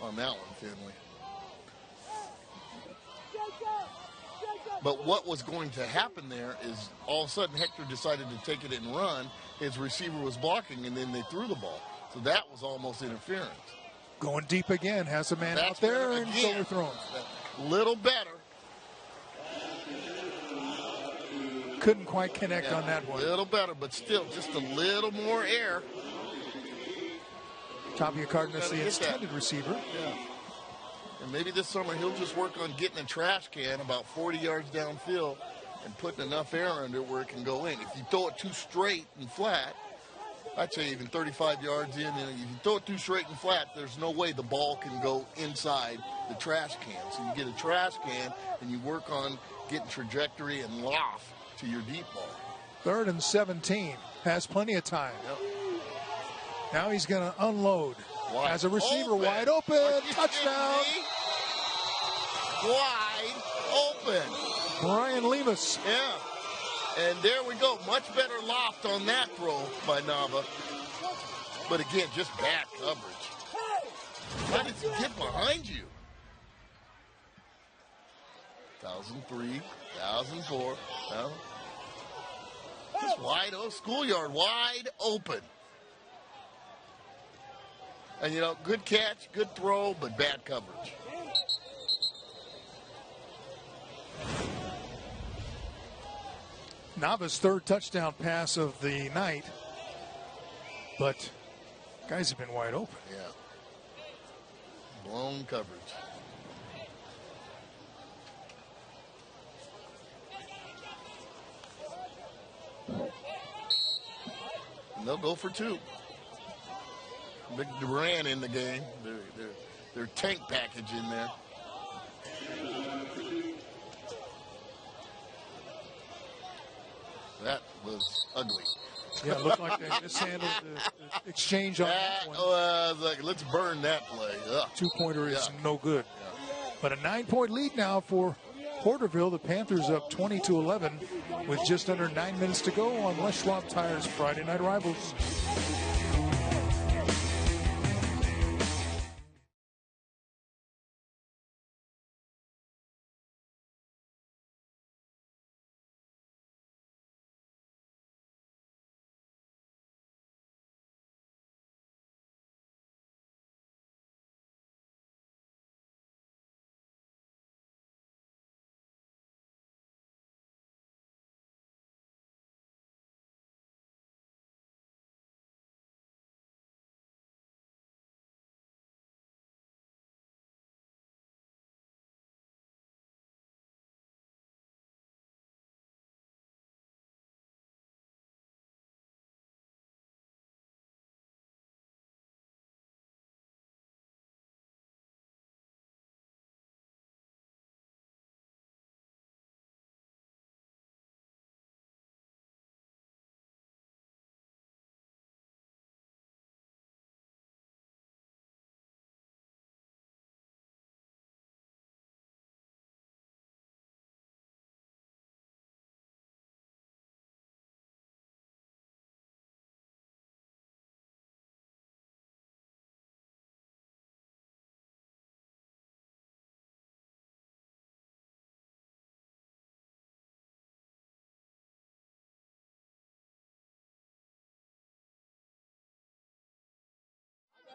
on that one, Finley. But what was going to happen there is all of a sudden Hector decided to take it and run. His receiver was blocking, and then they threw the ball. So that was almost interference. Going deep again, has a man out there, and it's overthrown. Little better. Couldn't quite connect on that one. A little better, but still just a little more air. Tapia Cardenas, the intended receiver. Yeah. And maybe this summer he'll just work on getting a trash can about 40 yards downfield and putting enough air under it where it can go in. If you throw it too straight and flat, I'd say even 35 yards in, and if you throw it too straight and flat, there's no way the ball can go inside the trash can. So you get a trash can and you work on getting trajectory and loft to your deep ball. 3rd and 17. Has plenty of time. Yep. Now he's going to unload. As a receiver, wide open. Touchdown. Wide open. Brian Lemus. Yeah. And there we go. Much better loft on that throw by Nava. But again, just bad coverage. How did he get behind you? 1,003, 1,004. Just wide open. Schoolyard wide open. And, you know, good catch, good throw, but bad coverage. Nava's 3rd touchdown pass of the night. But guys have been wide open. Yeah. Blown coverage. And they'll go for 2. Big Duran in the game. their tank package in there. That was ugly. Yeah, it looked like they mishandled the exchange on that one. I was like, let's burn that play. Ugh. Two-pointer is no good. But a 9-point lead now for Porterville. The Panthers up 20-11 with just under 9 minutes to go on Les Schwab Tires Friday Night Rivals.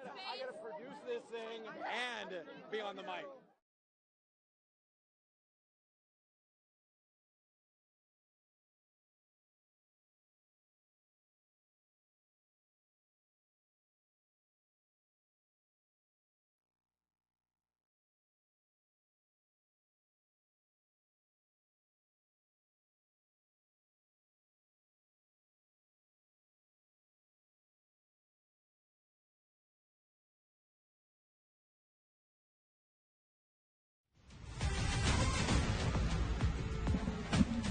I gotta produce this thing and be on the mic.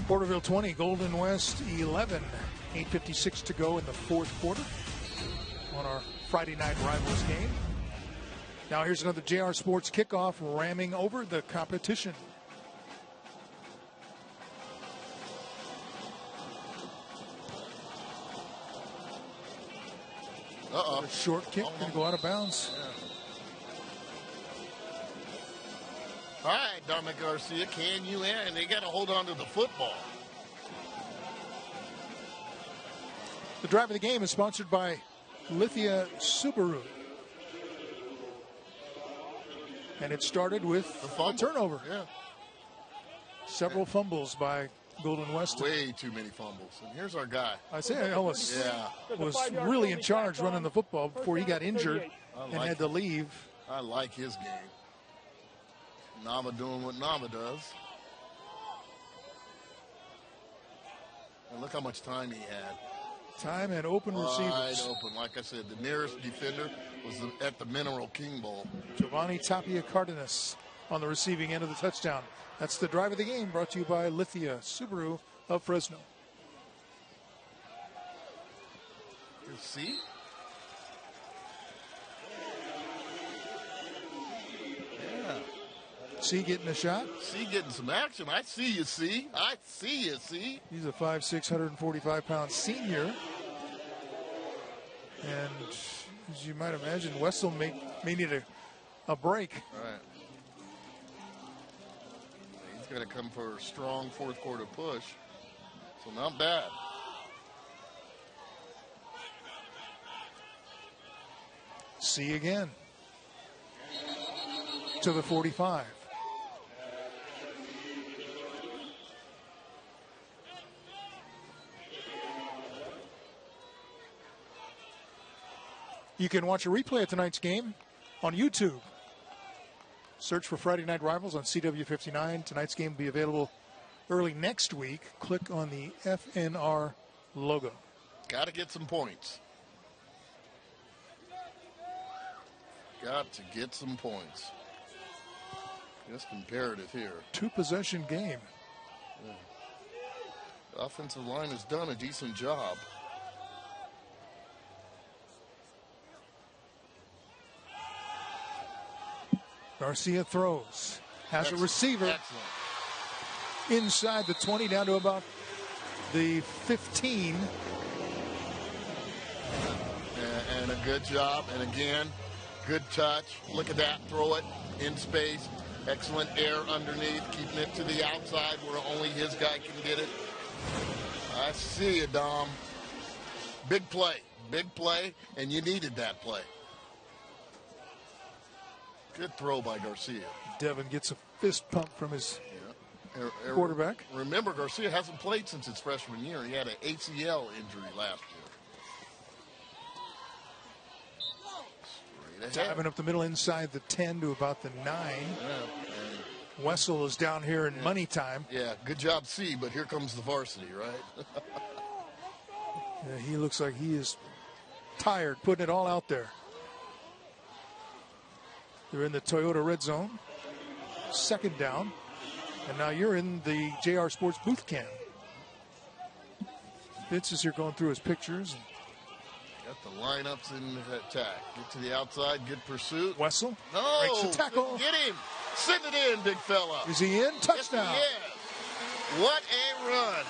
Porterville 20, Golden West 11. 8:56 to go in the fourth quarter on our Friday Night Rivals game. Now here's another JR Sports kickoff ramming over the competition. Uh-oh. A short kick going to go out of bounds. Yeah. All right, Dominic Garcia, can you in? They got to hold on to the football. The drive of the game is sponsored by Lithia Subaru. And it started with a turnover. Yeah. Several fumbles by Golden West. Way too many fumbles. And here's our guy. Isaiah Ellis was really in charge running the football before he got injured and had to leave. I like his game. Nava doing what Nava does. And look how much time he had. Time and open receivers. Wide open. Like I said, the nearest defender was at the Mineral King Bowl. Giovanni Tapia Cardenas on the receiving end of the touchdown. That's the drive of the game, brought to you by Lithia Subaru of Fresno. See? Yeah. C getting a shot. C getting some action. I see you, C. I see you, C. He's a 5'6", 145-pound senior. And as you might imagine, Wessel may need a break. All right. He's got to come for a strong fourth quarter push. So not bad. C again. To the 45. You can watch a replay of tonight's game on YouTube. Search for Friday Night Rivals on CW59. Tonight's game will be available early next week. Click on the FNR logo. Got to get some points. Got to get some points. Just imperative here. 2-possession game. Yeah. The offensive line has done a decent job. Garcia throws. Has Excellent. a receiver. Excellent. Inside the 20, down to about the 15. And a good job. And again, good touch. Look at that. Throw it in space. Excellent air underneath. Keeping it to the outside where only his guy can get it. I see you, Dom. Big play. Big play. And you needed that play. Good throw by Garcia. Devin gets a fist pump from his quarterback. Remember, Garcia hasn't played since his freshman year. He had an ACL injury last year. Diving up the middle inside the 10 to about the 9. Yeah. Wessel is down here in money time. Yeah, good job, C, but here comes the varsity, right? Yeah, he looks like he is tired, putting it all out there. They're in the Toyota red zone. 2nd down. And now you're in the JR Sports booth cam. Vince is here going through his pictures. Got the lineups in attack. Get to the outside, good pursuit. Wessel no, breaks the tackle. Get him. Send it in, big fella. Is he in? Touchdown. Yes, he is. What a run.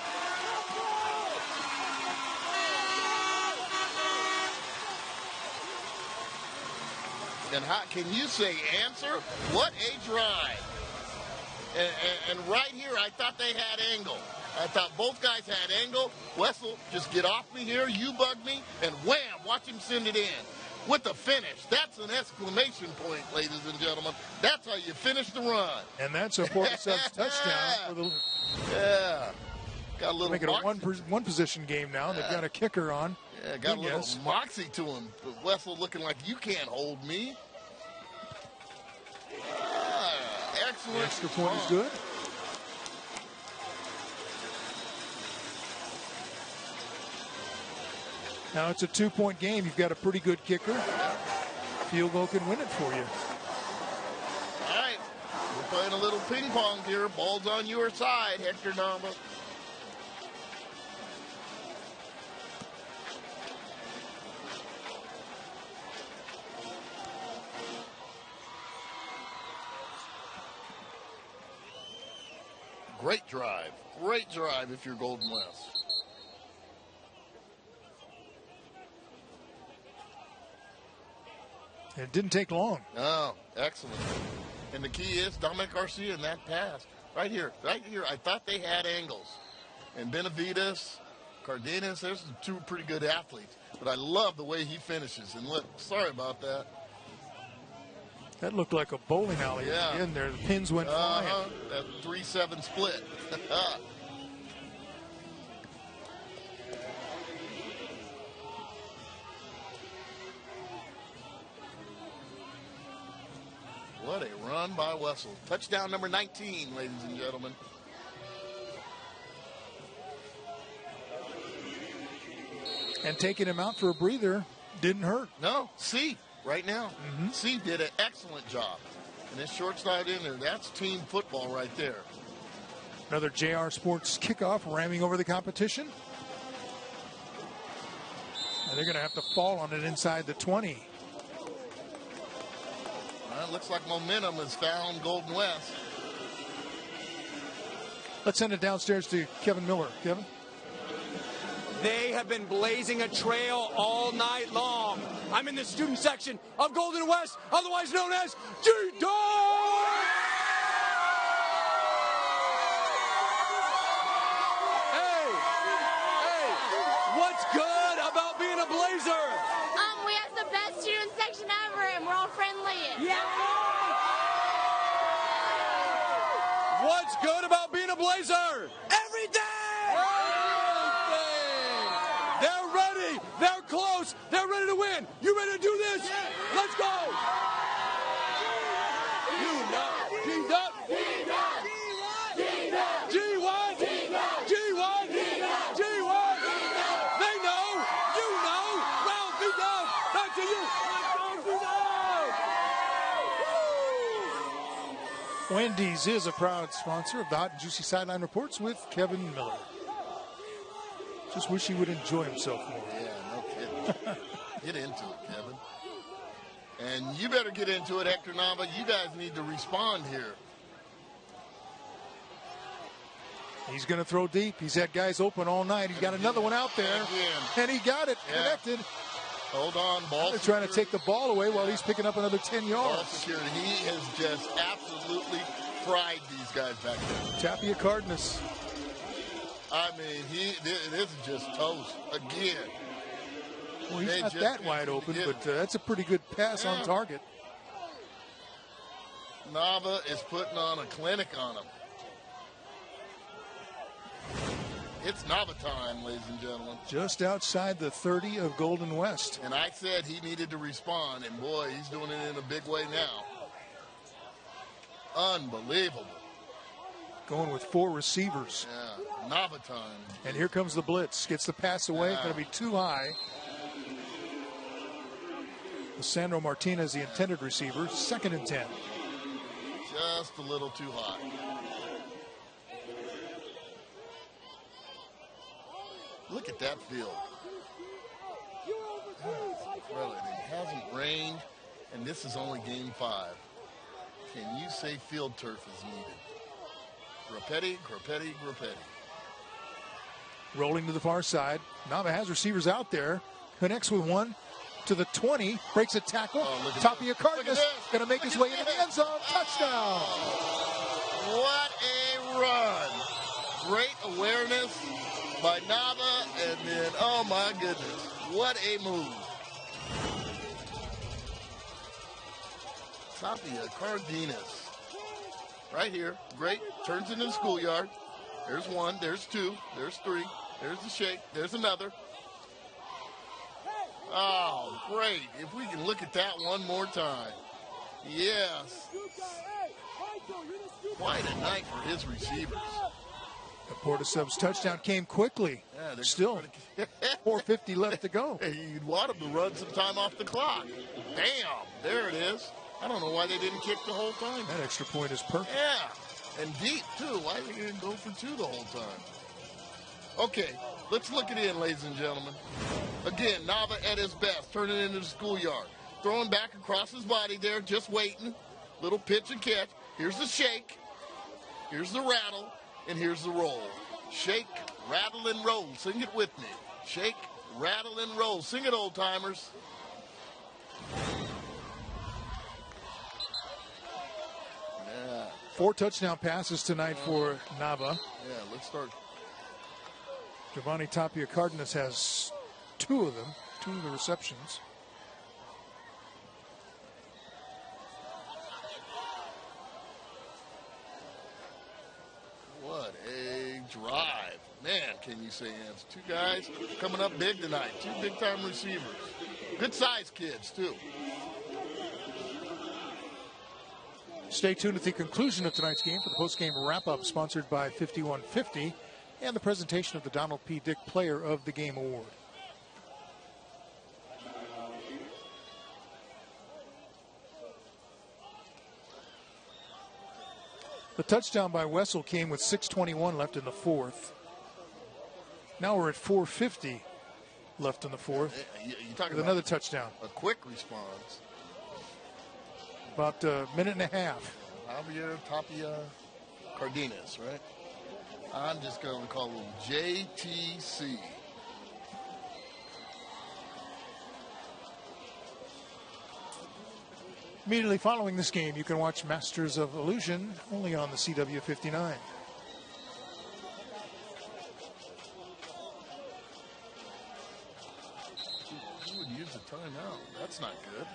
And how can you say answer? What a drive. And right here, I thought they had angle. I thought both guys had angle. Wessel, just get off me here. You bug me. And wham, watch him send it in. With the finish. That's an exclamation point, ladies and gentlemen. That's how you finish the run. And that's a Porterville touchdown. For the, yeah. Got a little make it a one position game now. They've got a kicker on. Yeah, got a little moxie to him. But Wessel looking like you can't hold me. Excellent. The extra point is good. Now it's a 2-point game. You've got a pretty good kicker. Field goal can win it for you. All right. We're playing a little ping pong here. Ball's on your side, Hector Nava. Great drive. Great drive if you're Golden West. It didn't take long. Oh, excellent. And the key is Dominic Garcia in that pass. Right here. I thought they had angles. And Benavides, Cardenas, there's two pretty good athletes. But I love the way he finishes. And look, sorry about that. That looked like a bowling alley in there. The pins went flying. That 3-7 split. What a run by Wessel. Touchdown number 19, ladies and gentlemen. And taking him out for a breather didn't hurt. No, C right now. C did an excellent job. And this short side in there, that's team football right there. Another JR Sports kickoff ramming over the competition. And they're going to have to fall on it inside the 20. Well, it looks like momentum has found Golden West. Let's send it downstairs to Kevin Miller. Kevin? They have been blazing a trail all night long. I'm in the student section of Golden West, otherwise known as G-Dog! Hey, what's good about being a Blazer? We have the best student section ever, and we're all friendly. Yeah. What's good about being a Blazer? Everything! They're ready. They're close. They're ready to win. You ready to do this? Yeah. Let's go. You know. G-Dub. G-Dub. G-Dub. G-1. G-Dub. G-1. G-Dub. G-1. They know. You know. Ralph, G-Dub. Back to you. Let's go, G-Dub. Wendy's is a proud sponsor of the Hot and Juicy Sideline Reports with Kevin Miller. Just wish he would enjoy himself more. Yeah, no kidding. Get into it, Kevin. And you better get into it, Hector Nava. You guys need to respond here. He's going to throw deep. He's had guys open all night. He's got another one out there. And he got it. Connected. Hold on. Ball They're trying to take the ball away while he's picking up another 10 yards. Ball security. He has just absolutely fried these guys back there. Tapia Cardenas. I mean, this is just toast again. Well, he's not that wide open, but that's a pretty good pass on target. Nava is putting on a clinic on him. It's Nava time, ladies and gentlemen. Just outside the 30 of Golden West. And I said he needed to respond, and boy, he's doing it in a big way now. Unbelievable. Going with 4 receivers. Yeah, Nava time. And here comes the blitz. Gets the pass away. Going to be too high. Sandro Martinez, the intended receiver. 2nd and 10. Just a little too high. Look at that field. Well, it hasn't rained, and this is only game 5. Can you say field turf is needed? Grapetti. Rolling to the far side. Nava has receivers out there. Connects with one to the 20. Breaks a tackle. Tapia Cardenas going to make his way into the end zone. Touchdown. What a run. Great awareness by Nava, and then, oh my goodness, what a move. Tapia Cardenas. Right here, great, turns into the schoolyard. There's 1, there's 2, there's 3, there's the shake, there's another. Oh, great. If we can look at that one more time. Yes. Quite a night for his receivers. The Portisub's touchdown came quickly. Yeah, still 4:50 left to go. You'd want him to run some time off the clock. Damn, there it is. I don't know why they didn't kick the whole time. That extra point is perfect. Yeah, and deep, too. Why they didn't go for 2 the whole time? Okay, let's look it in, ladies and gentlemen. Again, Nava at his best, turning it into the schoolyard. Throwing back across his body there, just waiting. Little pitch and catch. Here's the shake. Here's the rattle. And here's the roll. Shake, rattle, and roll. Sing it with me. Shake, rattle, and roll. Sing it, old timers. Yeah. 4 touchdown passes tonight for Nava. Yeah, let's start. Giovanni Tapia Cardenas has 2 of them, 2 of the receptions. What a drive. Man, can you say yes? 2 guys coming up big tonight. 2 big-time receivers. Good-sized kids, too. Stay tuned at the conclusion of tonight's game for the post-game wrap-up sponsored by 5150 and the presentation of the Donald P. Dick Player of the Game Award. The touchdown by Wessel came with 6:21 left in the 4th. Now we're at 4:50 left in the 4th. You're talking with about another touchdown. A quick response. About a minute and a half. Tapia Cardenas, right? I'm just going to call him JTC. Immediately following this game, you can watch Masters of Illusion only on the CW 59. Who would use the timeout? That's not good.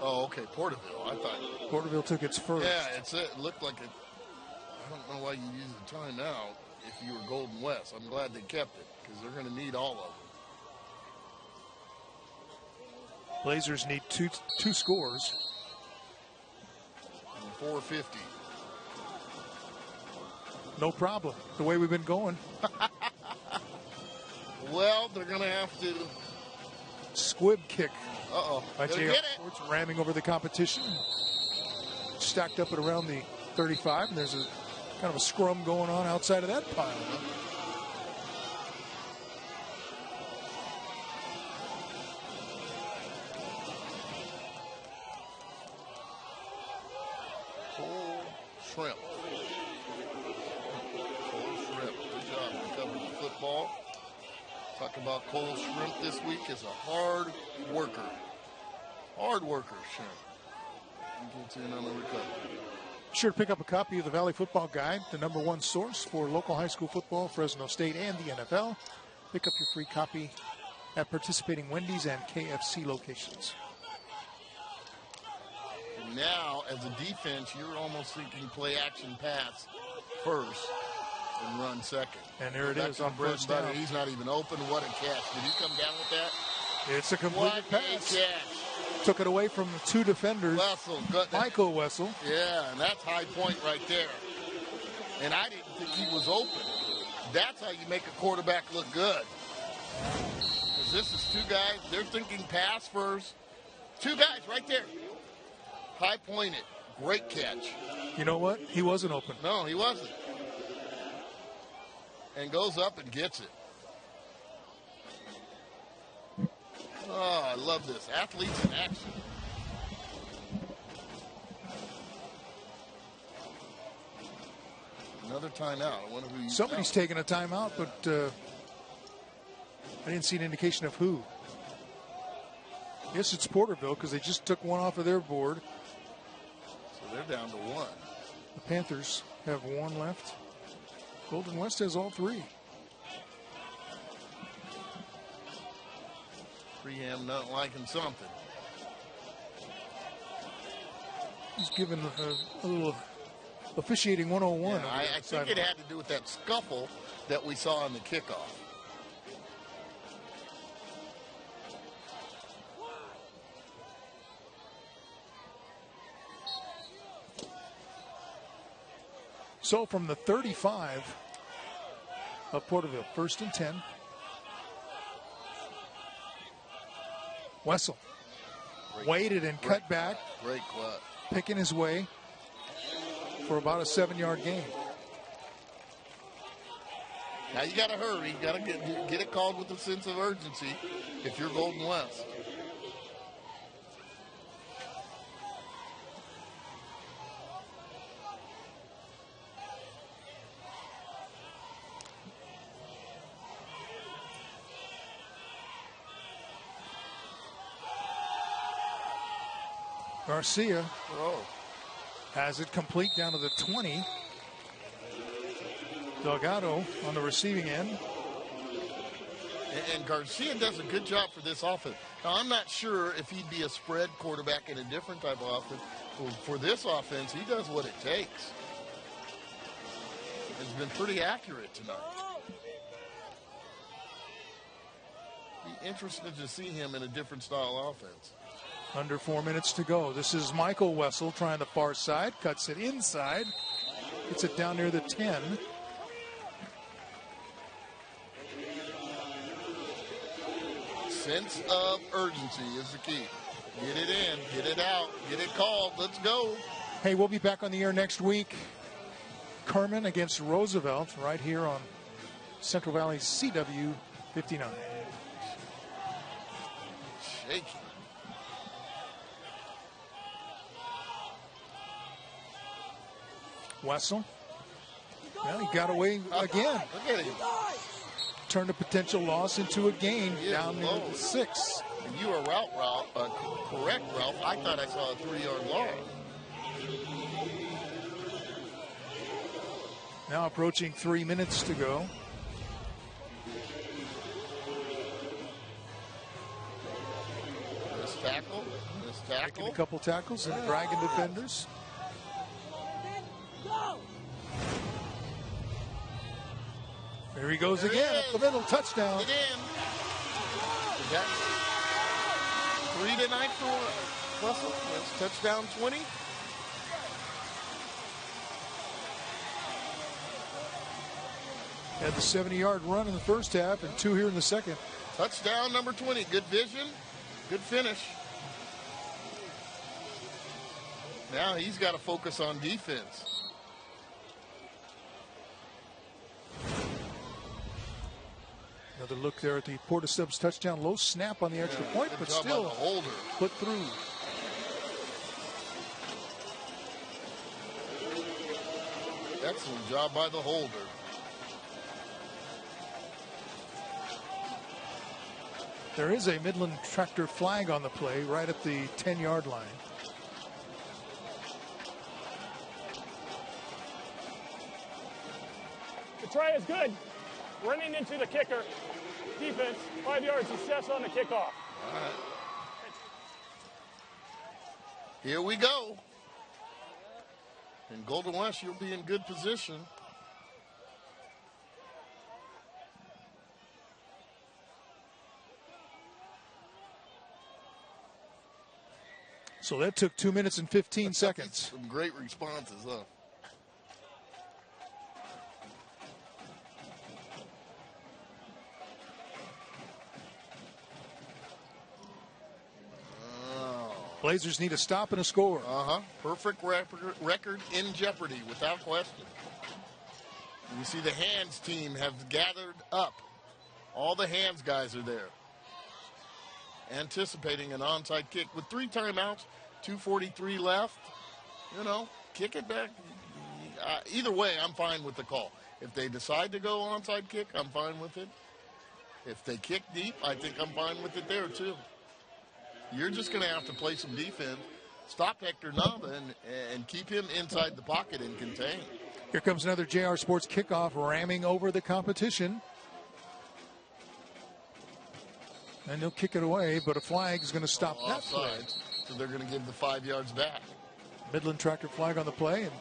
Oh, okay, Porterville. I thought Porterville took its first. Yeah, it looked like it. I don't know why you used the timeout if you were Golden West. I'm glad they kept it because they're going to need all of it. Blazers need two scores. And 450. No problem. The way we've been going. Well, they're going to have to squib kick Uh-oh. By J.R. Sports ramming over the competition. Stacked up at around the 35, and there's a kind of a scrum going on outside of that pile. Shrimp. Cole Shrimp. Good job recovering the football. Talk about Cole Shrimp this week is a hard worker. Hard worker, Shrimp. He gets in on the recovery. Be sure to pick up a copy of the Valley Football Guide, the #1 source for local high school football, Fresno State, and the NFL. Pick up your free copy at participating Wendy's and KFC locations. Now, as a defense, you're almost thinking play action pass first and run second. And there it is on first down. He's not even open. What a catch. Did he come down with that? It's a completed pass. Catch. Took it away from the two defenders. Michael Wessel. Yeah, and that's high point right there. And I didn't think he was open. That's how you make a quarterback look good. Because this is two guys. They're thinking pass first. Two guys right there. High pointed. Great catch. You know what? He wasn't open. No, he wasn't. And goes up and gets it. Oh, I love this. Athletes in action. Another timeout. I wonder who Somebody's taking a timeout, but I didn't see an indication of who. Yes, it's Porterville because they just took one off of their board. So they're down to one. The Panthers have one left. Golden West has all three. Pregame not liking something. He's given a little officiating 101. Yeah, I think it had to do with that scuffle that we saw in the kickoff. So from the 35 of Porterville, 1st and 10. Wessel waited and cut back. Great cut. Picking his way for about a 7-yard gain. Now you got to hurry. You got to get it called with a sense of urgency if you're Golden West. Garcia has it complete down to the 20. Delgado on the receiving end. And Garcia does a good job for this offense. Now, I'm not sure if he'd be a spread quarterback in a different type of offense. For this offense, he does what it takes. He's been pretty accurate tonight. Be interested to see him in a different style offense. Under 4 minutes to go. This is Michael Wessel trying the far side. Cuts it inside. Gets it down near the 10. Sense of urgency is the key. Get it in, get it out, get it called. Let's go. Hey, we'll be back on the air next week. Kerman against Roosevelt right here on Central Valley CW 59. Shaky. Wessel. Well, he got away again. Look at him. Turned a potential loss into a gain down near the 6. And you are correct, Ralph. I thought I saw a 3-yard loss. Now approaching 3 minutes to go. This tackle. Making a couple tackles and dragging defenders. There he goes again up the middle, touchdown. Get in. That's 3 tonight for Russell. That's touchdown 20. Had the 70-yard run in the first half and 2 here in the second. Touchdown number 20. Good vision. Good finish. Now he's got to focus on defense. Another look there at the Porter Subs touchdown. Low snap on the extra point, but still put through. Excellent job by the holder. There is a Midland Tractor flag on the play right at the 10-yard line. The try is good. Running into the kicker. Defense, 5 yards, success on the kickoff. All right. Here we go. In Golden West, you'll be in good position. So that took 2 minutes and 15 seconds. Some great responses, huh? Blazers need a stop and a score. Perfect record in jeopardy, without question. You see the hands team have gathered up. All the hands guys are there. Anticipating an onside kick with 3 timeouts, 2:43 left. You know, kick it back. Either way, I'm fine with the call. If they decide to go onside kick, I'm fine with it. If they kick deep, I think I'm fine with it there too. You're just going to have to play some defense, stop Hector Nava, and keep him inside the pocket and contain. Here comes another JR Sports kickoff, ramming over the competition. And they'll kick it away, but a flag is going to stop that play. So they're going to give the 5 yards back. Midland Tractor flag on the play, and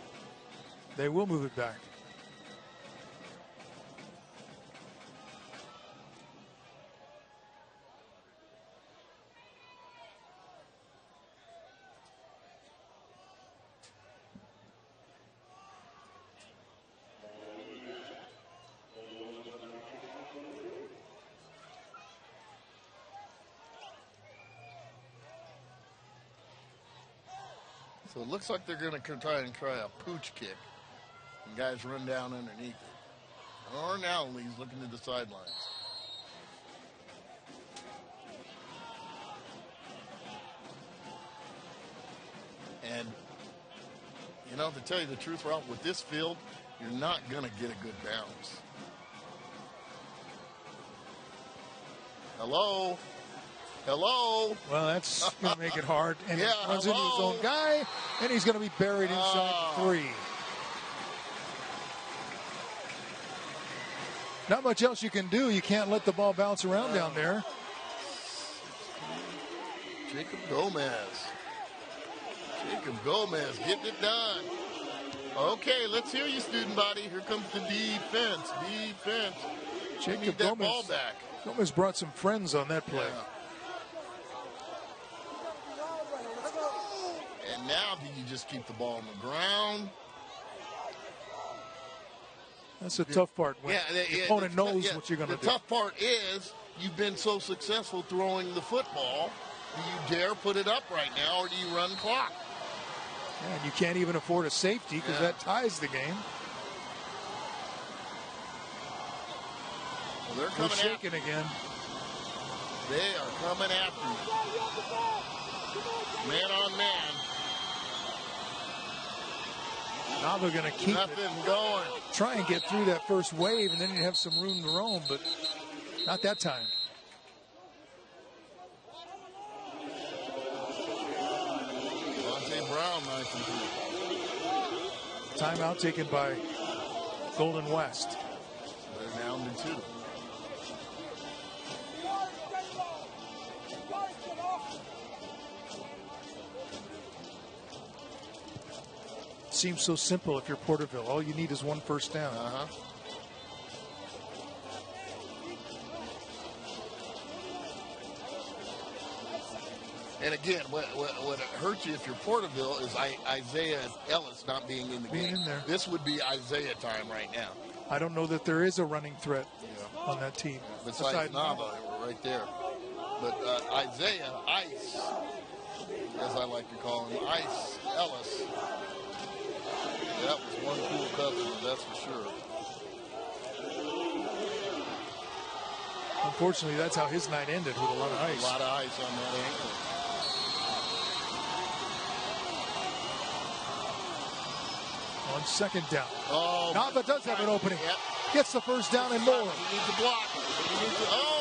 they will move it back. So it looks like they're going to try a pooch kick. And guys run down underneath it. Or now he's looking to the sidelines. And, you know, to tell you the truth, Ralph, with this field, you're not going to get a good bounce. Hello? Hello? Well, that's going to make it hard. And yeah, he runs into his own guy, and he's going to be buried inside 3. Not much else you can do. You can't let the ball bounce around down there. Jacob Gomez getting it done. Okay, let's hear you, student body. Here comes the defense. Jacob that ball back. Gomez brought some friends on that play. Yeah. And now do you just keep the ball on the ground? That's the tough part. When the opponent knows what you're going to do. The tough part is you've been so successful throwing the football. Do you dare put it up right now, or do you run clock? Yeah, and you can't even afford a safety because that ties the game. Well, they're coming shaking again. They are coming after you. Man on man. Now they're going to keep it going. Try and get through that first wave, and then you have some room to roam, but not that time. Brown, nice and good. Timeout taken by Golden West. They're down to 2. Seems so simple if you're Porterville. All you need is 1 first down. And again, what hurts you if you're Porterville is Isaiah Ellis not being in the game. There. This would be Isaiah time right now. I don't know that there is a running threat on that team. Besides Nava right there. But Isaiah, Ice, as I like to call him, Ice Ellis. That was one cool customer, that's for sure. Unfortunately, that's how his night ended, with a lot of ice. A lot of ice on that ankle. On second down. Oh, Nava does have an opening. Yep. Gets the first down and more. He needs to block.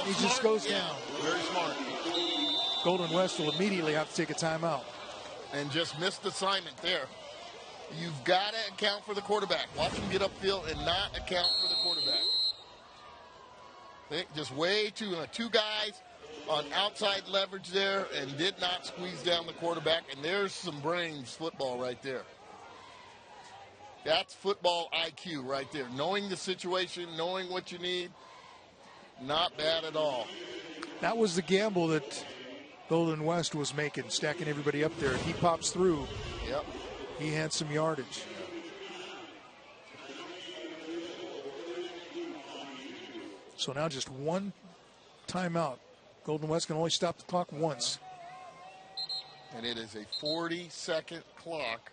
He just goes down. Very smart. Golden West will immediately have to take a timeout. And just missed assignment there. You've got to account for the quarterback. Watch him get upfield and not account for the quarterback. Just way too two guys on outside leverage there and did not squeeze down the quarterback. And there's some brains football right there. That's football IQ right there. Knowing the situation, knowing what you need, not bad at all. That was the gamble that Golden West was making, stacking everybody up there. He pops through. Yep. He had some yardage. So now just one timeout. Golden West can only stop the clock once. And it is a 40-second clock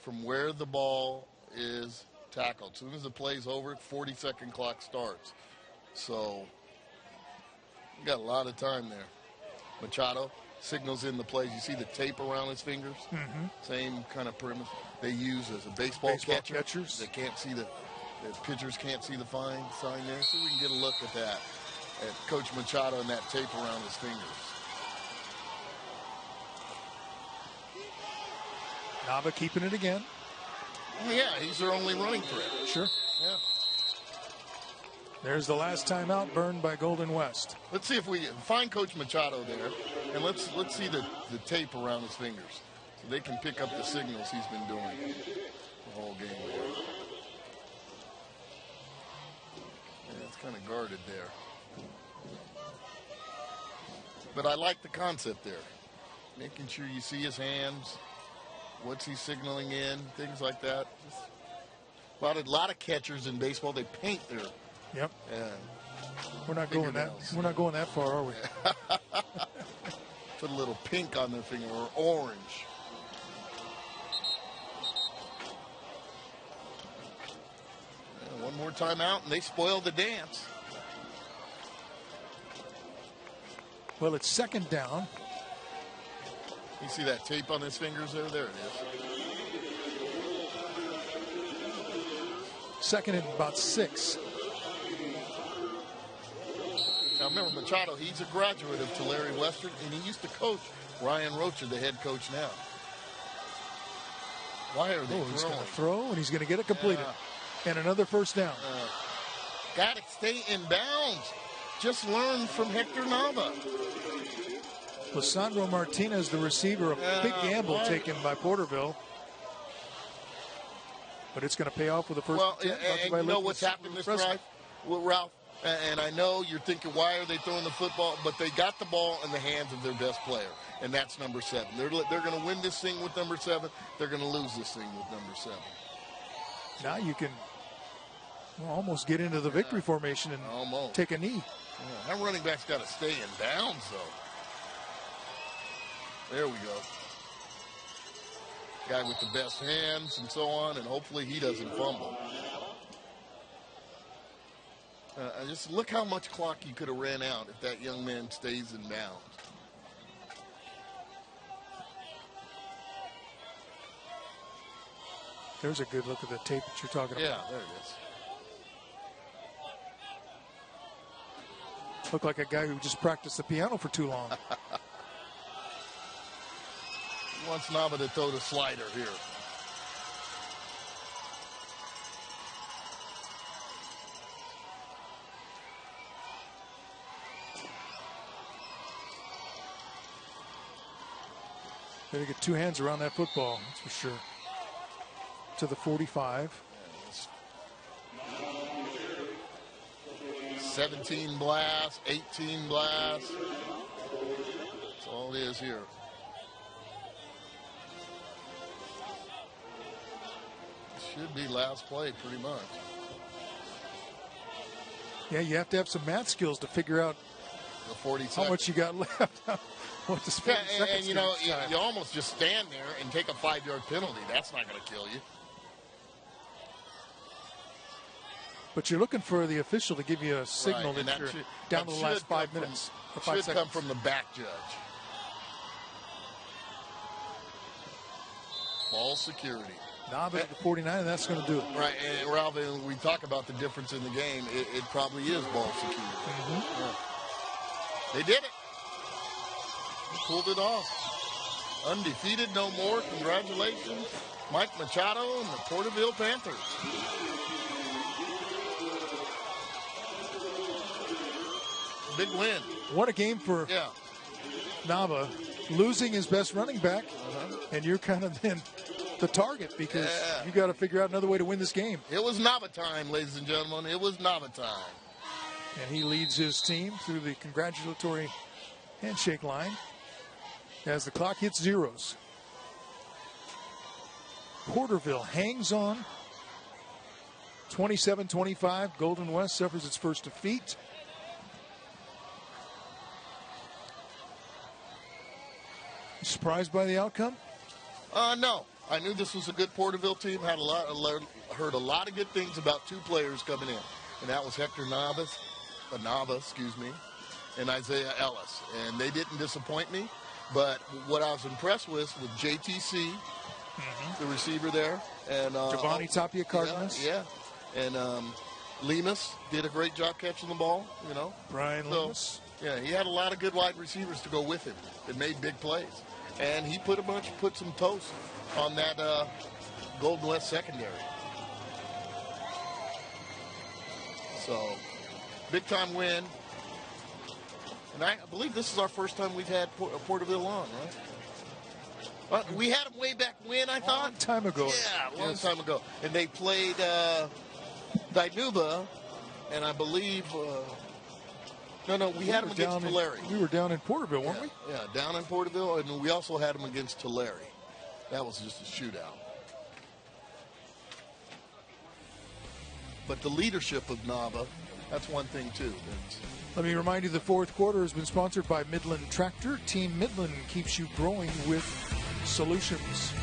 from where the ball is tackled. As soon as the play's over, 40-second clock starts. So you got a lot of time there. Machado signals in the plays. You see the tape around his fingers? Mm-hmm. Same kind of premise they use as a baseball catcher. Catchers. They can't see the pitchers can't see the sign there. So we can get a look at that, at Coach Machado and that tape around his fingers. Nava keeping it again. Oh, yeah, he's their only running threat. Sure. Yeah. There's the last timeout burned by Golden West. Let's see if we can find Coach Machado there, and let's see the tape around his fingers so they can pick up the signals he's been doing the whole game there. Yeah, it's kind of guarded there. But I like the concept there. Making sure you see his hands, what's he signaling in, things like that. Just a lot of catchers in baseball, they paint their. Yep. We're not going that far, are we? Put a little pink on their finger or orange. And one more time out, and they spoil the dance. Well, it's second down. You see that tape on his fingers there? There it is. Second and about 6. Now remember, Machado, he's a graduate of Tulare Western, and he used to coach Ryan Rocha, the head coach now. Why are they throwing? He's going to throw, and he's going to get it completed. And another first down. Got to stay in bounds. Just learn from Hector Nava. Lisandro Martinez, the receiver, a big gamble taken by Porterville. But it's going to pay off with the first. Well, and you know what's happened this drive? Well, Ralph, and I know you're thinking, why are they throwing the football? But they got the ball in the hands of their best player, and that's number 7. They're going to win this thing with number 7. They're going to lose this thing with number 7. Now you can almost get into the victory formation and take a knee. Yeah, that running back's got to stay in bounds, though. There we go. Guy with the best hands and so on, and hopefully he doesn't fumble. Just look how much clock you could have ran out if that young man stays in bounds. There's a good look at the tape that you're talking about. Yeah, there it is. Looked like a guy who just practiced the piano for too long. He wants Nava to throw the slider here. Better get two hands around that football, that's for sure. To the 45. 17 blasts, 18 blasts. That's all it is here. Should be last play pretty much. Yeah, you have to have some math skills to figure out The 40 seconds. How much you got left? What the Yeah, and you know, you almost just stand there and take a 5-yard penalty. That's not going to kill you. But you're looking for the official to give you a signal Right, that you're should, down to the last 5 from, minutes. Or 5 should seconds. come from the back judge. Ball security. Nava at the 49, and that's going to do it. Right, and Ralph, when we talk about the difference in the game, it probably is ball security. Mm-hmm. Yeah. They did it. They pulled it off. Undefeated no more. Congratulations, Mike Machado and the Porterville Panthers. Big win. What a game for Nava. Losing his best running back, and you're kind of then the target because you got to figure out another way to win this game. It was Nava time, ladies and gentlemen. It was Nava time. And he leads his team through the congratulatory handshake line as the clock hits zeros. Porterville hangs on. 27-25. Golden West suffers its first defeat. Surprised by the outcome? No. I knew this was a good Porterville team. Heard a lot of good things about two players coming in, and that was Hector Nava, and Isaiah Ellis. And they didn't disappoint me. But what I was impressed with JTC, the receiver there, and Giovanni Tapia Cardenas. Yeah. And Lemus did a great job catching the ball. You know, Brian Lemus. Yeah, he had a lot of good wide receivers to go with him that made big plays. And he put some toast on that Golden West secondary. So, big time win. And I believe this is our first time we've had Porterville on, right? We had them way back when, I thought. Long time ago. Yeah, long time ago. And they played Dinuba, and I believe... we had them against Tulare. We were down in Porterville, weren't we? Yeah, down in Porterville, and we also had them against Tulare. That was just a shootout. But the leadership of Nava, that's one thing too. Let me remind you, the fourth quarter has been sponsored by Midland Tractor. Team Midland keeps you growing with solutions.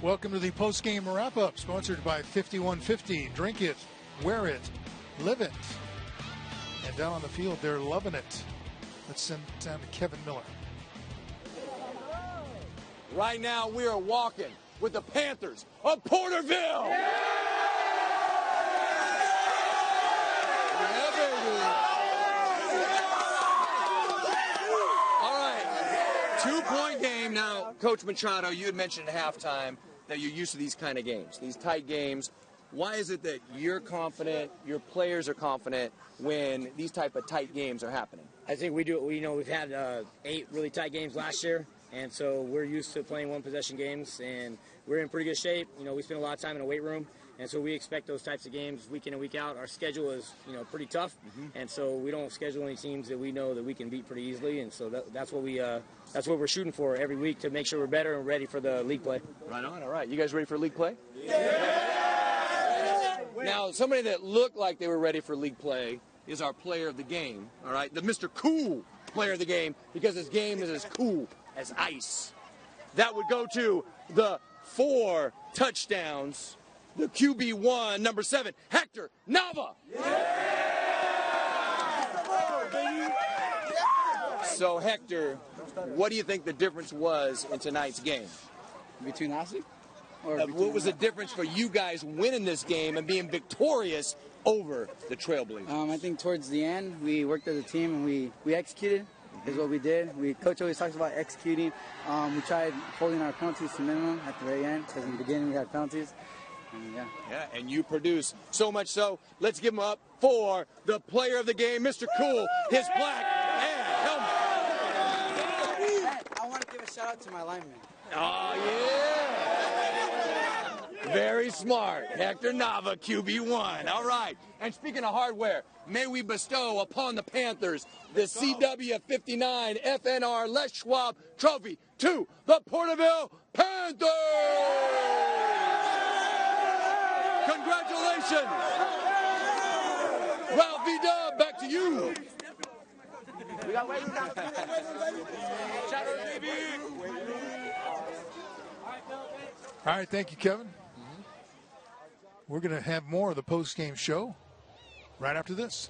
Welcome to the post-game wrap-up, sponsored by 5150. Drink it, wear it, live it. And down on the field, they're loving it. Let's send it down to Kevin Miller. Right now, we are walking with the Panthers of Porterville. Yeah, baby. All right, 2-point game now. Coach Machado, you had mentioned at halftime that you're used to these kind of games, these tight games. Why is it that you're confident, your players are confident when these type of tight games are happening? I think we do. We've had 8 really tight games last year, and so we're used to playing one-possession games, and we're in pretty good shape. We spend a lot of time in the weight room, and so we expect those types of games week in and week out. Our schedule is, pretty tough, and so we don't schedule any teams that we know that we can beat pretty easily, and so that's what we're shooting for every week to make sure we're better and ready for the league play. Right on. All right, you guys ready for league play? Yeah. Now, somebody that looked like they were ready for league play is our player of the game, all right? The Mr. Cool player of the game, because his game is as cool as ice. That would go to the 4 touchdowns, the QB1, number 7, Hector Nava. So, Hector, what do you think the difference was in tonight's game? Between us? What was the difference for you guys winning this game and being victorious over the Trailblazers? I think towards the end, we worked as a team and we executed is what we did. Coach always talks about executing. We tried holding our penalties to minimum at the very end, because in the beginning we had penalties. Yeah, and you produce so much so. Let's give him up for the player of the game, Mr. Cool, his black and helmet. I want to give a shout out to my lineman. Oh, yeah. Very smart. Hector Nava, QB1. All right. And speaking of hardware, may we bestow upon the Panthers the CW59 FNR Les Schwab Trophy to the Porterville Panthers! Congratulations! Ralph V. Dub, back to you. We got waiting now. All right, thank you, Kevin. We're going to have more of the post-game show right after this.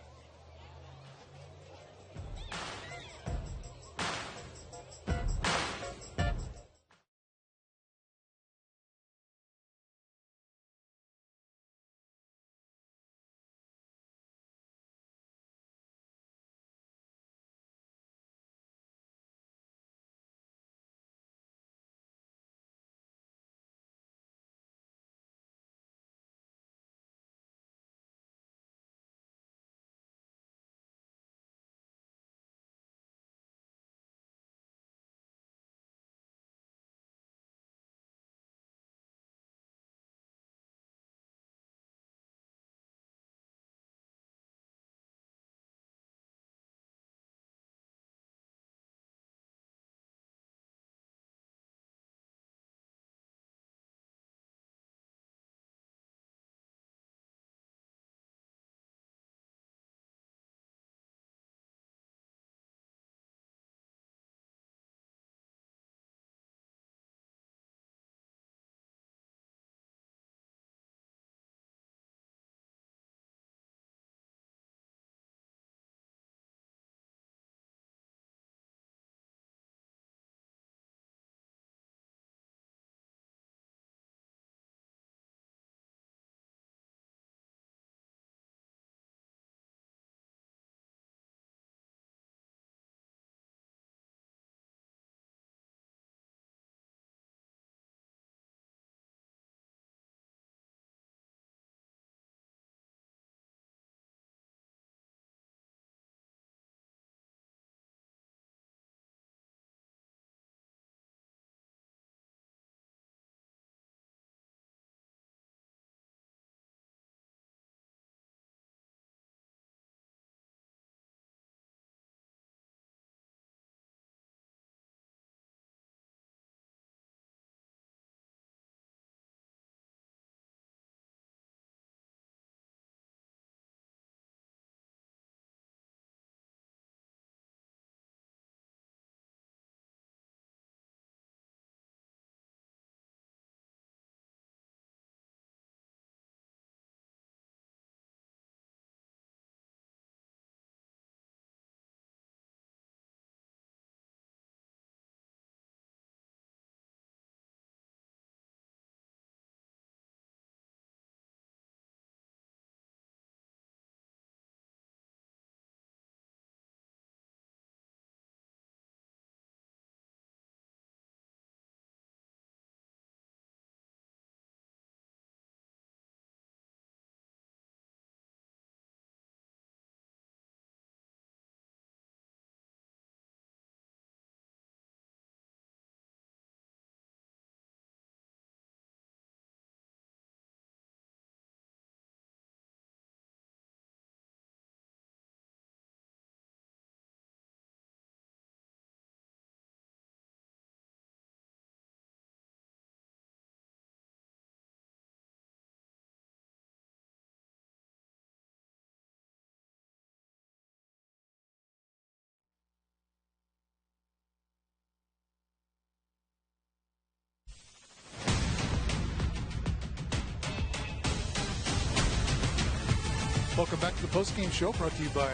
Welcome back to the Postgame Show, brought to you by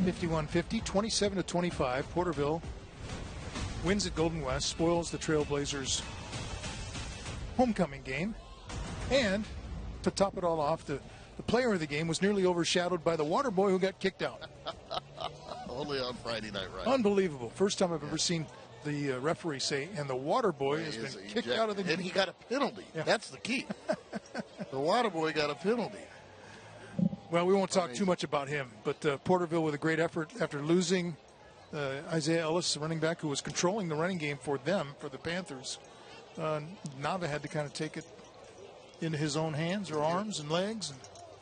5150, 27-25. Porterville wins at Golden West, spoils the Trailblazers' homecoming game. And to top it all off, the player of the game was nearly overshadowed by the water boy who got kicked out. Only on Friday night, right? Unbelievable. First time I've ever seen the referee say, and the water boy has been kicked out of the game. And he got a penalty. Yeah. That's the key. The water boy got a penalty. Well, we won't talk too much about him, but Porterville with a great effort after losing Isaiah Ellis, the running back who was controlling the running game for them, for the Panthers. Nava had to kind of take it into his own hands or arms and legs.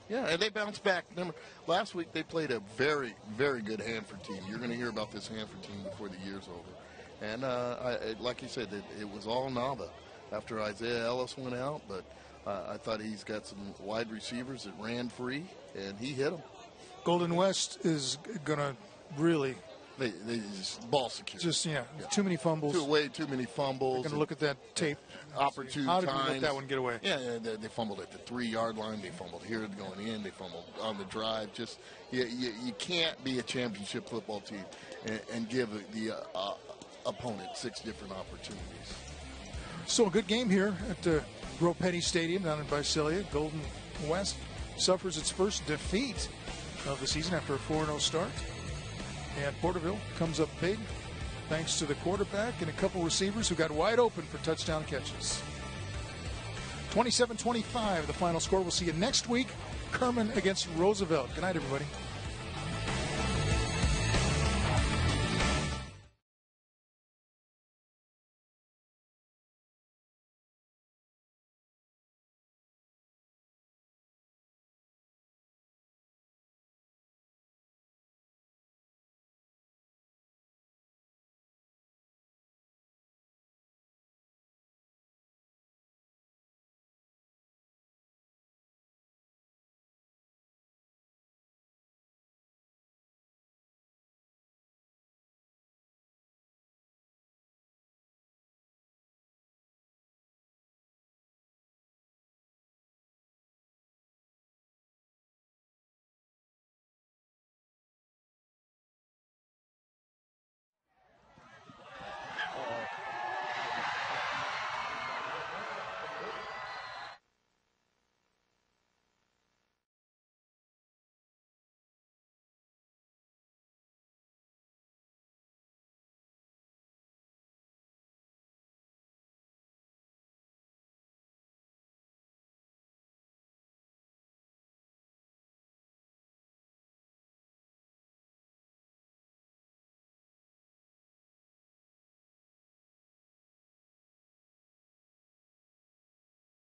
Yeah, and they bounced back. Remember, last week they played a very, very good Hanford team. You're going to hear about this Hanford team before the year's over. And like you said, it was all Nava after Isaiah Ellis went out, but I thought he's got some wide receivers that ran free, and he hit them. Golden West is going to really... They just ball secure. Too many fumbles. Way too many fumbles. They're going to look at that tape. Opportune How times. did we let that one get away? Yeah, they fumbled at the 3-yard line. They fumbled here going in. They fumbled on the drive. Just you can't be a championship football team and give the opponent 6 different opportunities. So a good game here at Gro Petty Stadium down in Visalia. Golden West suffers its first defeat of the season after a 4-0 start. And Porterville comes up big thanks to the quarterback and a couple receivers who got wide open for touchdown catches. 27-25, the final score. We'll see you next week. Kerman against Roosevelt. Good night, everybody.